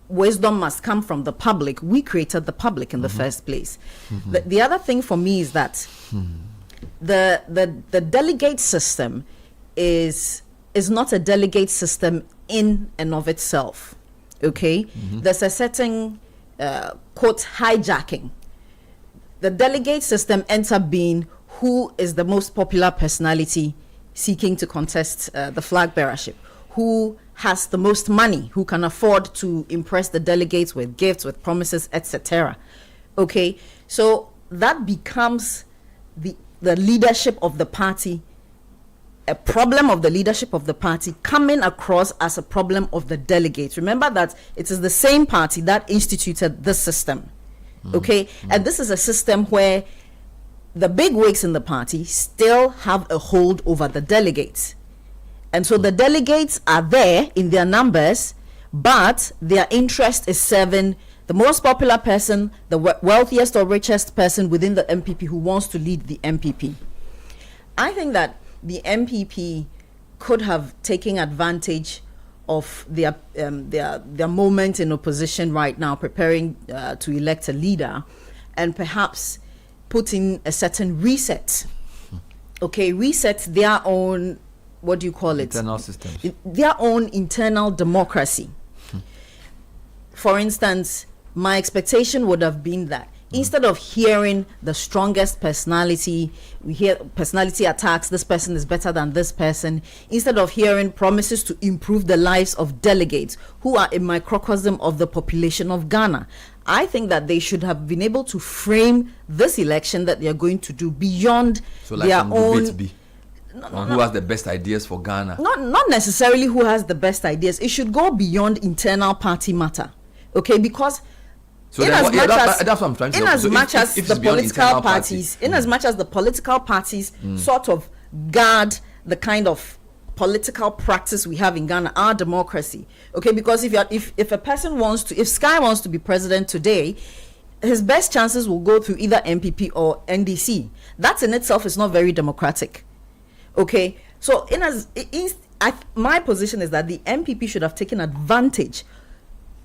wisdom must come from the public, we created the public in the first place. The other thing for me is that the delegate system is not a delegate system in and of itself. Okay, there's a certain quote hijacking. The delegate system ends up being who is the most popular personality seeking to contest the flag bearership, who has the most money, who can afford to impress the delegates with gifts, with promises, etc. Okay, so that becomes the leadership of the party, a problem of the leadership of the party coming across as a problem of the delegates. Remember that it is the same party that instituted this system. Okay, and this is a system where the big wigs in the party still have a hold over the delegates. And so the delegates are there in their numbers, but their interest is serving the most popular person, the wealthiest or richest person within the MPP who wants to lead the MPP. I think that the MPP could have taken advantage of their moment in opposition right now, preparing to elect a leader, and perhaps put in a certain reset. Okay, reset their own, what do you call it? Internal systems. Their own internal democracy. For instance, my expectation would have been that instead of hearing the strongest personality, we hear personality attacks, this person is better than this person, instead of hearing promises to improve the lives of delegates who are a microcosm of the population of Ghana. I think that they should have been able to frame this election that they are going to do beyond their own. Who has the best ideas for Ghana? Not necessarily who has the best ideas. It should go beyond internal party matter. Okay, because that's what I'm trying to say. In as much as the political parties, in as much as the political parties sort of guard the kind of political practice we have in Ghana, our democracy. Okay, because if a person wants to, if Sky wants to be president today, his best chances will go through either MPP or NDC. That in itself is not very democratic. Okay, so my position is that the MPP should have taken advantage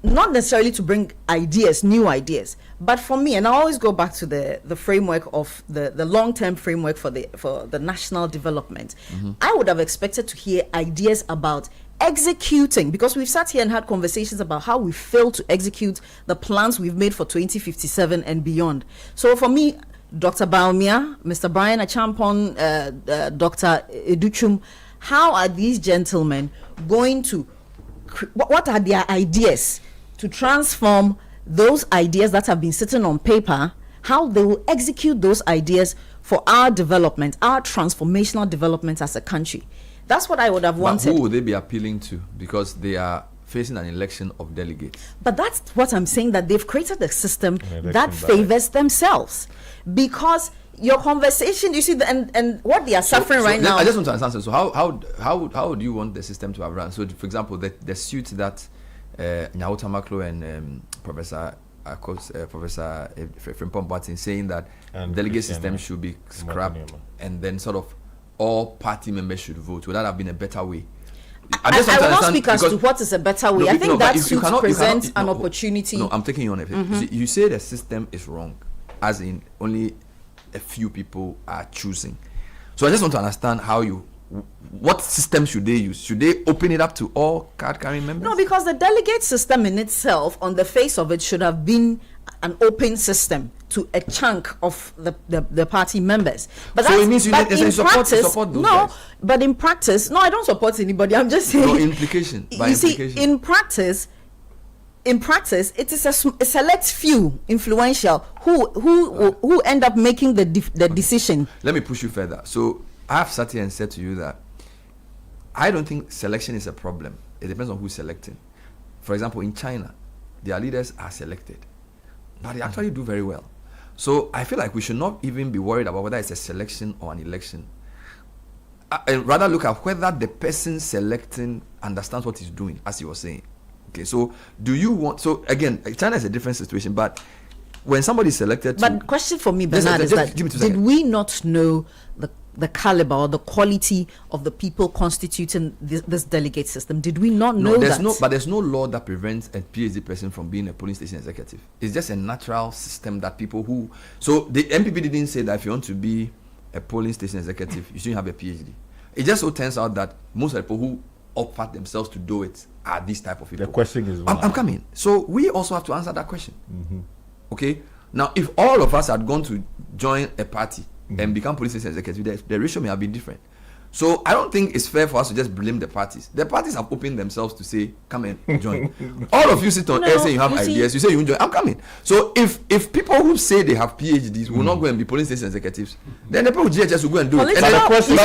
not necessarily to bring ideas, new ideas, but for me, and I always go back to the framework of the long-term framework for the national development. I would have expected to hear ideas about executing, because we've sat here and had conversations about how we failed to execute the plans we've made for 2057 and beyond. So for me, Dr. Baumia, Mr. Brian Achampon, Dr. Educhum, how are these gentlemen going to, what are their ideas to transform those ideas that have been sitting on paper, how they will execute those ideas for our development, our transformational development as a country? That's what I would have wanted. But who would they be appealing to? Because they are facing an election of delegates. But that's what I'm saying, that they've created a system that favors themselves. Because your conversation, you see, and what they are suffering right now. I just want to understand. So how do you want the system to have run? So, for example, the suit that Nyauta Maklo and Professor Frimpong Boateng saying that delegate system should be scrapped and then sort of all party members should vote. Would that have been a better way? I will not speak as to what is a better way. I think that suit presents an opportunity. No, I'm taking you on it. You say the system is wrong, as in only a few people are choosing. So I just want to understand what system should they use? Should they open it up to all card-carrying members? No, because the delegate system in itself, on the face of it, should have been an open system to a chunk of the party members. But so it means you support those guys. But in practice, no, I don't support anybody. I'm just saying. No implication. See, in practice, it is a select few influential who end up making the decision. Let me push you further. So I have sat here and said to you that I don't think selection is a problem. It depends on who's selecting. For example, in China, their leaders are selected, but they actually do very well. So I feel like we should not even be worried about whether it's a selection or an election. And rather look at whether the person selecting understands what he's doing, as you were saying. Okay, so do you want? So again, China is a different situation, but when somebody is selected, but question for me, Bernard, is that did we not know the caliber or the quality of the people constituting this delegate system? Did we not know that? But there's no law that prevents a PhD person from being a polling station executive. It's just a natural system that people who... So the MPP didn't say that if you want to be a polling station executive, you shouldn't have a PhD. It just so turns out that most of the people who offer themselves to do it are these type of people. The question is I'm coming. So we also have to answer that question. Okay? Now, if all of us had gone to join a party and become police station executive, the ratio may have been different. So I don't think it's fair for us to just blame the parties. The parties have opened themselves to say, come and join. All of you sit on air saying you have ideas. You say you join. I'm coming. So if people who say they have PhDs will not go and be police station executives, then the people with GHS will go and do it. Political parties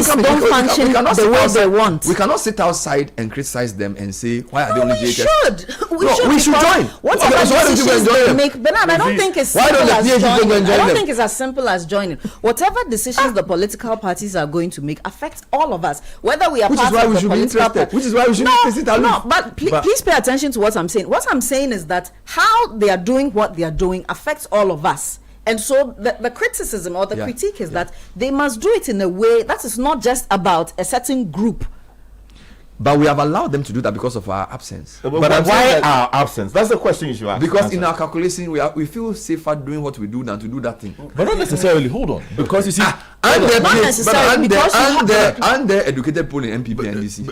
don't function the way they want. We cannot sit outside and criticize them and say, why are they only GHS? We should join. Whatever decisions they make, Bernard, I don't think it's simple as joining. I don't think it's as simple as joining. Whatever decisions the political parties are going to make affects all of us, whether we are part of the political party. Which is why we should be interested. No, but please pay attention to what I'm saying. What I'm saying is that how they are doing what they are doing affects all of us. And so the criticism or the critique is that they must do it in a way that is not just about a certain group. But we have allowed them to do that because of our absence. But why our absence? That's the question you should ask. Because in our calculation, we feel safer doing what we do than to do that thing. But not necessarily. Hold on. Because you see, and the educated poll in MPP and NDC.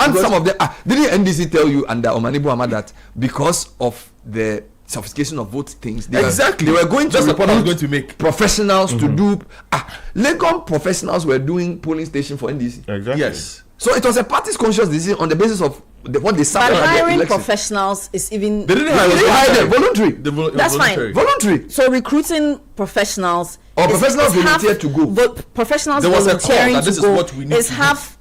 And some of them didn't NDC tell you under Omanibu Ahmad that because of the sophistication of vote things, they were going to the point I was going to make professionals to do. Legon professionals were doing polling station for NDC. Exactly. Yes. So it was a party's conscious decision on the basis of what they said. But hiring professionals is even... They didn't hire them. Voluntary. That's fine. Voluntary. So recruiting professionals... Or professionals volunteer to go. Professionals volunteering to go is half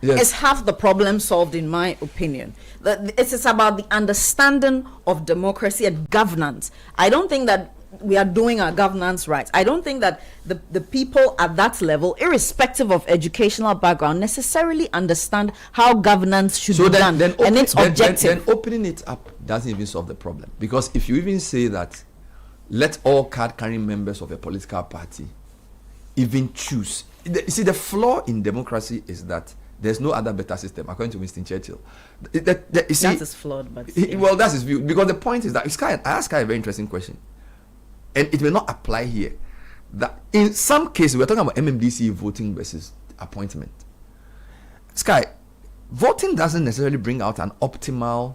the problem solved, in my opinion. It is about the understanding of democracy and governance. I don't think that we are doing our governance right. I don't think that the people at that level, irrespective of educational background, necessarily understand how governance should be done and its objective. Then opening it up doesn't even solve the problem. Because if you even say that, let all card-carrying members of a political party even choose. You see, the flaw in democracy is that There's no other better system, according to Winston Churchill. You see, that is flawed, but well, that's his view. Because the point is that I asked Sky a very interesting question, and it may not apply here. That in some cases we're talking about MMDC voting versus appointment. Sky, voting doesn't necessarily bring out an optimal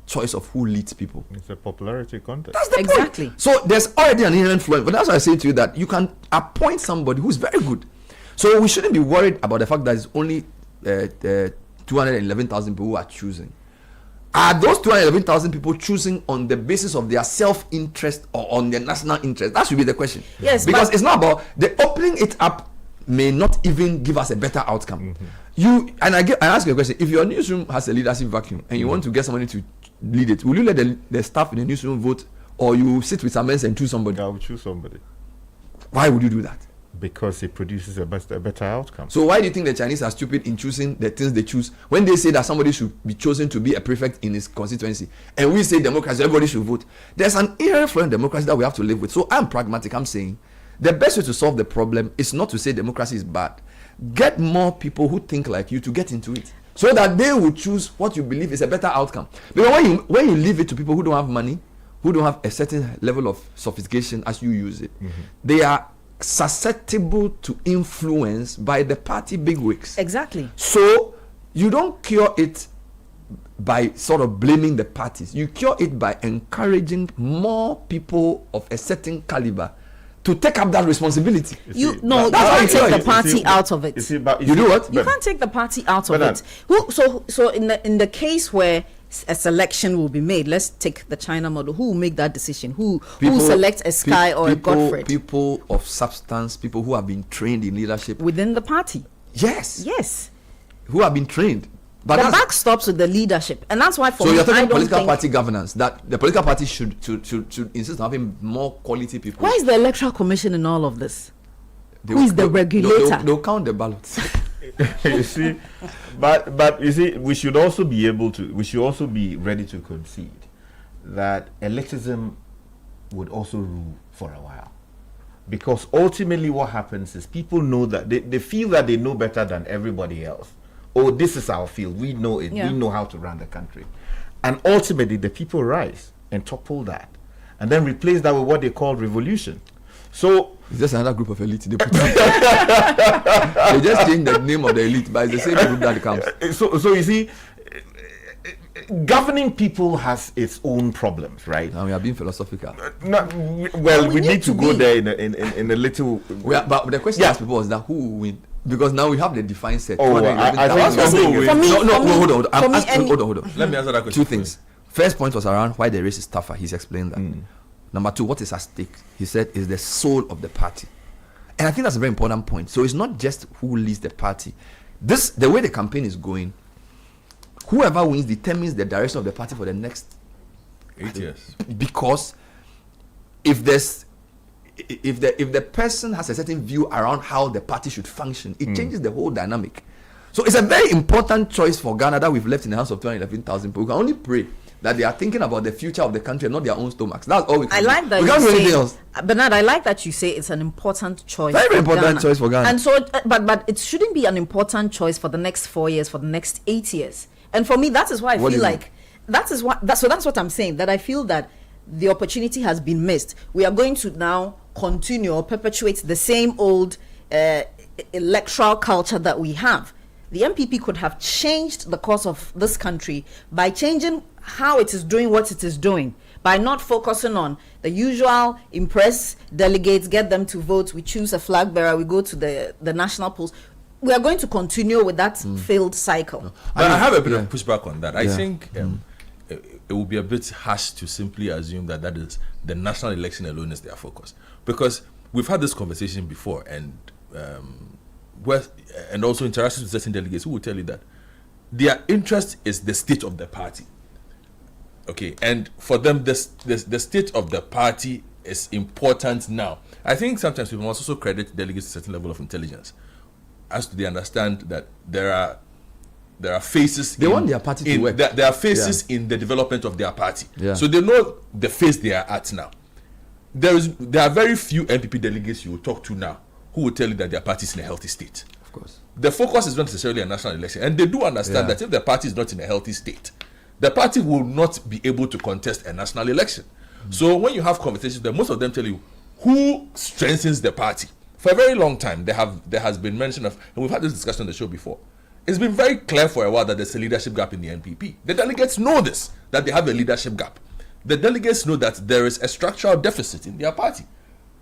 choice of who leads people. It's a popularity contest. That's the point. So there's already an inherent influence. But that's why I say to you that you can appoint somebody who's very good. So we shouldn't be worried about the fact that it's only 211,000 people who are choosing. Are those 211,000 people choosing on the basis of their self-interest or on their national interest? That should be the question. Yes, because it's not about the opening it up may not even give us a better outcome. I ask you a question: if your newsroom has a leadership vacuum and you want to get somebody to lead it, will you let the staff in the newsroom vote, or you sit with some men and choose somebody? I will choose somebody. Why would you do that? Because it produces a better outcome. So why do you think the Chinese are stupid in choosing the things they choose when they say that somebody should be chosen to be a prefect in his constituency, and we say democracy, everybody should vote? There's an inherent flaw in democracy that we have to live with. So I'm pragmatic. I'm saying the best way to solve the problem is not to say democracy is bad. Get more people who think like you to get into it, so that they will choose what you believe is a better outcome. Because when you leave it to people who don't have money, who don't have a certain level of sophistication as you use it, they are susceptible to influence by the party bigwigs. Exactly. So you don't cure it by sort of blaming the parties. You cure it by encouraging more people of a certain caliber to take up that responsibility. You can't take the party out of it. You do what? You can't take the party out of it. So in the case where a selection will be made, let's take the China model. Who will make that decision? Who selects a Sky or a Godfrey? People of substance, people who have been trained in leadership within the party. Yes. Who have been trained. But the buck stops with the leadership, and that's why for me, you're talking political party governance, that the political party should insist on having more quality people. Why is the Electoral Commission in all of this? Who is the regulator? They'll count the ballots. You see, but you see, we should also be ready to concede that elitism would also rule for a while, because ultimately what happens is people know that they feel that they know better than everybody else. Oh, this is our field. We know it. We know how to run the country. And ultimately, the people rise and topple that, and then replace that with what they call revolution. So it's just another group of elite. They just change the name of the elite, but it's the same group that comes. So you see, governing people has its own problems, right? Now we are being philosophical. We need to go there in a little. But the question asked people was that who will win? Because now we have the defined set. Hold on. Let me answer that question. Two things. First point was around why the race is tougher. He's explained that. Number two, what is at stake? He said is the soul of the party, and I think that's a very important point. So it's not just who leads the party. The way the campaign is going, whoever wins determines the direction of the party for the next 8 years. Because if the person has a certain view around how the party should function, it changes the whole dynamic. So it's a very important choice for Ghana that we've left in the hands of 211,000 people. We can only pray that they are thinking about the future of the country and not their own stomachs. That's all we can do. I like that we can't do anything else. Bernard, I like that you say it's an important choice. Very important choice for Ghana. And so, but it shouldn't be an important choice for the next 4 years, for the next 8 years. And for me, that is why I feel like that's what I'm saying. That I feel that the opportunity has been missed. We are going to now continue or perpetuate the same old electoral culture that we have. The MPP could have changed the course of this country by changing how it is doing what it is doing, by not focusing on the usual impress delegates, get them to vote, we choose a flag bearer, we go to the national polls. We are going to continue with that failed cycle. But I have a bit of pushback on that. I think it would be a bit harsh to simply assume that is the national election alone is their focus, because we've had this conversation before, and also interactions with certain delegates who will tell you that their interest is the state of the party. Okay, and for them, the state of the party is important now. I think sometimes people must also credit delegates a certain level of intelligence, as to they understand that there are phases. They want their party to work. There are phases in the development of their party. So they know the phase they are at now. There are very few MPP delegates you will talk to now who will tell you that their party is in a healthy state. Of course. The focus is not necessarily a national election. And they do understand that if the party is not in a healthy state, the party will not be able to contest a national election. So when you have conversations, most of them tell you who strengthens the party. For a very long time, there has been mention of, and we've had this discussion on the show before, it's been very clear for a while that there's a leadership gap in the NPP. The delegates know this, that they have a leadership gap. The delegates know that there is a structural deficit in their party.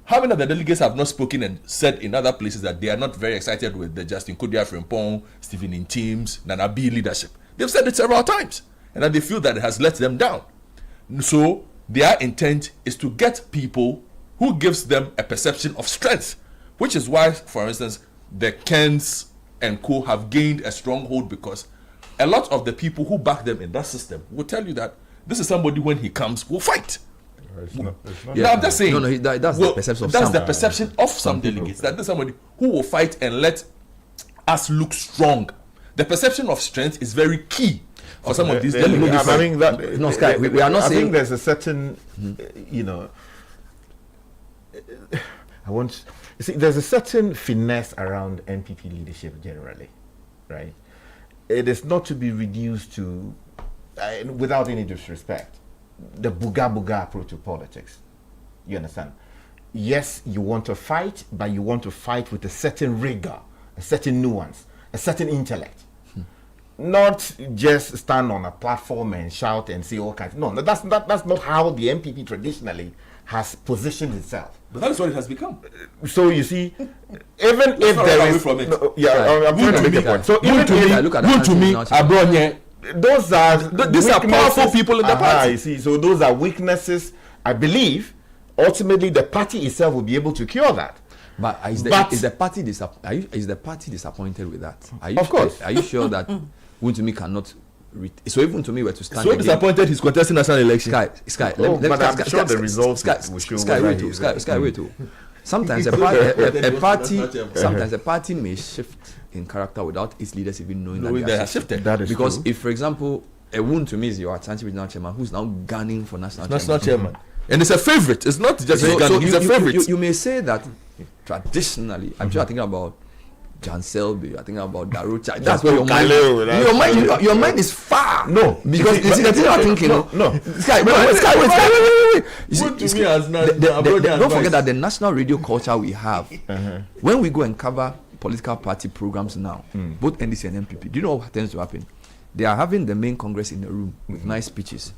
How many of the delegates have not spoken and said in other places that they are not very excited with the Justin Kudia Frimpong, Stephen Intims, Nana B leadership? They've said it several times, and that they feel that it has let them down. So their intent is to get people who gives them a perception of strength, which is why, for instance, the Kens and co have gained a stronghold, because a lot of the people who back them in that system will tell you that this is somebody when he comes will fight. It's not Yeah, I'm just saying. No, that's the perception of that's some. the perception of some delegates. That there's somebody who will fight and let us look strong. The perception of strength is very key for some of these delegates. I think that No, Sky, we are not I saying. think there's a certain, there's a certain finesse around NPP leadership generally, right? It is not to be reduced to, without any disrespect, the booga approach to politics. You understand? Yes, you want to fight, but you want to fight with a certain rigor, a certain nuance, a certain intellect. Not just stand on a platform and shout and say all kinds. No, that's not how the NPP traditionally has positioned itself. But that's what it has become. So you see, even if there is, I'm trying to make a point. So even those are these are powerful people in the party. You see, so those are weaknesses. I believe ultimately the party itself will be able to cure that. But is the party disappointed with that? Of course. Are you sure that Wuntumi cannot? So even to me were to stand. So disappointed he's contesting national election. Sky. But I'm sure the results will show. Sky, wait too. Sometimes a party may shift in character without its leaders even knowing that they have shifted. That is because true. if, for example, a Wuntumi is your Ashanti regional chairman who's now gunning for national chairman. And it's a favorite. It's not just he's a favorite. You may say that traditionally, I'm sure thinking about Jan Selby, you're thinking about Darucha. That's where your mind is far. No, because you see the thing you're thinking. No. Sky, wait. Don't forget that the national radio culture we have, when we go and cover political party programs now, both NDC and MPP, do you know what tends to happen? They are having the main congress in the room with nice speeches.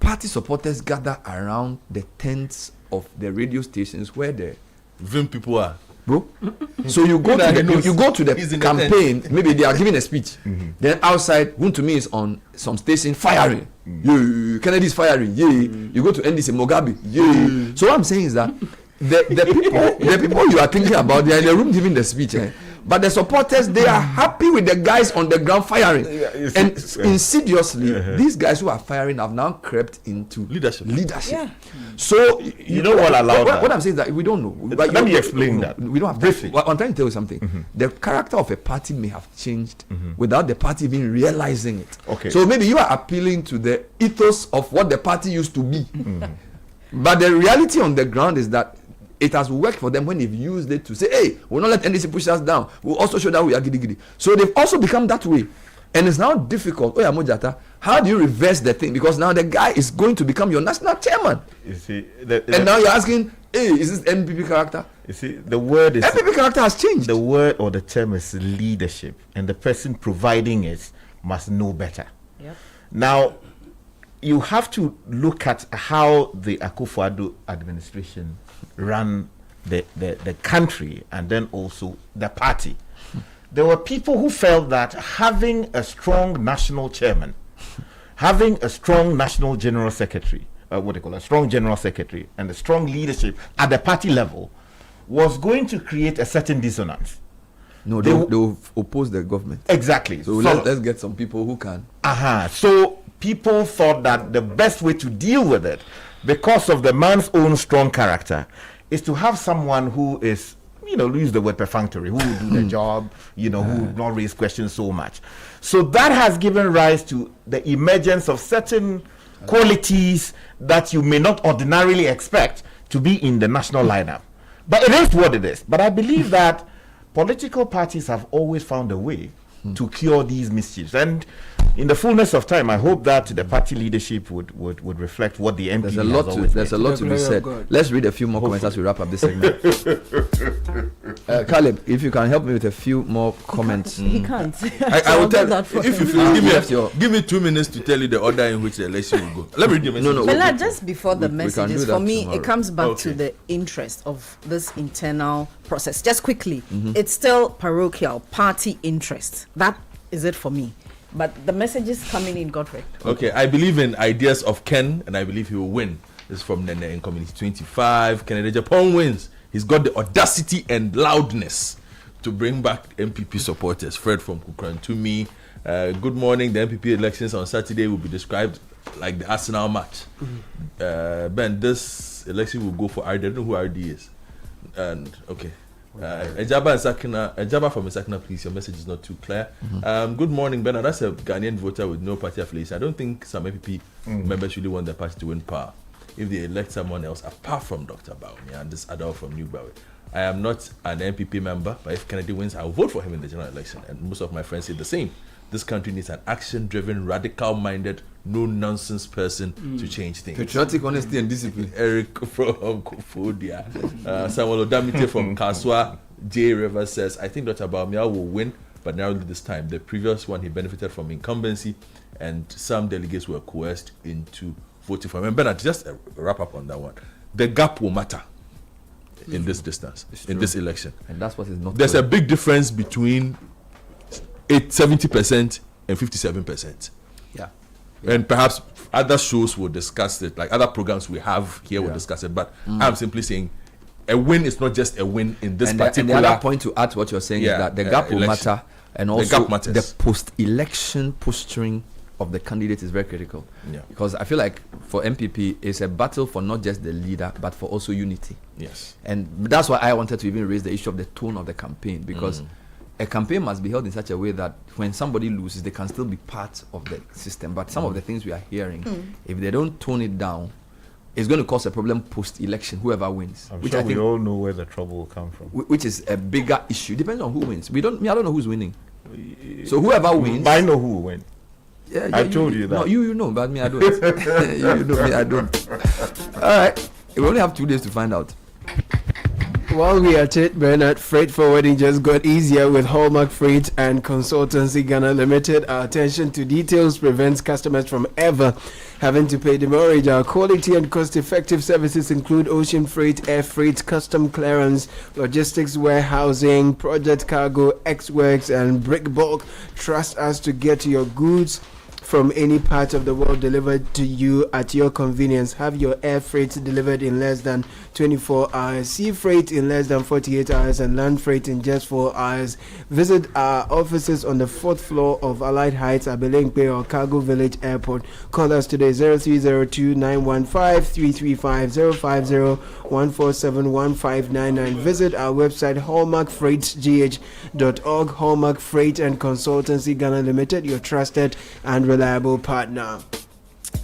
Party supporters gather around the tents of the radio stations where the Vim people are. Bro, so you go to the campaign. Maybe they are giving a speech. Then outside, Wuntumi is on some station firing. Kennedy is firing. You go to NDC Mugabe. So what I'm saying is that the people you are thinking about, they are in the room giving the speech. But the supporters, they are happy with the guys on the ground firing. And insidiously, these guys who are firing have now crept into leadership. Yeah. So you know what allowed that? What I'm saying is that we don't know. But let me explain that. We don't have briefly. I'm trying to tell you something. The character of a party may have changed without the party even realizing it. Okay. So maybe you are appealing to the ethos of what the party used to be. But the reality on the ground is that it has worked for them when they've used it to say, hey, we'll not let NDC push us down. We'll also show that we are giddy. So they've also become that way. And it's now difficult. Oya Mojata, how do you reverse the thing? Because now the guy is going to become your national chairman. You see, and now you're asking, hey, is this MPP character? You see, the word is... MPP character has changed. The word or the term is leadership. And the person providing it must know better. Yep. Now, you have to look at how the Akufo-Addo administration ran the country and then also the party. There were people who felt that having a strong national chairman, having a strong national general secretary, a strong general secretary and a strong leadership at the party level was going to create a certain dissonance. No, they'll oppose the government. Exactly. So let's get some people who can. So people thought that the best way to deal with it, because of the man's own strong character, is to have someone who is, use the word perfunctory, who will do the job, who will not raise questions so much. So that has given rise to the emergence of certain qualities that you may not ordinarily expect to be in the national lineup. But it is what it is. But I believe that political parties have always found a way to cure these mischiefs. And in the fullness of time, I hope that the party leadership would reflect what the MP There's has a lot to be said. Let's read a few more comments as we wrap up this segment. Caleb, if you can help me with a few more comments. He can't. I will tell if you feel, give give me 2 minutes to tell you the order in which the election will go. Let me read the message. Bella, just before the we can messages, do that for me, tomorrow. it comes back to the interest of this internal process. Just quickly, it's still parochial party interest. That is it for me. But the messages coming in, Godfrey. Okay, I believe in ideas of Ken, and I believe he will win. This is from Nene in Community 25. Kennedy Japan wins. He's got the audacity and loudness to bring back MPP supporters. Fred from Kukran to me. Good morning. The MPP elections on Saturday will be described like the Arsenal match. Ben, this election will go for RD. I don't know who RD is. And okay. Ejaba from Sakina, please. Your message is not too clear. Good morning, Ben. That's a Ghanaian voter with no party affiliation. I don't think some MPP members really want their party to win power if they elect someone else apart from Dr. Baumia and this adult from New Bawi. I am not an MPP member, but if Kennedy wins, I will vote for him in the general election. And most of my friends say the same. This country needs an action-driven, radical-minded, no-nonsense person to change things. Patriotic honesty and discipline. Eric from Kofodia. Samuel Odamite from Kaswa. J. Rivers says, I think Dr. Baumia will win, but narrowly this time. The previous one, he benefited from incumbency, and some delegates were coerced into voting for him. And Bernard, just a wrap up on that one. The gap will matter in this distance, in this election. And that's what is not There's true. a big difference between 70% and 57%. Yeah. And perhaps other shows will discuss it, like other programs we have here will discuss it. But I'm simply saying a win is not just a win in this particular. And the other point to add to what you're saying is that the gap will election. matter, and also the post-election posturing of the candidate is very critical. Yeah. Because I feel like for MPP, it's a battle for not just the leader, but for also unity. Yes. And that's why I wanted to even raise the issue of the tone of the campaign, because a campaign must be held in such a way that when somebody loses, they can still be part of the system. But some of the things we are hearing, if they don't tone it down, it's going to cause a problem post-election, whoever wins. I'm sure we all know where the trouble will come from. Which is a bigger issue. Depends on who wins. I don't know who's winning. So whoever wins. I know who will win. Yeah, I told you that. No, you know, but me, I don't. You know me, I don't. All right. We only have 2 days to find out. While we are at it, Bernard, freight forwarding just got easier with Hallmark Freight and Consultancy Ghana Limited. Our attention to details prevents customers from ever having to pay demurrage. Our quality and cost-effective services include ocean freight, air freight, custom clearance, logistics, warehousing, project cargo, X-Works, and brick bulk. Trust us to get your goods from any part of the world delivered to you at your convenience. Have your air freight delivered in less than 24 hours, sea freight in less than 48 hours, and land freight in just 4 hours. Visit our offices on the 4th floor of Allied Heights, Abelengbe or Cargo Village Airport. Call us today 0302 915 335 050 147 1599. Visit our website hallmarkfreightgh.org. Hallmark Freight and Consultancy Ghana Limited, your trusted and reliable partner.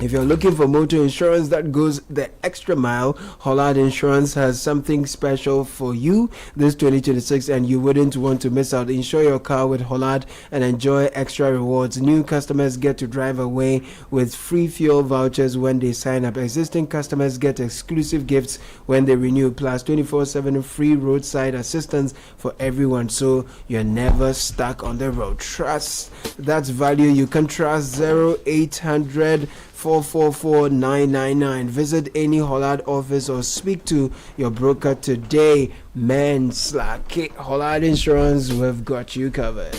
If you're looking for motor insurance that goes the extra mile, Hollard Insurance has something special for you this 2026, and you wouldn't want to miss out. Insure your car with Hollard and enjoy extra rewards. New customers get to drive away with free fuel vouchers when they sign up. Existing customers get exclusive gifts when they renew, plus 24/7 free roadside assistance for everyone, so you're never stuck on the road. Trust, that's value you can trust. 0800 444-999. Visit any Hollard office or speak to your broker today. Men slack it. Hollard Insurance, we've got you covered.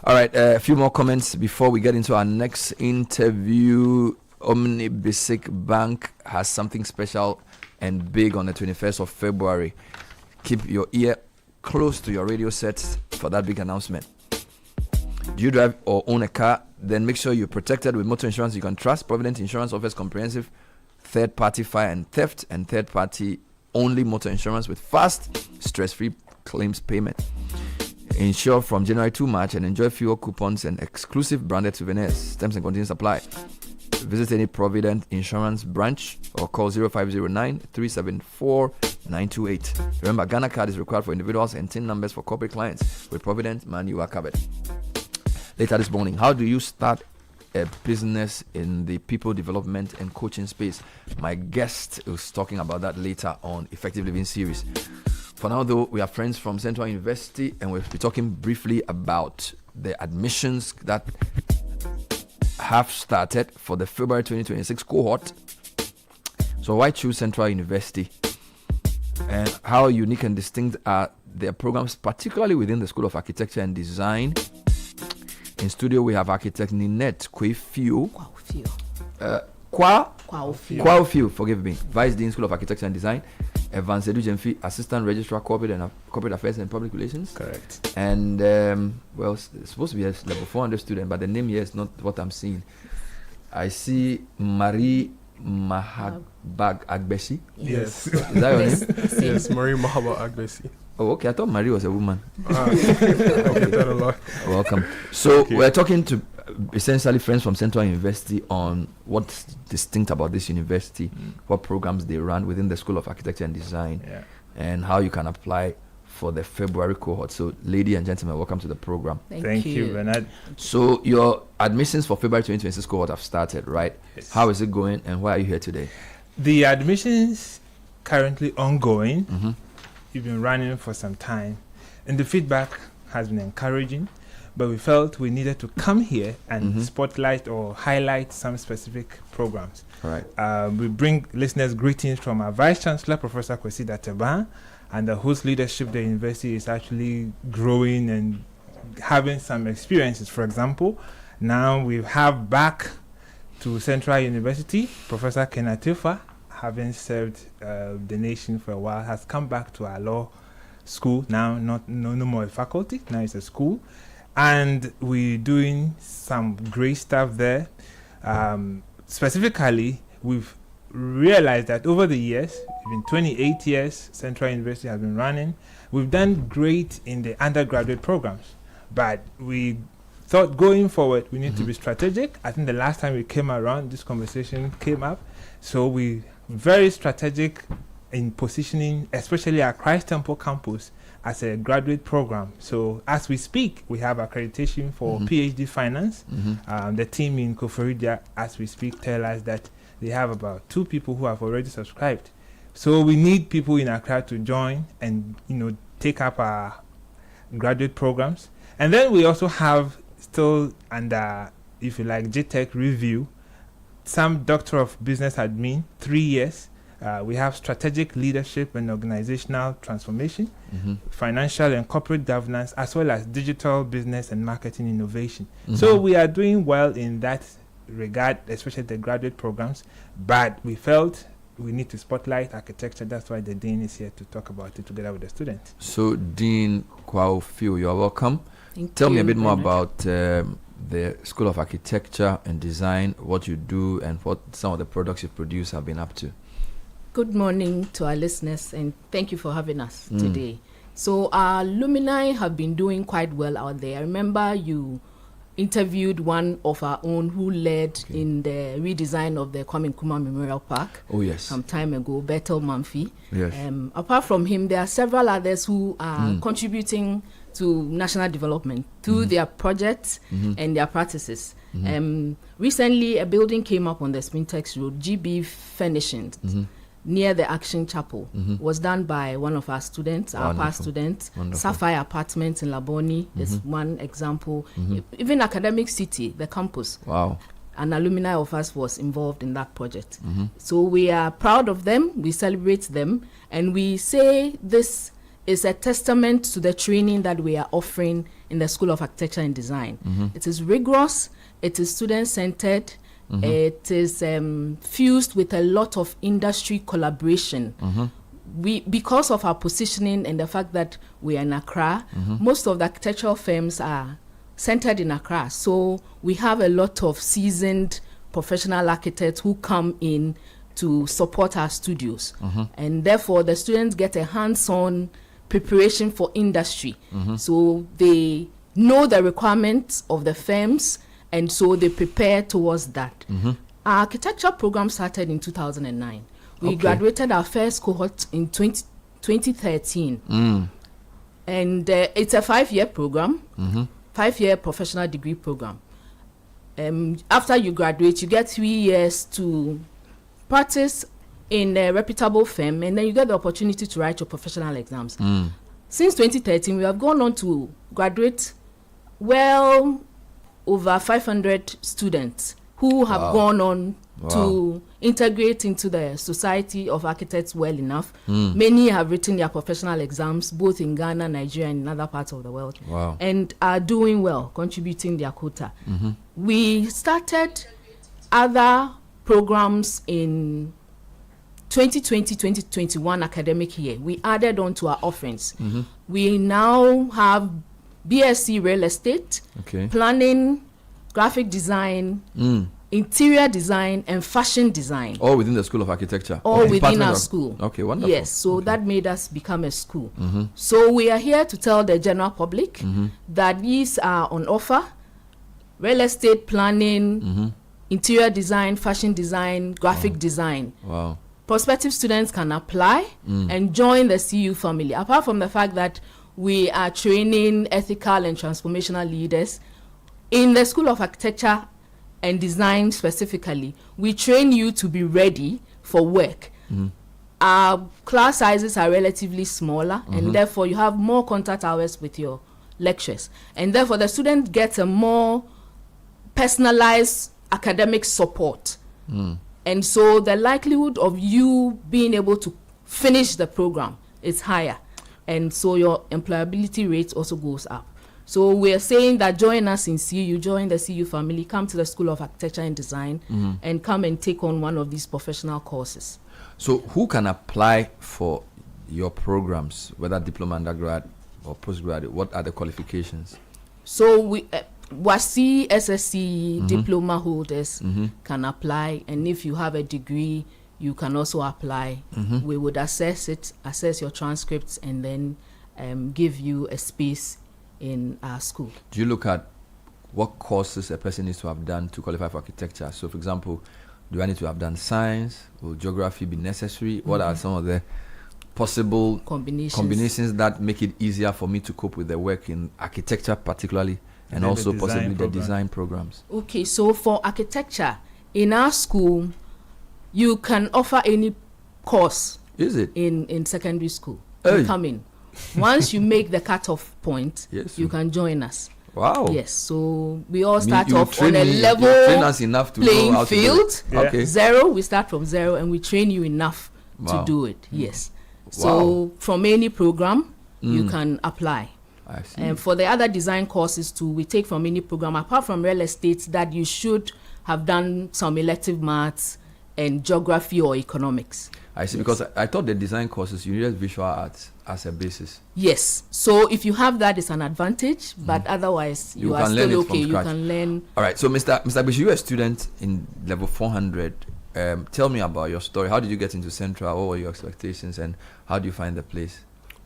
All right, a few more comments before we get into our next interview. Omni Basic Bank has something special and big on the 21st of February. Keep your ear close to your radio sets for that big announcement. Do you drive or own a car? Then make sure you're protected with motor insurance you can trust. Provident Insurance offers comprehensive third-party fire and theft and third-party only motor insurance with fast, stress-free claims payment. Insure from January to March and enjoy fuel coupons and exclusive branded souvenirs. Terms and conditions apply. Visit any Provident Insurance branch or call 0509 374 928. Remember, Ghana card is required for individuals and TIN numbers for corporate clients. With Provident, man, you are covered. Later this morning, how do you start a business in the people development and coaching space? My guest is talking about that later on Effective Living series. For now, though, we are friends from Central University, and we'll be talking briefly about the admissions that have started for the February 2026 cohort. So why choose Central University, and how unique and distinct are their programs, particularly within the School of Architecture and Design? In studio, we have architect Ninette Kwefio. Kwefio, forgive me. Vice Dean, School of Architecture and Design. Evans Edu Jemfi, Assistant Registrar, Corporate Affairs and Public Relations. Correct. And, it's supposed to be a level 400 student, but the name here is not what I'm seeing. I see Marie Mahabag Agbesi. Yes. Is that your name? Yes, Marie Mahabag Agbesi. Oh, okay. I thought Marie was a woman. Okay, that a lot. Welcome. So we're talking to essentially friends from Central University on what's distinct about this university, what programs they run within the School of Architecture and Design, and how you can apply for the February cohort. So, ladies and gentlemen, welcome to the program. Thank you, Bernard. So, your admissions for February 2026 cohort have started, right? Yes. How is it going, and why are you here today? The admissions currently ongoing. You've been running for some time, and the feedback has been encouraging, but we felt we needed to come here and spotlight or highlight some specific programs. All right. We bring listeners greetings from our Vice Chancellor, Professor Kwesi Dateban, and whose leadership the university is actually growing and having some experiences. For example, now we have back to Central University, Professor Kenatifa, having served the nation for a while, has come back to our law school now, no more a faculty, now it's a school. And we're doing some great stuff there. Specifically, we've realized that over the years, even 28 years, Central University has been running, we've done great in the undergraduate programs. But we thought going forward, we need to be strategic. I think the last time we came around, this conversation came up. So we very strategic in positioning, especially our Christ Temple campus, as a graduate program. So as we speak, we have accreditation for PhD finance. The team in Koforidia, as we speak, tell us that they have about 2 people who have already subscribed. So we need people in Accra to join and take up our graduate programs. And then we also have still under, if you like, GTech review, some Doctor of Business Admin, 3 years. We have strategic leadership and organizational transformation, financial and corporate governance, as well as digital business and marketing innovation. So we are doing well in that regard, especially the graduate programs, but we felt we need to spotlight architecture. That's why the Dean is here to talk about it together with the students. So, Dean Kwefio, you are welcome. Tell me a bit more about the School of Architecture and Design, what you do, and what some of the products you produce have been up to. Good morning to our listeners, and thank you for having us today. So our alumni have been doing quite well out there. I remember you interviewed one of our own who led in the redesign of the Kwame Nkrumah Memorial Park. Oh, yes. Some time ago, Bertel Mamfi. Yes. Apart from him, there are several others who are contributing to national development through their projects and their practices. Recently, a building came up on the Spintex Road, GB Furnishings, near the Action Chapel, was done by one of our students, our past students. Sapphire Apartments in Laboni is one example. Even Academic Citi, the campus. Wow. An alumni of us was involved in that project. So we are proud of them, we celebrate them, and we say this is a testament to the training that we are offering in the School of Architecture and Design. It is rigorous, it is student-centered, it is fused with a lot of industry collaboration. We, because of our positioning and the fact that we are in Accra, most of the architectural firms are centered in Accra. So we have a lot of seasoned professional architects who come in to support our studios. And therefore, the students get a hands-on preparation for industry. Mhm. So they know the requirements of the firms, and so they prepare towards that. Mhm. Our architecture program started in 2009. We Okay. graduated our first cohort in 2013. Mm. And it's a 5-year program, Mhm. 5-year professional degree program. After you graduate, you get 3 years to practice in a reputable firm, and then you get the opportunity to write your professional exams. Mm. Since 2013, we have gone on to graduate well over 500 students who have Wow. gone on Wow. to integrate into the Society of Architects well enough. Mm. Many have written their professional exams both in Ghana, Nigeria, and in other parts of the world. Wow. And are doing well, contributing their quota. Mhm. We started other programs in 2020-2021 academic year. We added on to our offerings. Mhm. We now have BSc Real Estate, Okay. Planning, Graphic Design, Mm. Interior Design, and Fashion Design. All within the School of Architecture. All Okay. within Department our of- school. Okay, wonderful. Yes, so that made us become a school. Mhm. So we are here to tell the general public Mhm. that these are on offer. Real estate planning, Mhm. interior design, fashion design, graphic design. Wow. Prospective students can apply and join the CU family. Apart from the fact that we are training ethical and transformational leaders, in the School of Architecture and Design specifically, we train you to be ready for work. Mhm. Our class sizes are relatively smaller, Mhm. and therefore you have more contact hours with your lectures. And therefore the student gets a more personalized academic support. Mm. And so the likelihood of you being able to finish the program is higher. And so your employability rate also goes up. So we're saying that join us in CU, join the CU family, come to the School of Architecture and Design, Mhm. and come and take on one of these professional courses. So who can apply for your programs, whether diploma, undergrad, or postgraduate? What are the qualifications? So we WASI, SSC Mhm. diploma holders Mhm. can apply, and if you have a degree, you can also apply. Mhm. We would assess it, assess your transcripts, and then give you a space in our school. Do you look at what courses a person needs to have done to qualify for architecture? So, for example, do I need to have done science? Will geography be necessary? What are some of the possible combinations that make it easier for me to cope with the work in architecture, particularly, and then also the possibly design the program. design programs? Okay, so for architecture, in our school, you can offer any course. Is it? In secondary school. Hey. You come in. Once you make the cutoff point, Yes, you can join us. Wow. Yes, so we all You start you off train on a me- you level train us enough to know playing how to do it. field. Yeah. Okay. Zero, we start from zero, and we train you enough Wow. to do it. Yes. Wow. So from any program, you Mm. can apply. I see. And for the other design courses too, we take from any program, apart from real estate, that you should have done some elective maths and geography or economics. I see, Yes. because I thought the design courses, you needed visual arts as a basis. Yes. So if you have that, it's an advantage, but otherwise you are can learn still it from okay. You scratch. can learn. All right, so Mr. Bishi, you're a student in level 400. Tell me about your story. How did you get into Central? What were your expectations, and how do you find the place?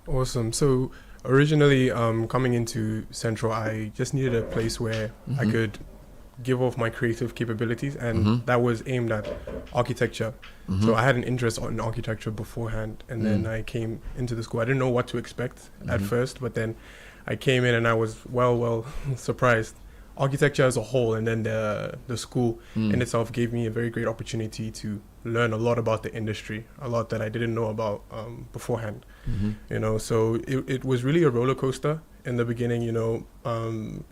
Awesome. So originally, coming into Central, I just needed a place where I Mhm. could give off my creative capabilities, and Mhm. that was aimed at architecture. Mhm. So I had an interest in architecture beforehand, and then I came into the school. I didn't know what to expect at Mhm. first, but then I came in and I was well surprised. Architecture as a whole, and then the school in itself gave me a very great opportunity to learn a lot about the industry, a lot that I didn't know about beforehand. Mhm. You know, so it was really a roller coaster in the beginning. You know,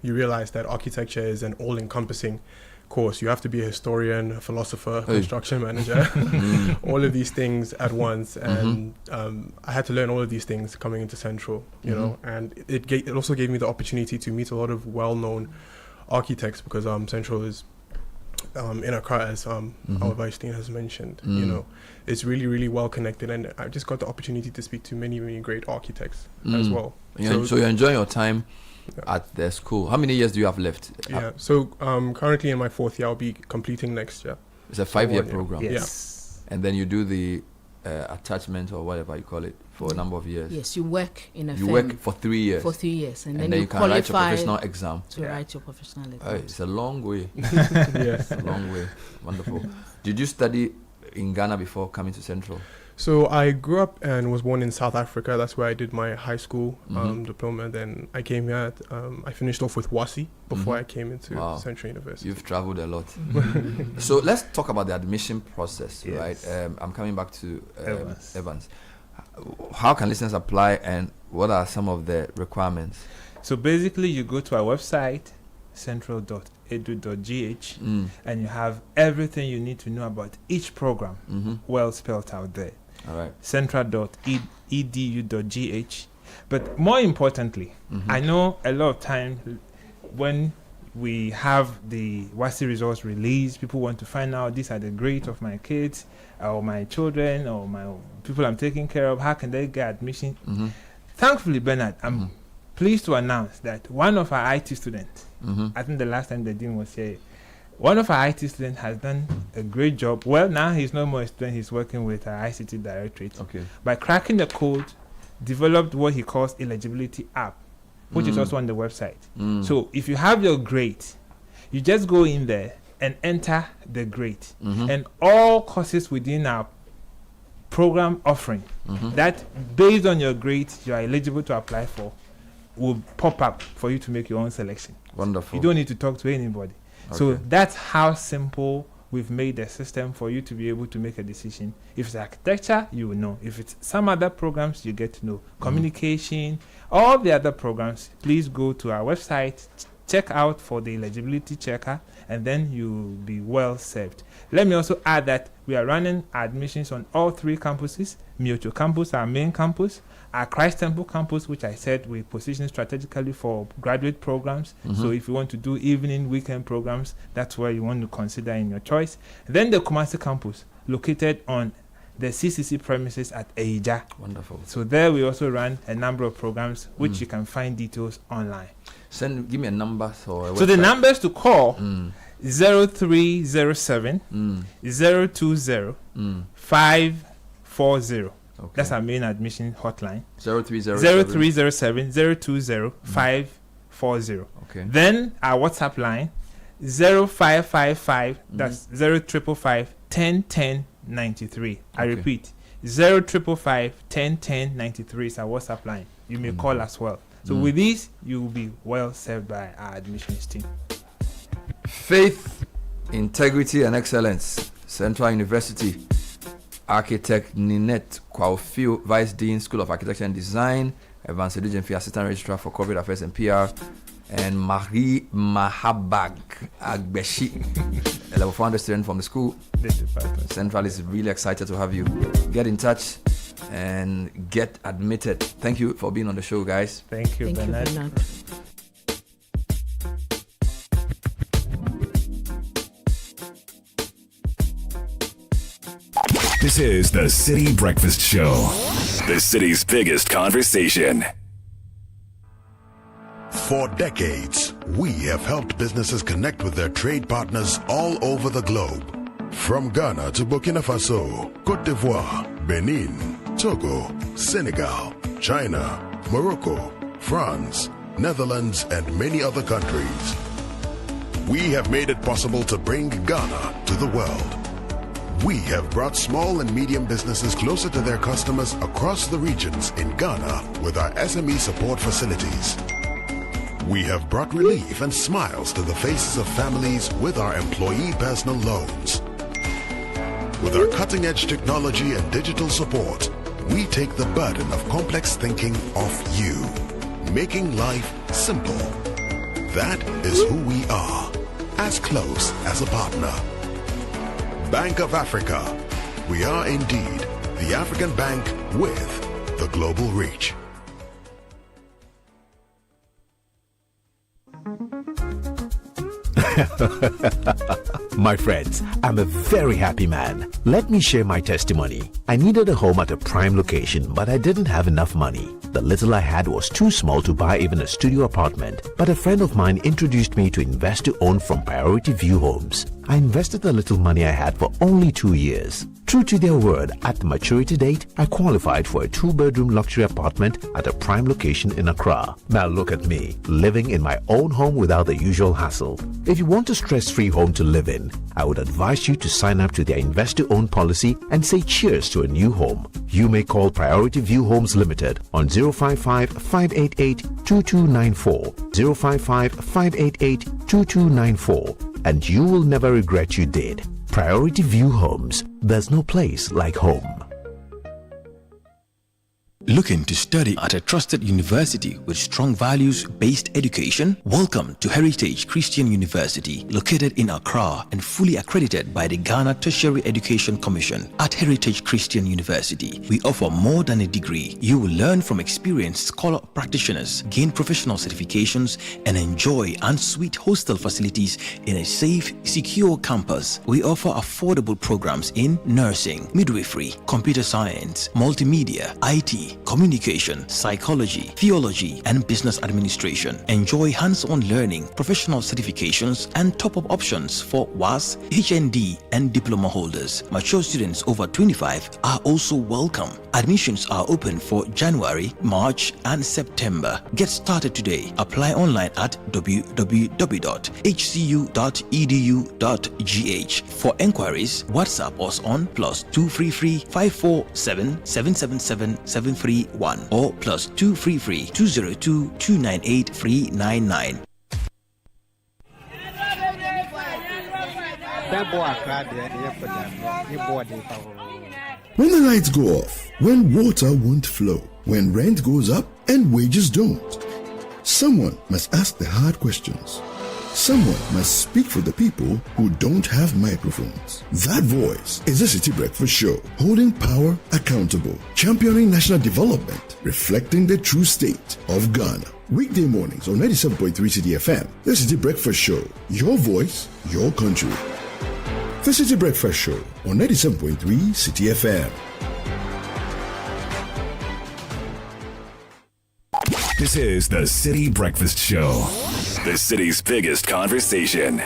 you realize that architecture is an all-encompassing course. You have to be a historian, a philosopher, Hey. construction manager, all of these things at once. And Mhm. I had to learn all of these things coming into Central, you know, and it also gave me the opportunity to meet a lot of well-known architects, because Central is in Accra, as our Vice Dean has mentioned. You know, it's really well connected, and I just got the opportunity to speak to many great architects as well. So you're enjoying your time at the school. How many years do you have left? Yeah, so currently in my 4th year, I'll be completing next year. It's a 5-year 1 year. program. Yes. And then you do the attachment or whatever you call it for a number of years. Yes, you work in a You firm work for 3 years. For 3 years, and then you can write your qualify professional exam. to write your professional exam. It's a long way. Yes. It's a long way. Wonderful. Did you study in Ghana before coming to Central? So I grew up and was born in South Africa. That's where I did my high school Mhm. diploma. Then I came here. I finished off with WASI before Mhm. I came into Wow. Central University. You've traveled a lot. So let's talk about the admission process, Yes. right? I'm coming back to Evans. How can listeners apply, and what are some of the requirements? So basically, you go to our website, central.edu.gh, and you have everything you need to know about each program, well spelled out there. All right. Central.edu.gh. But more importantly, I know a lot of times when we have the WASI results released, people want to find out these are the grades of my kids or my children or my people I'm taking care of. How can they get admission? Thankfully, Bernard, I'm pleased to announce that one of our IT students, I think the last time the dean was here, one of our IT students has done a great job. Well, now he's no more a student, he's working with our ICT directorate. Okay. By cracking the code, developed what he calls eligibility app, which is also on the website. So if you have your grade, you just go in there and enter the grade. And all courses within our program offering that based on your grade you are eligible to apply for will pop up for you to make your own selection. Wonderful. You don't need to talk to anybody. So Okay. that's how simple we've made the system for you to be able to make a decision. If it's architecture, you will know. If it's some other programs, you get to know. Communication, all the other programs, please go to our website, check out for the eligibility checker, and then you'll be well served. Let me also add that we are running admissions on all 3 campuses. Miocho campus, our main campus, our Christ Temple campus, which I said we position strategically for graduate programs. So if you want to do evening, weekend programs, that's where you want to consider in your choice. Then the Kumasi campus, located on the CCC premises at Eija. Wonderful. So there we also run a number of programs, which you can find details online. Give me a number or a So the website. numbers to call 0307 020 540. That's our main admission hotline. 0307 020 540. Okay. Then our WhatsApp line 0555 that's 0555 1010 93. I Okay. repeat 0555 1010 93 is our WhatsApp line. You may call as well. So with this, you will be well served by our admissions team. Faith, integrity, and excellence. Central University. Architect Ninette Kwaofio, Vice Dean, School of Architecture and Design. Evans Edigenfi, Assistant Registrar for Corporate Affairs and PR. And Marie Mahabag Agbeshi, a level 400 student from the school. Central is really excited to have you. Get in touch and get admitted. Thank you for being on the show, guys. Thank you, Bernard. This is the City Breakfast Show, the city's biggest conversation. For decades, we have helped businesses connect with their trade partners all over the globe. From Ghana to Burkina Faso, Cote d'Ivoire, Benin, Togo, Senegal, China, Morocco, France, Netherlands, and many other countries. We have made it possible to bring Ghana to the world. We have brought small and medium businesses closer to their customers across the regions in Ghana with our SME support facilities. We have brought relief and smiles to the faces of families with our employee personal loans. With our cutting-edge technology and digital support, we take the burden of complex thinking off you, making life simple. That is who we are, as close as a partner. Bank of Africa. We are indeed the African bank with the global reach. My friends, I'm a very happy man. Let me share my testimony. I needed a home at a prime location, but I didn't have enough money. The little I had was too small to buy even a studio apartment, but a friend of mine introduced me to invest to own from Priority View Homes. I invested the little money I had for only 2 years. True to their word, at the maturity date, I qualified for a 2-bedroom luxury apartment at a prime location in Accra. Now look at me, living in my own home without the usual hassle. If you want a stress-free home to live in, I would advise you to sign up to their invest-to-own policy and say cheers to a new home. You may call Priority View Homes Limited on 055-588-2294, 055-588-2294, and you will never regret you did. Priority View Homes. There's no place like home. Looking to study at a trusted university with strong values-based education? Welcome to Heritage Christian University, located in Accra and fully accredited by the Ghana Tertiary Education Commission. At Heritage Christian University, we offer more than a degree. You will learn from experienced scholar practitioners, gain professional certifications, and enjoy en-suite hostel facilities in a safe, secure campus. We offer affordable programs in nursing, midwifery, computer science, multimedia, IT, communication, psychology, theology, and business administration. Enjoy hands-on learning, professional certifications, and top-up options for WAS, HND, and diploma holders. Mature students over 25 are also welcome. Admissions are open for January, March, and September. Get started today. Apply online at www.hcu.edu.gh. For enquiries, WhatsApp us on +233 547 777 731 or +233 202 298 399. When the lights go off, when water won't flow, when rent goes up and wages don't, someone must ask the hard questions. Someone must speak for the people who don't have microphones. That voice is the Citi Breakfast Show, holding power accountable, championing national development, reflecting the true state of Ghana. Weekday mornings on 97.3 Citi FM, the Citi Breakfast Show, your voice, your country. The Citi Breakfast Show on 97.3 Citi FM. This is the Citi Breakfast Show, the city's biggest conversation.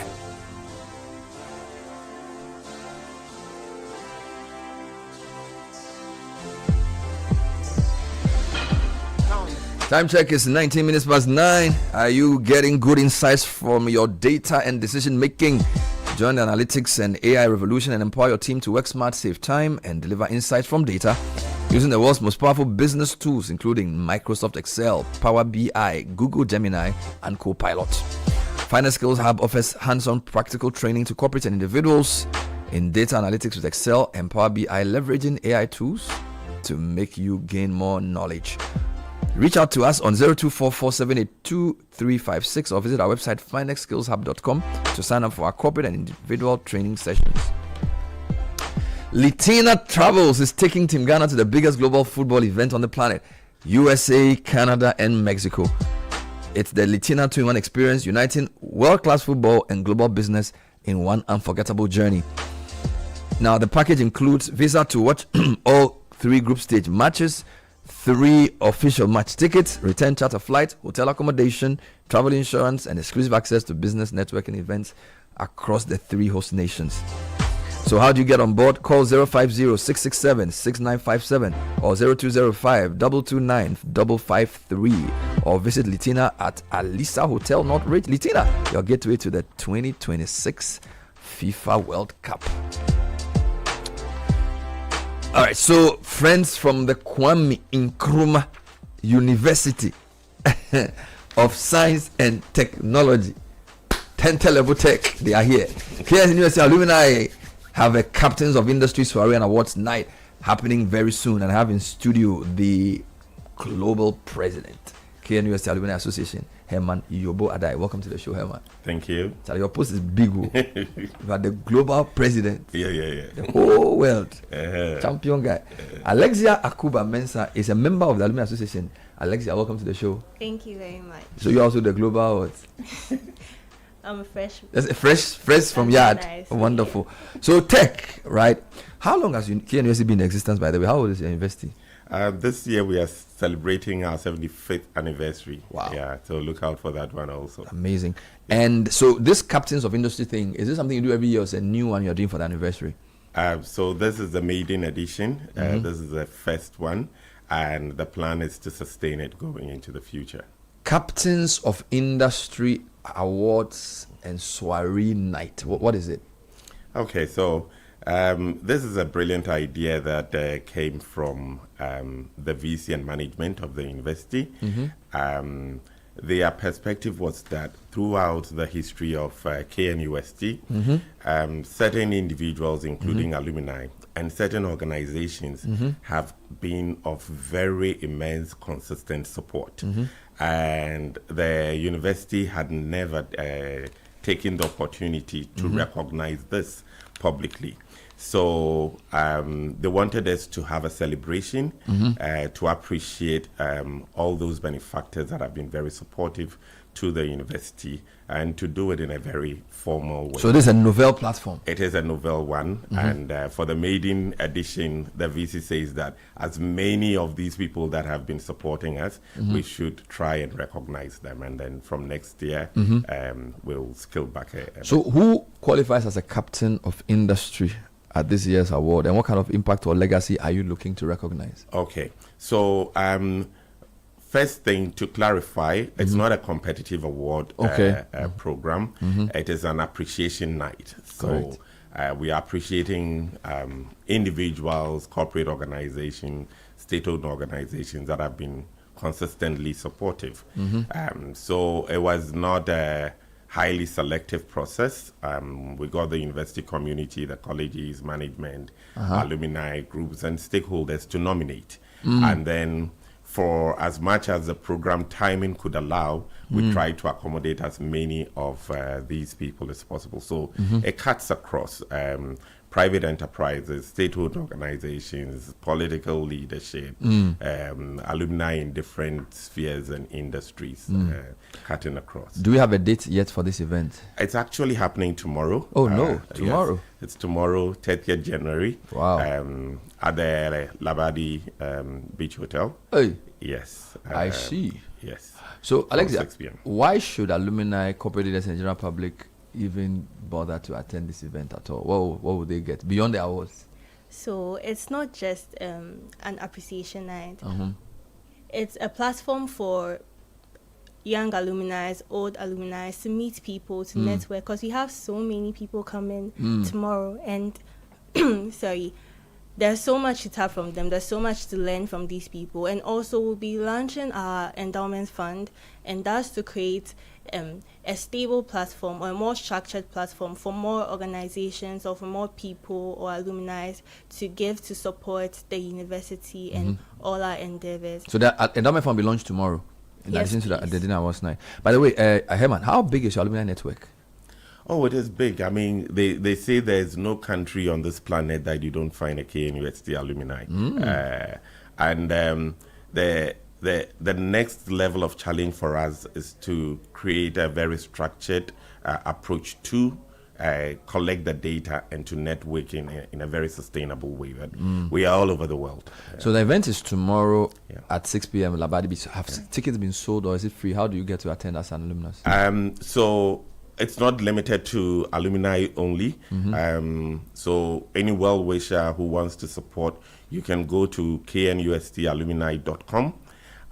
Time check is 19 minutes past 9. Are you getting good insights from your data and decision making? Join the analytics and AI revolution and empower your team to work smart, save time, and deliver insights from data using the world's most powerful business tools, including Microsoft Excel, Power BI, Google Gemini, and Copilot. Finance Skills Hub offers hands-on practical training to corporate and individuals in data analytics with Excel and Power BI, leveraging AI tools to make you gain more knowledge. Reach out to us on 0244782356 or visit our website finexskillshub.com to sign up for our corporate and individual training sessions. Litina Travels is taking Team Ghana to the biggest global football event on the planet, USA, Canada, and Mexico. It's the Litina 2-in-1 experience, uniting world-class football and global business in one unforgettable journey. Now, the package includes visa to watch all 3 group stage matches, 3 official match tickets, return charter flight, hotel accommodation, travel insurance, and exclusive access to business networking events across the 3 host nations. So how do you get on board? Call 050-667-6957 or 0205-229-553 or visit Litina at Alisa Hotel North Ridge. Litina, your gateway to the 2026 FIFA World Cup. All right, so friends from the Kwame Nkrumah University of Science and Technology, 10th level tech, they are here. KS University alumni have a Captains of Industry Soiree and Awards night happening very soon, and I have in studio the global president, KS University Alumni Association, Herman Yobo Adai. Welcome to the show, Herman. Thank you. So your post is big. You are the global president. Yeah. The whole world. Champion guy. Alexia Akuba Mensah is a member of the Alumni Association. Alexia, welcome to the show. Thank you very much. So you're also the global what? I'm a fresh. That's a fresh from That's yard. nice. Wonderful. So tech, right? How long has KNUST been in existence, by the way? How old is your university? This year we are celebrating our 75th anniversary. Wow. Yeah, so look out for that one also. Amazing. And so this Captains of Industry thing, is this something you do every year or is it a new one you're doing for the anniversary? So this is the maiden edition. Mhm. This is the first one. And the plan is to sustain it going into the future. Captains of Industry Awards and Soiree Night. What is it? Okay, so this is a brilliant idea that came from the VC and management of the university. Mhm. Their perspective was that throughout the history of KNUST, Mhm. certain individuals, including alumni, and certain organizations Mhm. have been of very immense, consistent support. Mhm. And the university had never taken the opportunity to Mhm. recognize this publicly. So they wanted us to have a celebration to appreciate all those benefactors that have been very supportive to the university and to do it in a very formal way. So this is a novel platform. It is a novel one. Mhm. And for the maiden edition, the VC says that as many of these people that have been supporting us, Mhm. we should try and recognize them. And then from next year, Mhm. we'll scale back a So who qualifies as a captain of industry at this year's award, and what kind of impact or legacy are you looking to recognize? Okay, so first thing to clarify, it's Mhm. not a competitive award Okay. program. Mhm. It is an appreciation night. So Correct. we are appreciating individuals, corporate organizations, state-owned organizations that have been consistently supportive. Mhm. So it was not a highly selective process. We got the university community, the colleges, management, alumni groups, and stakeholders to nominate. And then for as much as the program timing could allow, we tried to accommodate as many of these people as possible. So it cuts across private enterprises, state-owned organizations, political leadership, alumni in different spheres and industries, cutting across. Do we have a date yet for this event? It's actually happening tomorrow. Oh, no, Yes, tomorrow. it's tomorrow, 30th January. Wow. At the Labadi Beach Hotel. Hey. Yes. I see. Yes. So, From Alexia, 6 p.m. why should alumni, corporate leaders, and general public even bother to attend this event at all? What would they get beyond the awards? So it's not just an appreciation night. Mhm. It's a platform for young alumni, old alumni to meet people, to network, because we have so many people coming tomorrow. And sorry, there's so much to tap from them. There's so much to learn from these people. And also we'll be launching our endowment fund, and that's to create a stable platform or a more structured platform for more organizations or for more people or alumni to give to support the university and all our endeavors. So that endowment fund will be launched tomorrow, in Yes, addition to the dinner awards night. By the way, Herman, how big is your alumni network? Oh, it is big. I mean, they say there's no country on this planet that you don't find a KNUST alumni. And the next level of challenge for us is to create a very structured approach to collect the data and to network in a very sustainable way. But we are all over the world. So the event is tomorrow at 6 p.m. Labadi Beach. Have tickets been sold or is it free? How do you get to attend as an alumnus? So it's not limited to alumni only. So any well-wisher who wants to support, you can go to knustalumni.com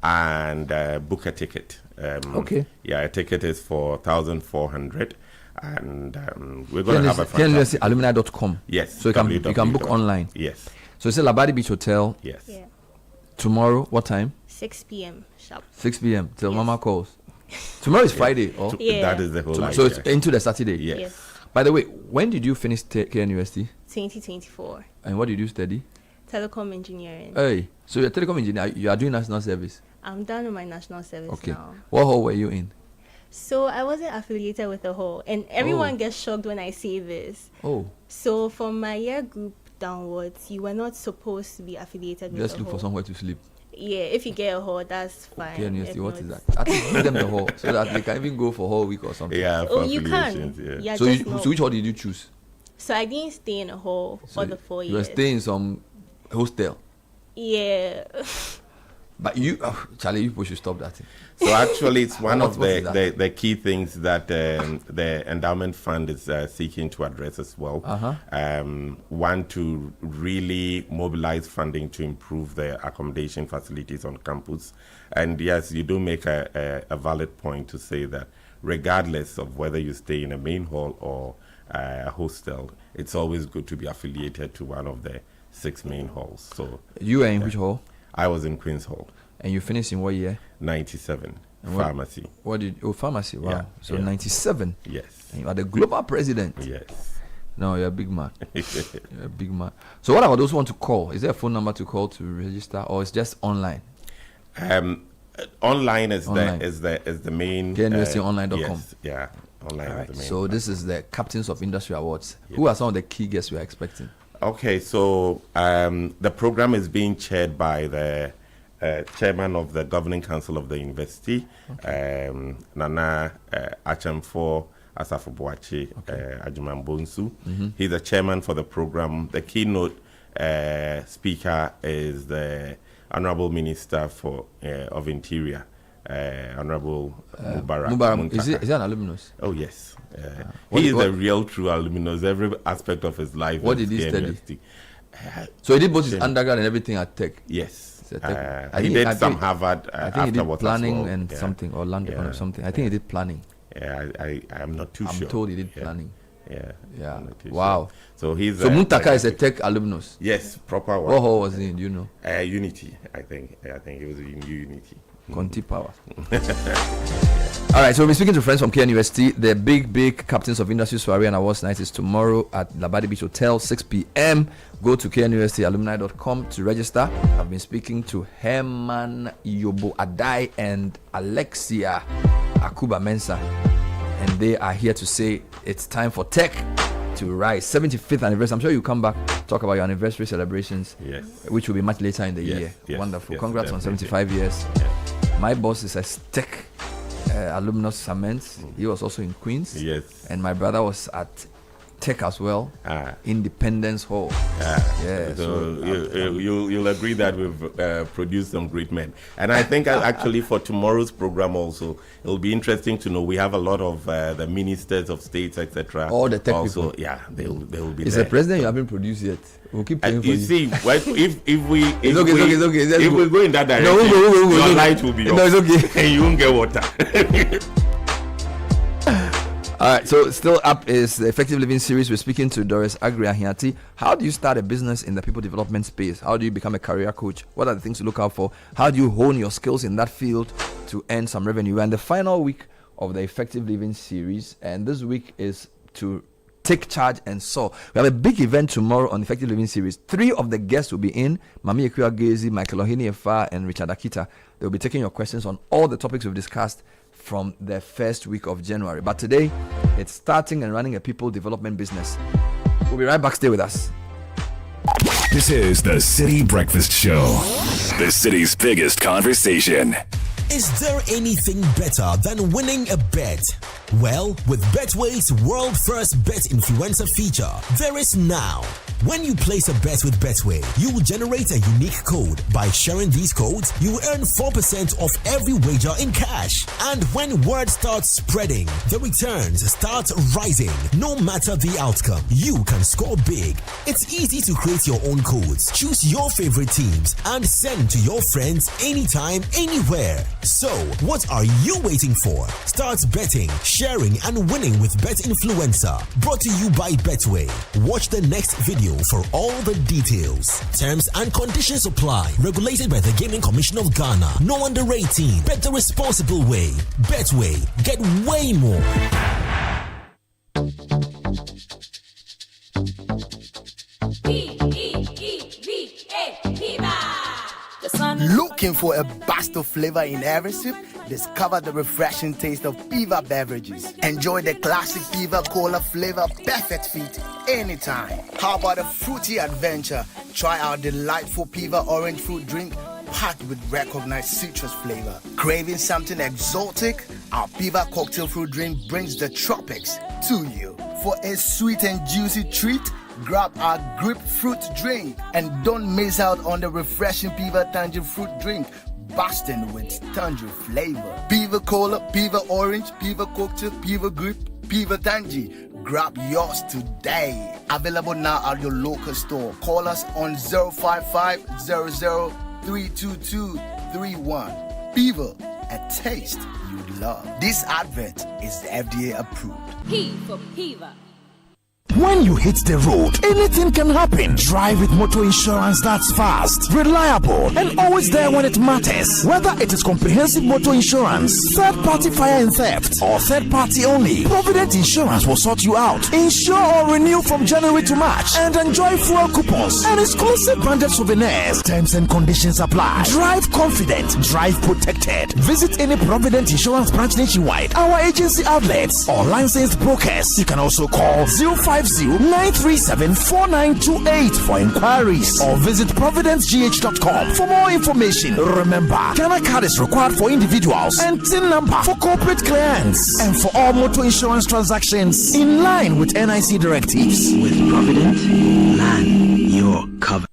and book a ticket. Okay. Yeah, a ticket is for 1,400. And we're going to have a fantastic... knustalumni.com. Yes. So you can book online. Yes. So it's a Labadi Beach Hotel. Yes. Yeah. Tomorrow, what time? 6 p.m. sharp. 6 p.m. till Mama calls. Tomorrow is Friday. Oh? Yeah. That is the whole idea. So it's into the Saturday. Yes. By the way, when did you finish KNUST? 2024. And what did you study? Telecom engineering. Hey, so you're a telecom engineer. You are doing national service. I'm done with my national service Okay. now. What hall were you in? So I wasn't affiliated with the hall, and everyone gets shocked when I say this. Oh. So from my year group downwards, you were not supposed to be affiliated with Just the look hall. for somewhere to sleep. Yeah, if you get a hall, that's fine. Okay, If what not- is that? At least give them the hall so that they can even go for whole week or something. Yeah, Oh, you can. Yeah, So, just so which hall did you choose? So I didn't stay in a hall for the 4 You were years. staying in some hostel. Yeah. But you, Charlie, you people should stop that thing. So actually, it's one What- of what is that? the key things that the endowment fund is seeking to address as well. One, to really mobilize funding to improve the accommodation facilities on campus. And yes, you do make a valid point to say that regardless of whether you stay in a main hall or a hostel, it's always good to be affiliated to one of the 6 main halls. So You were in which hall? I was in Queen's Hall. And you finished in what year? 97. And what- Pharmacy. What did? Oh, pharmacy. Wow. Yeah, So yeah. 97. Yes. And you are the global president. Yes. No, you're a big man. You're a big man. So what about those who want to call? Is there a phone number to call to register, or it's just online? Online is Online. the main. KNUSTonline.com. Yes, yeah, online All is right. the main. So this is the Captains of Industry Awards. Who are some of the key guests we are expecting? Okay, so the program is being chaired by the chairman of the governing council of the university, Nana Achemfo Asafobuachi Ajumambonsu. He's the chairman for the program. The keynote speaker is the Honorable Minister for of Interior, Honorable Mubarak. Mubarak. Is Muntaka. he an alumnus? Oh yes, What- he is what- a real true alumnus. Every aspect of his life. What is did he study? university. So he did both his Same. undergrad and everything at Tech. Yes. He's a Tech- I He think- did I some think- Harvard I think he did afterwards as planning well. and Yeah. something, or London or something. I think he did planning. Yeah, I'm not too I'm sure. told he did planning. Yeah. Yeah. I'm not too Wow. sure. So he's So Muntaka is a Tech alumnus. Yes, proper one. What hall was he in? Do you know? Unity, I think. I think he was in Unity. Conti Power. All right, so we're speaking to friends from KNUST. The big Captains of Industry Soiree and Awards night is tomorrow at Labadi Beach Hotel, 6 p.m. Go to knustalumni.com to register. I've been speaking to Herman Yobo Adai and Alexia Akuba Mensah, and they are here to say it's time for tech to rise. 75th anniversary. I'm sure you'll come back, talk about your anniversary celebrations, Yes. which will be much later in the Yes, year. yes, Wonderful. yes, Congrats on definitely. 75 years. My boss is a tech alumnus Samens. He was also in Queens. Yes. And my brother was at Tech as well. Independence Hall. Yeah. So you'll agree that we've produced some great men. And I think actually for tomorrow's program also, it'll be interesting to know we have a lot of the ministers of states, etc. All the tech also, people. yeah, they will be It's there. a president you haven't produced yet. We'll keep paying for You you. see, if we It's okay. Let's if go. we go in that direction, No, we'll go. your light will be No, off. it's okay. And you won't get water. All right, so still up is the Effective Living series. We're speaking to Doris Agri-Ahiati. How do you start a business in the people development space? How do you become a career coach? What are the things to look out for? How do you hone your skills in that field to earn some revenue? And the final week of the Effective Living series, and this week is to take charge and soar. We have a big event tomorrow on Effective Living series. 3 of the guests will be in: Mami Ekua Gezi, Michael Ohini-Efa, and Richard Akita. They will be taking your questions on all the topics we've discussed from the first week of January. But today, it's starting and running a people development business. We'll be right back. Stay with us. This is the City Breakfast Show, the city's biggest conversation. Is there anything better than winning a bet? Well, with Betway's world first bet influencer feature, there is now. When you place a bet with Betway, you will generate a unique code. By sharing these codes, you will earn 4% of every wager in cash. And when word starts spreading, the returns start rising. No matter the outcome, you can score big. It's easy to create your own codes. Choose your favorite teams and send to your friends anytime, anywhere. So, what are you waiting for? Start betting, sharing, and winning with Bet Influencer. Brought to you by Betway. Watch the next video for all the details. Terms and conditions apply. Regulated by the Gaming Commission of Ghana. No under 18. Bet the responsible way. Betway. Get way more. Looking for a burst of flavor in every sip? Discover the refreshing taste of Piva beverages. Enjoy the classic Piva Cola flavor, perfect fit anytime. How about a fruity adventure? Try our delightful Piva orange fruit drink packed with recognized citrus flavor. Craving something exotic? Our Piva cocktail fruit drink brings the tropics to you. For a sweet and juicy treat, grab our grapefruit drink and don't miss out on the refreshing Piva tangerine fruit drink, bursting with tangerine flavor. Piva Cola, Piva Orange, Piva Cocktail, Piva Grape, Piva Tangy. Grab yours today. Available now at your local store. Call us on 055-00-322-31. Piva, a taste you'd love. This advert is FDA approved. P for Piva. When you hit the road, anything can happen. Drive with motor insurance that's fast, reliable, and always there when it matters. Whether it is comprehensive motor insurance, third-party fire and theft, or third-party only, Provident Insurance will sort you out. Insure or renew from January to March and enjoy fuel coupons and exclusive branded souvenirs. Terms and conditions apply. Drive confident, drive protected. Visit any Provident Insurance branch nationwide, our agency outlets, or licensed brokers. You can also call 050-937-4928 for inquiries or visit providencegh.com for more information. Remember, Ghana card is required for individuals and TIN number for corporate clients and for all motor insurance transactions in line with NIC directives. With Provident, land your cover.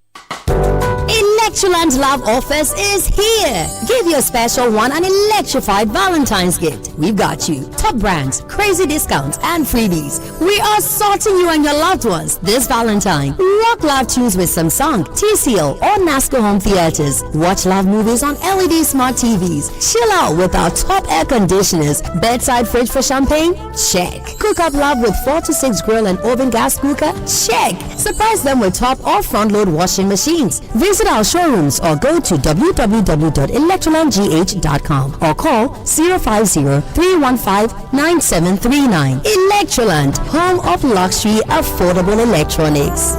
Electroland Love Offers is here. Give your special one an electrified Valentine's gift. We've got you. Top brands, crazy discounts, and freebies. We are sorting you and your loved ones this Valentine. Rock love tunes with Samsung, TCL, or NASCO home theaters. Watch love movies on LED smart TVs. Chill out with our top air conditioners. Bedside fridge for champagne? Check. Cook up love with 4 to 6 grill and oven gas cooker? Check. Surprise them with top or front load washing machines. Visit our showrooms or go to www.electrolandgh.com or call 050-315-9739. Electroland, home of luxury affordable electronics.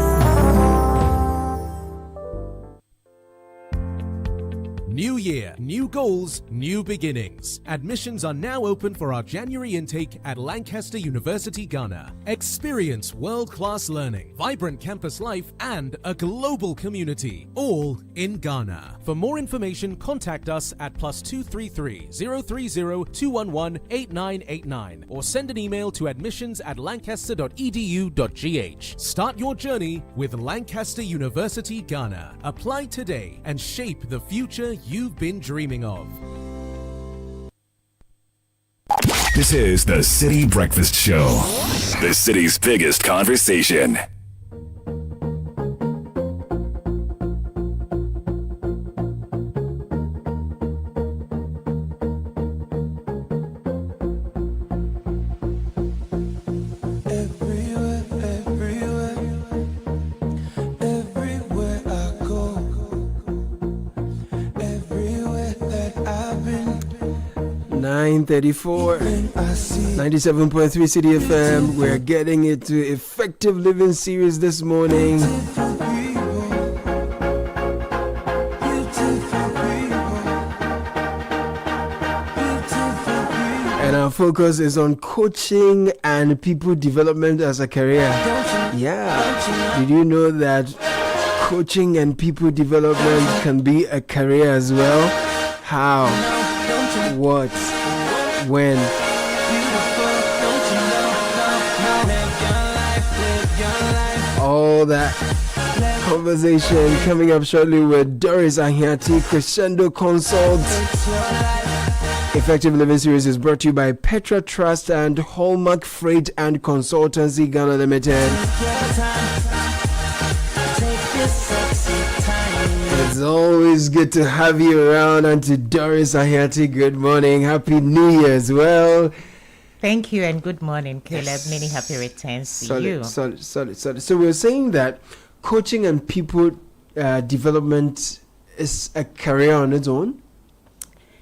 New year, new goals, new beginnings. Admissions are now open for our January intake at Lancaster University, Ghana. Experience world-class learning, vibrant campus life, and a global community, all in Ghana. For more information, contact us at +233 030 211 8989 or send an email to admissions@lancaster.edu.gh. Start your journey with Lancaster University, Ghana. Apply today and shape the future you've been dreaming of. This is the City Breakfast Show, the city's biggest conversation. Everywhere I go, everywhere that I've been. 9:34, 97.3 City FM. We're getting into Effective Living series this morning. And our focus is on coaching and people development as a career. Yeah. Did you know that coaching and people development can be a career as well? How? What? When? All that conversation coming up shortly with Doris Ahiati, Crescendo Consult. Effective Living Series is brought to you by Petra Trust and Hallmark Freight and Consultancy Ghana Limited. It's always good to have you around. And to Doris Ahiati, good morning. Happy New Year as well. Thank you and good morning, Caleb. Many happy returns to you. Solid. So we're saying that coaching and people development is a career on its own?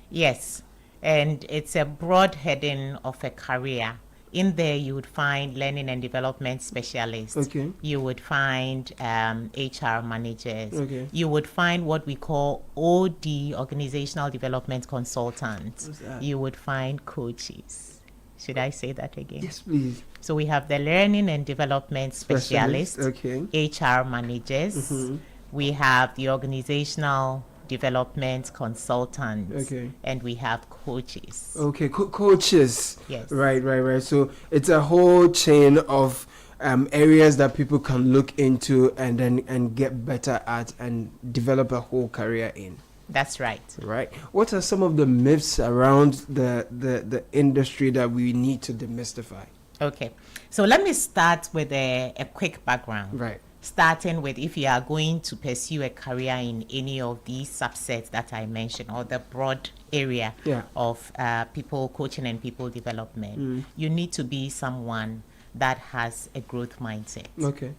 Yes, and it's a broad heading of a career. In there, you would find learning and development specialists. Okay. You would find HR managers. Okay. You would find what we call OD, Organizational Development Consultants. What's that? You would find coaches. Should I say that again? Yes, please. So we have the learning and development specialists, Okay. HR managers. Mhm. We have the organizational development consultants, Okay. and we have coaches. Okay, coaches. Yes. Right. So it's a whole chain of areas that people can look into and get better at and develop a whole career in. That's right. Right. What are some of the myths around the industry that we need to demystify? Okay, so let me start with a quick background. Right. Starting with, if you are going to pursue a career in any of these subsets that I mentioned, or the broad area of people coaching and people development, you need to be someone that has a growth mindset. Okay.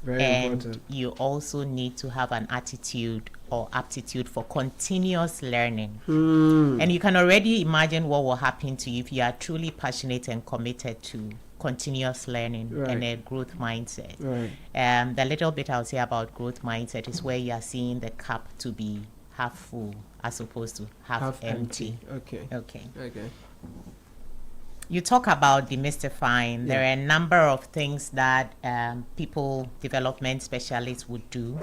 Very and important. You also need to have an attitude or aptitude for continuous learning. And you can already imagine what will happen to you if you are truly passionate and committed to continuous learning and a growth mindset. The little bit I'll say about growth mindset is where you are seeing the cup to be half full as opposed to half empty. Okay. You talk about demystifying. There are a number of things that people development specialists would do.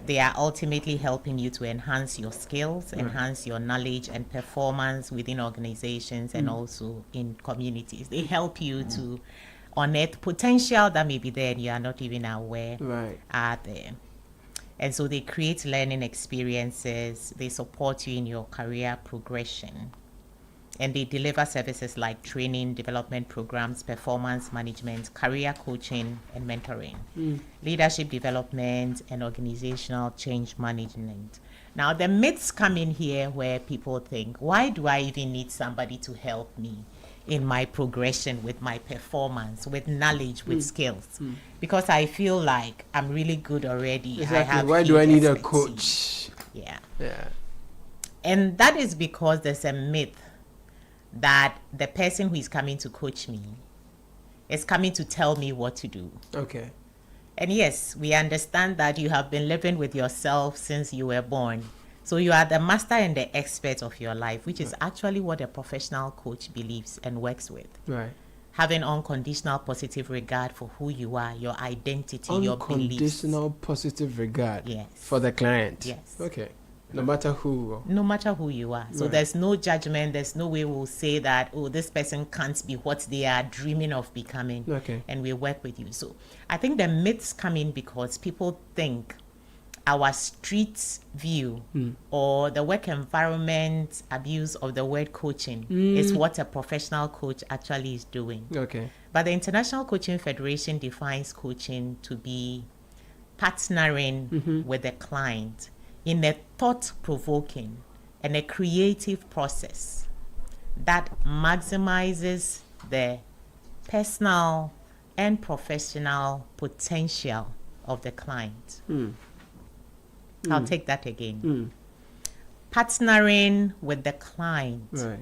They are ultimately helping you to enhance your skills, enhance your knowledge and performance within organizations and also in communities. They help you to unearth potential that may be there and you are not even aware are there. And so they create learning experiences. They support you in your career progression. And they deliver services like training, development programs, performance management, career coaching, and mentoring, leadership development, and organizational change management. Now, the myths come in here where people think, why do I even need somebody to help me in my progression with my performance, with knowledge, with skills? Because I feel like I'm really good already. Exactly. Why do I need a coach? Yeah. And that is because there's a myth that the person who is coming to coach me is coming to tell me what to do. Okay. And yes, we understand that you have been living with yourself since you were born. So you are the master and the expert of your life, which is actually what a professional coach believes and works with. Right. Having unconditional positive regard for who you are, your identity, your beliefs. Unconditional positive regard Yes. for the client. Yes. Okay. No matter who. No matter who you are. So there's no judgment. There's no way we'll say that, oh, this person can't be what they are dreaming of becoming. Okay. And we work with you. So I think the myths come in because people think our street view or the work environment abuse of the word coaching is what a professional coach actually is doing. Okay. But the International Coaching Federation defines coaching to be partnering with the client in a thought-provoking and a creative process that maximizes the personal and professional potential of the client. I'll take that again. Partnering with the client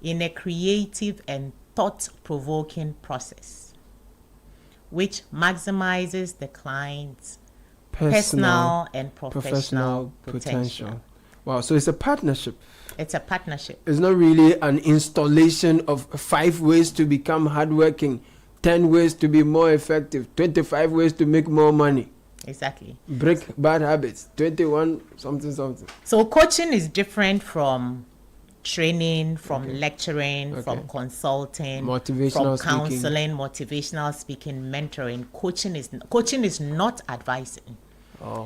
in a creative and thought-provoking process which maximizes the client's personal and professional potential. Wow, so it's a partnership. It's a partnership. It's not really an installation of 5 ways to become hardworking, 10 ways to be more effective, 25 ways to make more money. Exactly. Break bad habits, 21 something. So coaching is different from training, from lecturing, from consulting, motivational from counseling, motivational speaking, mentoring. Coaching is not advising.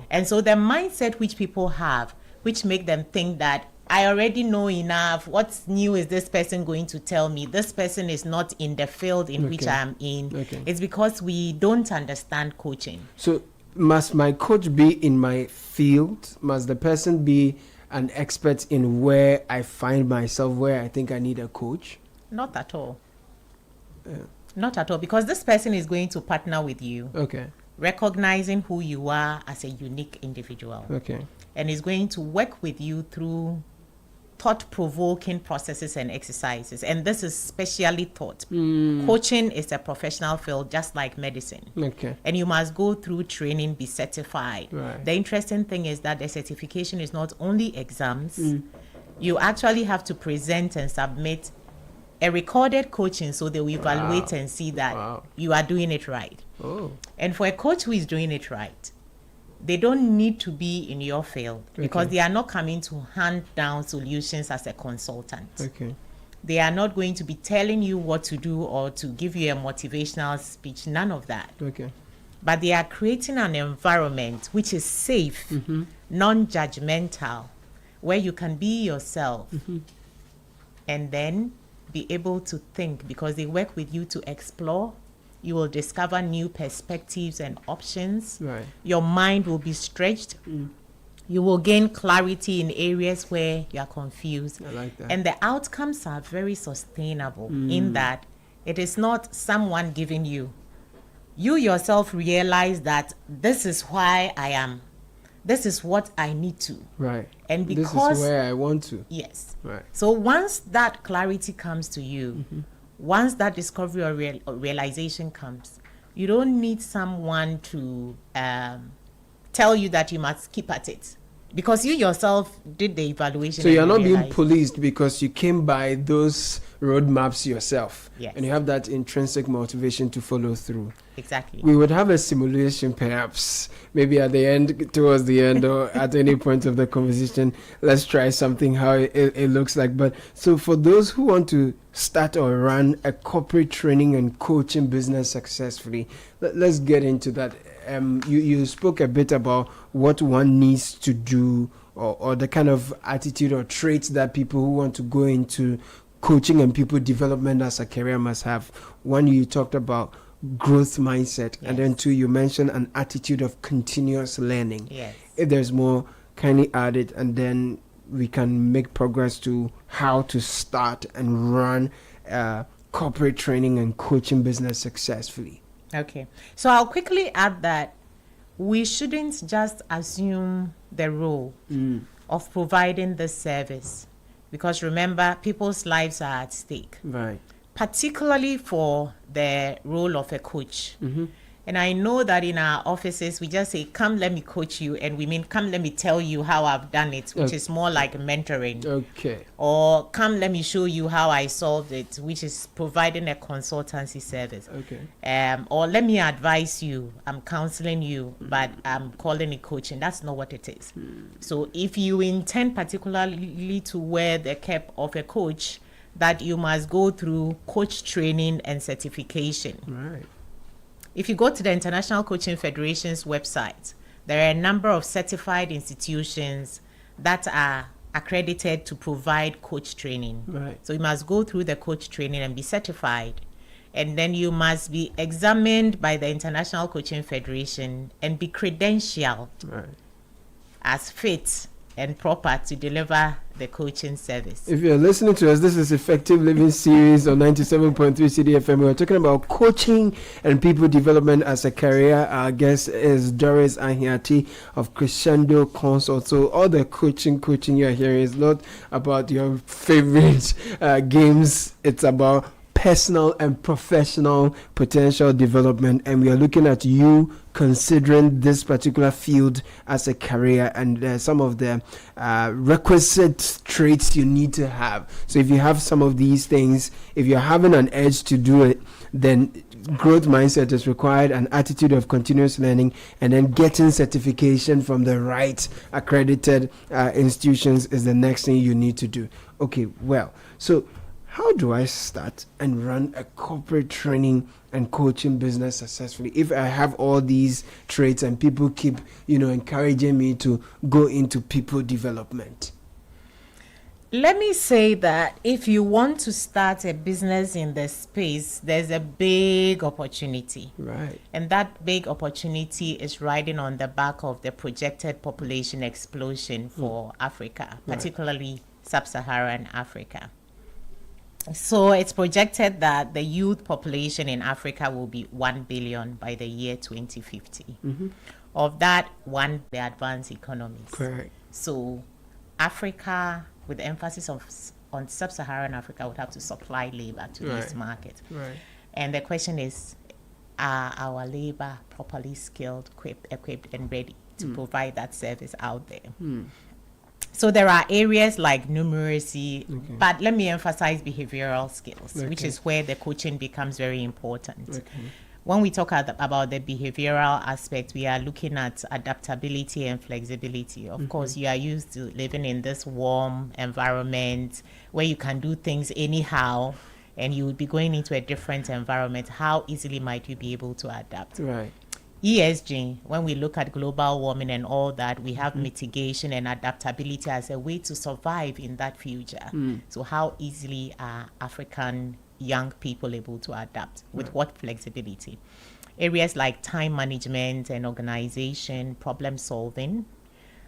And so the mindset which people have, which make them think that I already know enough, what's new is this person going to tell me? This person is not in the field in which I am in. It's because we don't understand coaching. So must my coach be in my field? Must the person be an expert in where I find myself, where I think I need a coach? Not at all. Not at all, because this person is going to partner with you. Okay. Recognizing who you are as a unique individual. Okay. And is going to work with you through thought-provoking processes and exercises. And this is specially taught. Coaching is a professional field just like medicine. Okay. And you must go through training, be certified. Right. The interesting thing is that the certification is not only exams. You actually have to present and submit a recorded coaching, so they will evaluate and see that you are doing it right. And for a coach who is doing it right, they don't need to be in your field because Okay. they are not coming to hand down solutions as a consultant. Okay. They are not going to be telling you what to do or to give you a motivational speech, none of that. Okay. But they are creating an environment which is safe, non-judgmental, where you can be yourself and then be able to think, because they work with you to explore. You will discover new perspectives and options. Right. Your mind will be stretched. You will gain clarity in areas where you are confused. I like that. And the outcomes are very sustainable in that it is not someone giving you. You yourself realize that this is why I am. This is what I need to. Right. And This because is where I want to. yes. Right. So once that clarity comes to you, once that discovery or realization comes, you don't need someone to tell you that you must keep at it, because you yourself did the evaluation. So and you're you not being realized- policed because you came by those roadmaps yourself. Yes. And you have that intrinsic motivation to follow through. Exactly. We would have a simulation perhaps, maybe at the end, towards the end, or at any point of the conversation. Let's try something, how it looks like. But so for those who want to start or run a corporate training and coaching business successfully, let's get into that. You spoke a bit about what one needs to do, or the kind of attitude or traits that people who want to go into coaching and people development as a career must have. One, you talked about growth mindset, and then two, you mentioned an attitude of continuous learning. Yes. If there's more, kindly add it, and then we can make progress to how to start and run corporate training and coaching business successfully. Okay. So I'll quickly add that we shouldn't just assume the role of providing this service, because remember, people's lives are at stake. Right. Particularly for the role of a coach. And I know that in our offices, we just say, come, let me coach you. And we mean, come, let me tell you how I've done it, which is more like mentoring. Okay. Or come, let me show you how I solved it, which is providing a consultancy service. Okay. Or let me advise you, I'm counseling you, but I'm calling it coaching. That's not what it is. So if you intend particularly to wear the cap of a coach, that you must go through coach training and certification. Right. If you go to the International Coaching Federation's website, there are a number of certified institutions that are accredited to provide coach training. Right. So you must go through the coach training and be certified. And then you must be examined by the International Coaching Federation and be credentialed as fit and proper to deliver the coaching service. If you're listening to us, this is Effective Living Series on 97.3 Citi FM. We're talking about coaching and people development as a career. Our guest is Doris Ahiati of Crescendo Consult. So all the coaching you're hearing is not about your favorite games. It's about personal and professional potential development, and we are looking at you considering this particular field as a career and some of the requisite traits you need to have. So if you have some of these things, if you're having an edge to do it, then growth mindset is required, an attitude of continuous learning, and then getting certification from the right accredited institutions is the next thing you need to do. Okay, well, so how do I start and run a corporate training and coaching business successfully if I have all these traits and people keep, encouraging me to go into people development? Let me say that if you want to start a business in this space, there's a big opportunity. Right. And that big opportunity is riding on the back of the projected population explosion for Africa, particularly sub-Saharan Africa. So it's projected that the youth population in Africa will be 1 billion by the year 2050. Of that, the advanced economies. Correct. So Africa, with emphasis on sub-Saharan Africa, would have to supply labor to this market. Right. And the question is, are our labor properly skilled, equipped and ready to provide that service out there? So there are areas like numeracy, but let me emphasize behavioral skills, which is where the coaching becomes very important. When we talk about the behavioral aspect, we are looking at adaptability and flexibility. Of course, you are used to living in this warm environment where you can do things anyhow, and you would be going into a different environment. How easily might you be able to adapt? Right. ESG, when we look at global warming and all that, we have mitigation and adaptability as a way to survive in that future. So how easily are African young people able to adapt? With what flexibility? Areas like time management and organization, problem solving,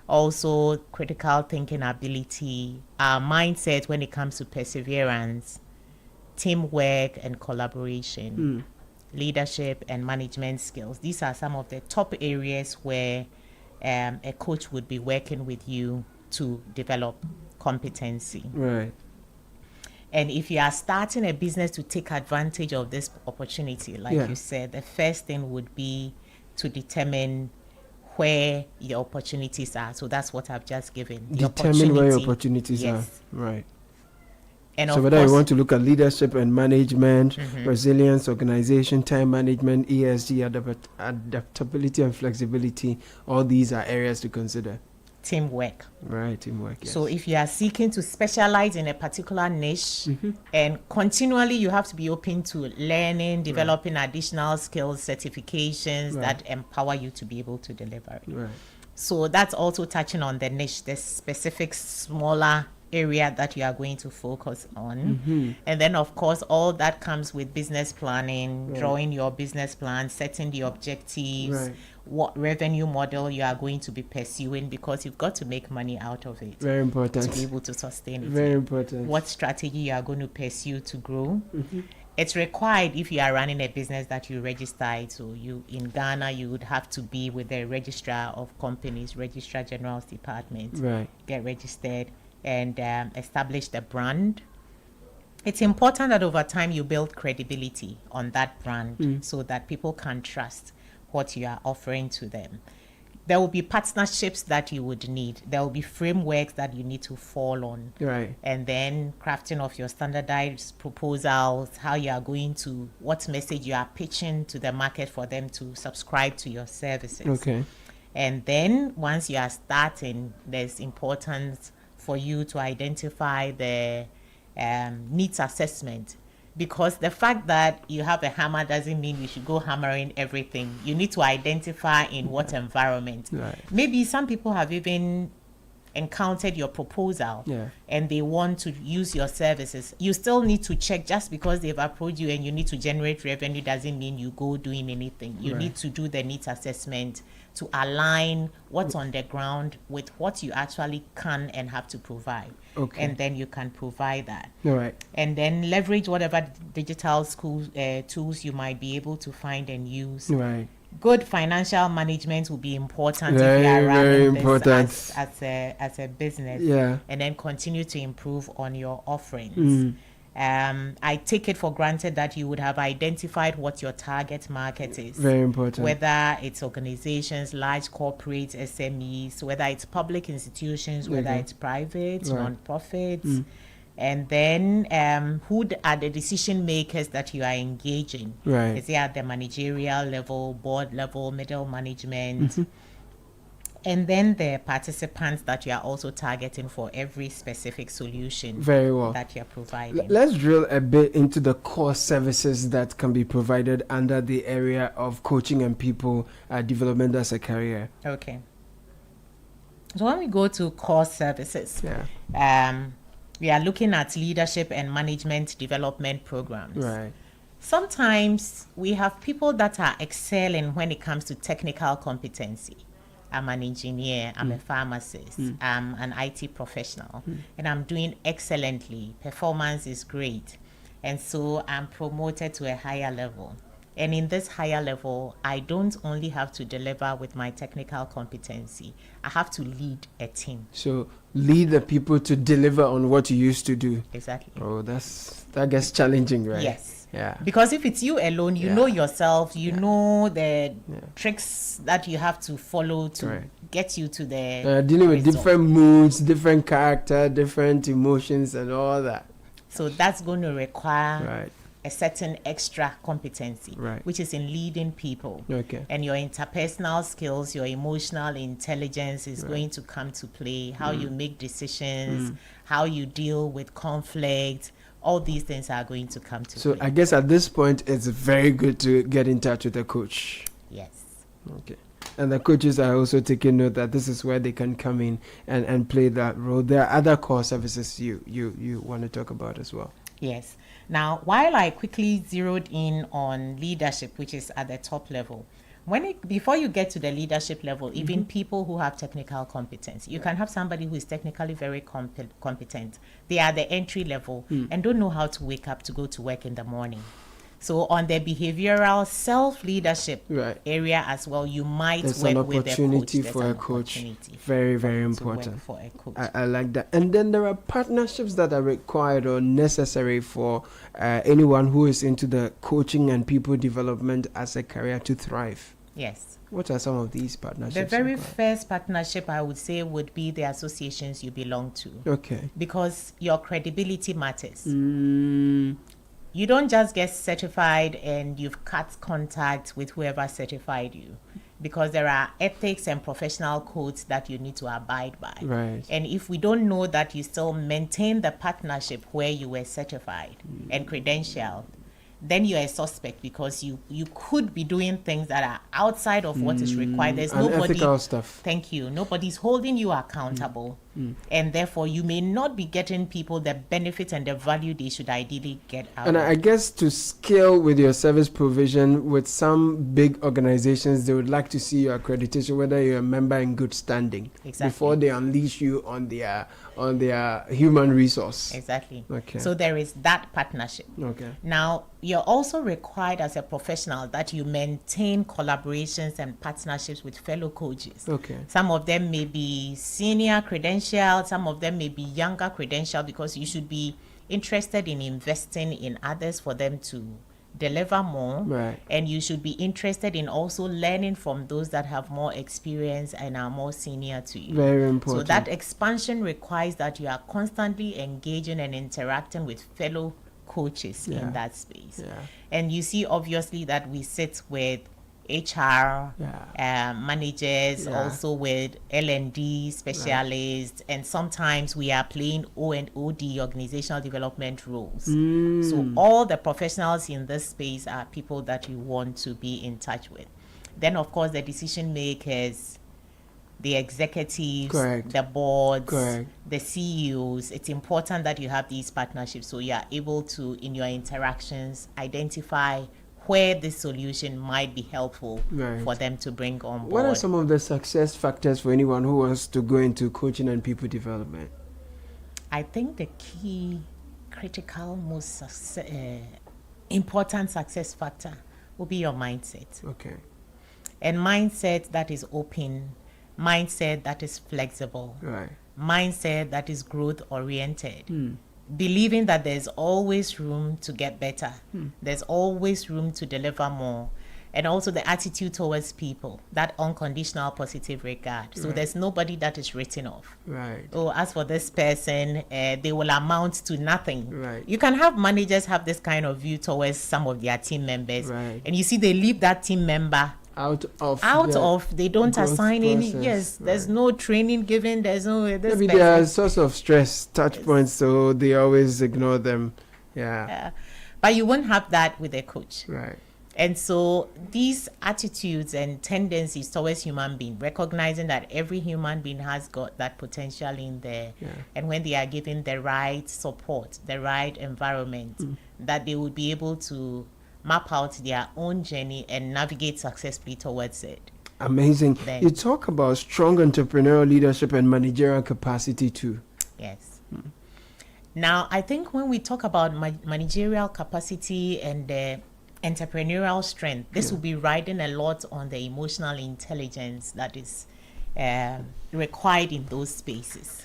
also critical thinking ability, our mindset when it comes to perseverance, teamwork and collaboration, leadership and management skills. These are some of the top areas where a coach would be working with you to develop competency. Right. And if you are starting a business to take advantage of this opportunity, like you said, the first thing would be to determine where your opportunities are. So that's what I've just given. Determine where your opportunities are. Right. And so whether you want to look at leadership and management, resilience, organization, time management, ESG, adaptability and flexibility, all these are areas to consider. Teamwork. Right, teamwork, yes. So if you are seeking to specialize in a particular niche, and continually you have to be open to learning, developing additional skills, certifications that empower you to be able to deliver it. Right. So that's also touching on the niche, the specific smaller area that you are going to focus on. And then of course all that comes with business planning, drawing your business plan, setting the objectives, what revenue model you are going to be pursuing, because you've got to make money out of it. Very important. To be able to sustain it. Very important. What strategy you are going to pursue to grow. It's required if you are running a business that you register. So you in Ghana, you would have to be with the registrar of companies, Registrar General's Department. Right. Get registered and establish the brand. It's important that over time you build credibility on that brand so that people can trust what you are offering to them. There will be partnerships that you would need. There will be frameworks that you need to fall on. Right. And then crafting of your standardized proposals, how you are going to, what message you are pitching to the market for them to subscribe to your services. Okay. And then once you are starting, there's importance for you to identify the needs assessment, because the fact that you have a hammer doesn't mean you should go hammering everything. You need to identify in what environment. Right. Maybe some people have even encountered your proposal and they want to use your services. You still need to check. Just because they've approached you and you need to generate revenue doesn't mean you go doing anything. You need to do the needs assessment to align what's on the ground with what you actually can and have to provide. Okay. And then you can provide that. All right. And then leverage whatever digital tools you might be able to find and use. Right. Good financial management will be important Very, if you are very running important. this as a business. Yeah. And then continue to improve on your offerings. I take it for granted that you would have identified what your target market is. Very important. Whether it's organizations, large corporates, SMEs, whether it's public institutions, whether it's private, non-profits. And then who are the decision makers that you are engaging? Right. Is it at the managerial level, board level, middle management? And then the participants that you are also targeting for every specific solution that you're providing. Let's drill a bit into the core services that can be provided under the area of coaching and people development as a career. Okay. So when we go to core services, we are looking at leadership and management development programs. Right. Sometimes we have people that are excelling when it comes to technical competency. I'm an engineer, I'm a pharmacist, I'm an IT professional, and I'm doing excellently. Performance is great. And so I'm promoted to a higher level. And in this higher level, I don't only have to deliver with my technical competency. I have to lead a team. So lead the people to deliver on what you used to do. Exactly. Oh, that gets challenging, right? Yes. Yeah. Because if it's you alone, you know yourself, you know the tricks that you have to follow to get you to the dealing with different moods, different character, different emotions and all that. So that's going to require a certain extra competency, Right. which is in leading people. Okay. And your interpersonal skills, your emotional intelligence is Right. going to come to play. How you make decisions, Mm. how you deal with conflict, all these things are going to come to So play. I guess at this point, it's very good to get in touch with a coach. Yes. Okay. And the coaches are also taking note that this is where they can come in and play that role. There are other core services you want to talk about as well. Yes. Now, while I quickly zeroed in on leadership, which is at the top level, before you get to the leadership level, even people who have technical competence, you can have somebody who is technically very competent. They are the entry level and don't know how to wake up to go to work in the morning. So on the behavioral self-leadership area as well, you might There's work an with a coach. opportunity There's for an a coach. opportunity Very, very to important. work for a coach. I like that. And then there are partnerships that are required or necessary for anyone who is into the coaching and people development as a career to thrive. Yes. What are some of these partnerships? The very required? first partnership I would say would be the associations you belong to. Okay. Because your credibility matters. Mm. You don't just get certified and you've cut contact with whoever certified you, because there are ethics and professional codes that you need to abide by. Right. And if we don't know that you still maintain the partnership where you were certified and credentialed, then you're a suspect, because you could be doing things that are outside of what is required. There's nobody. Unethical stuff. Thank you. Nobody's holding you accountable. And therefore, you may not be getting people the benefit and the value they should ideally get out And of I guess to scale with your service provision with some big organizations, they would like to see your accreditation, whether you're a member in good standing, Exactly. before they unleash you on their human resource. Exactly. Okay. So there is that partnership. Okay. Now, you're also required as a professional that you maintain collaborations and partnerships with fellow coaches. Okay. Some of them may be senior credentialed, some of them may be younger credentialed, because you should be interested in investing in others for them to deliver more. Right. And you should be interested in also learning from those that have more experience and are more senior to you. Very important. So that expansion requires that you are constantly engaging and interacting with fellow coaches Yeah. in that space. Yeah. And you see obviously that we sit with HR managers, Yeah. also with L&D specialists, and sometimes we are playing O&OD, organizational development roles. So all the professionals in this space are people that you want to be in touch with. Then of course the decision makers, the executives, Correct. the boards, Correct. the CEOs. It's important that you have these partnerships so you are able to, in your interactions, identify where this solution might be helpful Right. for them to bring on board. What are some of the success factors for anyone who wants to go into coaching and people development? I think the key, critical, most important success factor will be your mindset. Okay. And mindset that is open, mindset that is flexible, Right. mindset that is growth oriented. Believing that there's always room to get better, there's always room to deliver more, and also the attitude towards people, that unconditional positive regard. So Right. there's nobody that is written off. Right. Oh, as for this person, they will amount to nothing. Right. You can have managers have this kind of view towards some of their team members, Right. and you see they leave that team member out of they don't growth assign any. process. Yes, there's no training given. There's no this Maybe person. there are source of stress touch points, so they always ignore them. Yeah. But you won't have that with a coach. Right. And so these attitudes and tendencies towards human being, recognizing that every human being has got that potential in there, and when they are given the right support, the right environment, that they would be able to map out their own journey and navigate successfully towards it. Amazing. Then- You talk about strong entrepreneurial leadership and managerial capacity too. Yes. Now, I think when we talk about managerial capacity and entrepreneurial strength, this will be riding a lot on the emotional intelligence that is required in those spaces.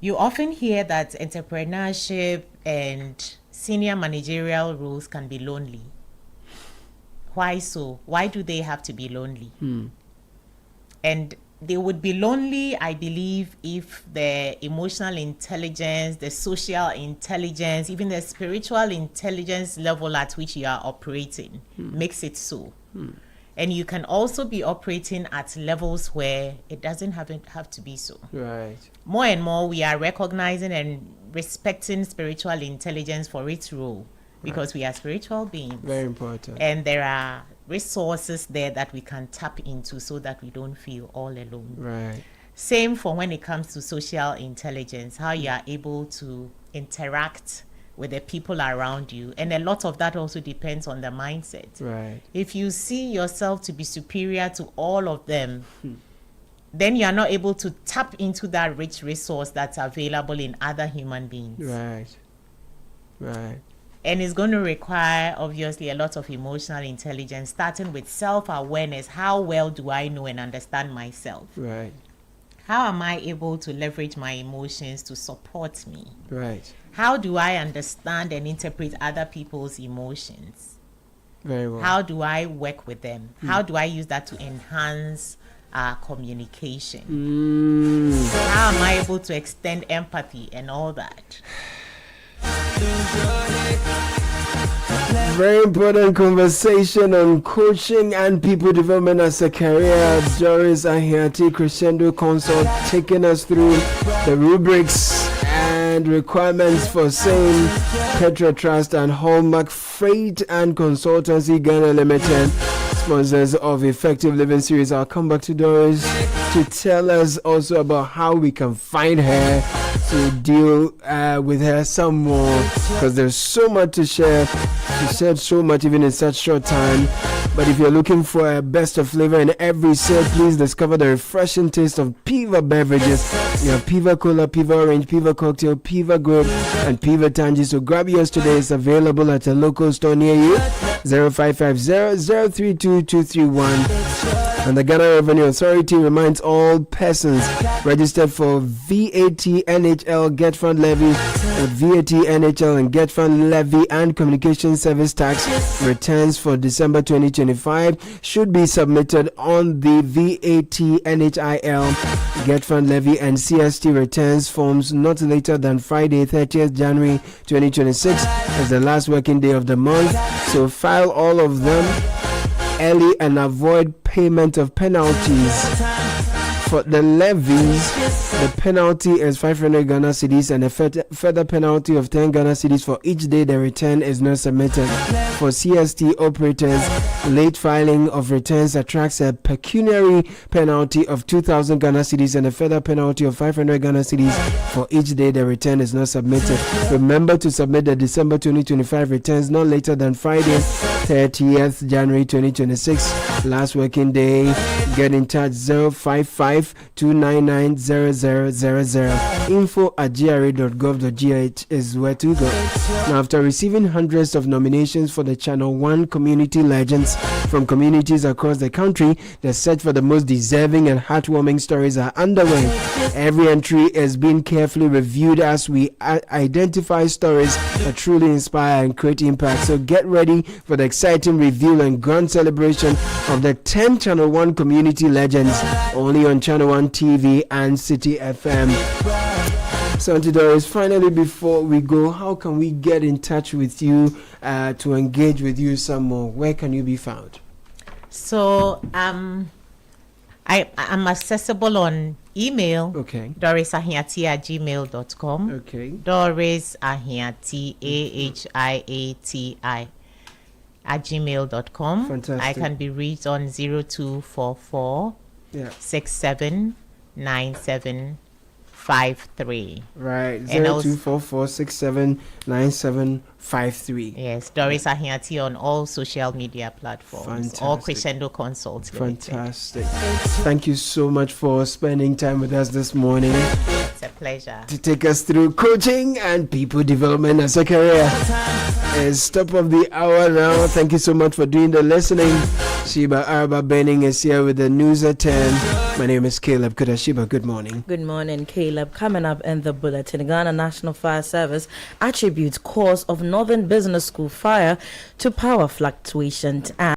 You often hear that entrepreneurship and senior managerial roles can be lonely. Why so? Why do they have to be lonely? And they would be lonely, I believe, if the emotional intelligence, the social intelligence, even the spiritual intelligence level at which you are operating makes it so. And you can also be operating at levels where it doesn't have to be so. Right. More and more, we are recognizing and respecting spiritual intelligence for its role, because we are spiritual beings. Very important. And there are resources there that we can tap into so that we don't feel all alone. Right. Same for when it comes to social intelligence, how you are able to interact with the people around you. And a lot of that also depends on the mindset. Right. If you see yourself to be superior to all of them, then you are not able to tap into that rich resource that's available in other human beings. Right. Right. And it's going to require, obviously, a lot of emotional intelligence, starting with self-awareness. How well do I know and understand myself? Right. How am I able to leverage my emotions to support me? Right. How do I understand and interpret other people's emotions? Very well. How do I work with them? How do I use that to enhance our communication? How am I able to extend empathy and all that? Very important conversation on coaching and people development as a career. Doris Ahiati, Crescendo Consult, taking us through the rubrics and requirements for same Petra Trust and Hallmark Freight and Consultancy Ghana Limited, sponsors of Effective Living Series. I'll come back to Doris to tell us also about how we can find her to deal with her some more, because there's so much to share. She said so much even in such short time. But if you're looking for a best of flavor in every sale, please discover the refreshing taste of Piva beverages. You have Piva Cola, Piva Orange, Piva Cocktail, Piva Grape, and Piva Tangy. So grab yours today. It's available at a local store near you. 0550-032-231. And the Ghana Revenue Authority reminds all persons registered for VAT, NHL, Get Fund Levy, VAT, NHL, and Get Fund Levy and Communication Service Tax returns for December 2025 should be submitted on the VAT, NHIL, Get Fund Levy, and CST returns forms not later than Friday, 30th January 2026 as the last working day of the month. So file all of them early and avoid payment of penalties. For the levies, the penalty is 500 Ghana cedis and a further penalty of 10 Ghana cedis for each day the return is not submitted. For CST operators, late filing of returns attracts a pecuniary penalty of 2,000 Ghana cedis and a further penalty of 500 Ghana cedis for each day the return is not submitted. Remember to submit the December 2025 returns not later than Friday, 30th January 2026. Last working day. Get in touch 055-299-0000. info@gra.gov.gh is where to go. Now, after receiving hundreds of nominations for the Channel 1 Community Legends from communities across the country, the search for the most deserving and heartwarming stories are underway. Every entry is being carefully reviewed as we identify stories that truly inspire and create impact. So get ready for the exciting reveal and grand celebration of the 10 Channel 1 Community Legends, only on Channel 1 TV and Citi FM. So, Doris, finally, before we go, how can we get in touch with you to engage with you some more? Where can you be found? So, I'm accessible on email. Okay. DorisAhiati@gmail.com. Okay. DorisAhiati, AHIATI @gmail.com. Fantastic. I can be reached on 0244 679753. Right. And 0244 679753. Yes, Doris Ahiati on all social media platforms. Fantastic. All Crescendo Consults. Fantastic. Thank you so much for spending time with us this morning. It's a pleasure. To take us through coaching and people development as a career. It's top of the hour now. Thank you so much for doing the listening. Sheba Arba Benning is here with the news at 10. My name is Caleb Kudashiba. Good morning. Good morning, Caleb. Coming up in the bulletin, Ghana National Fire Service attributes cause of Northern Business School fire to power fluctuations and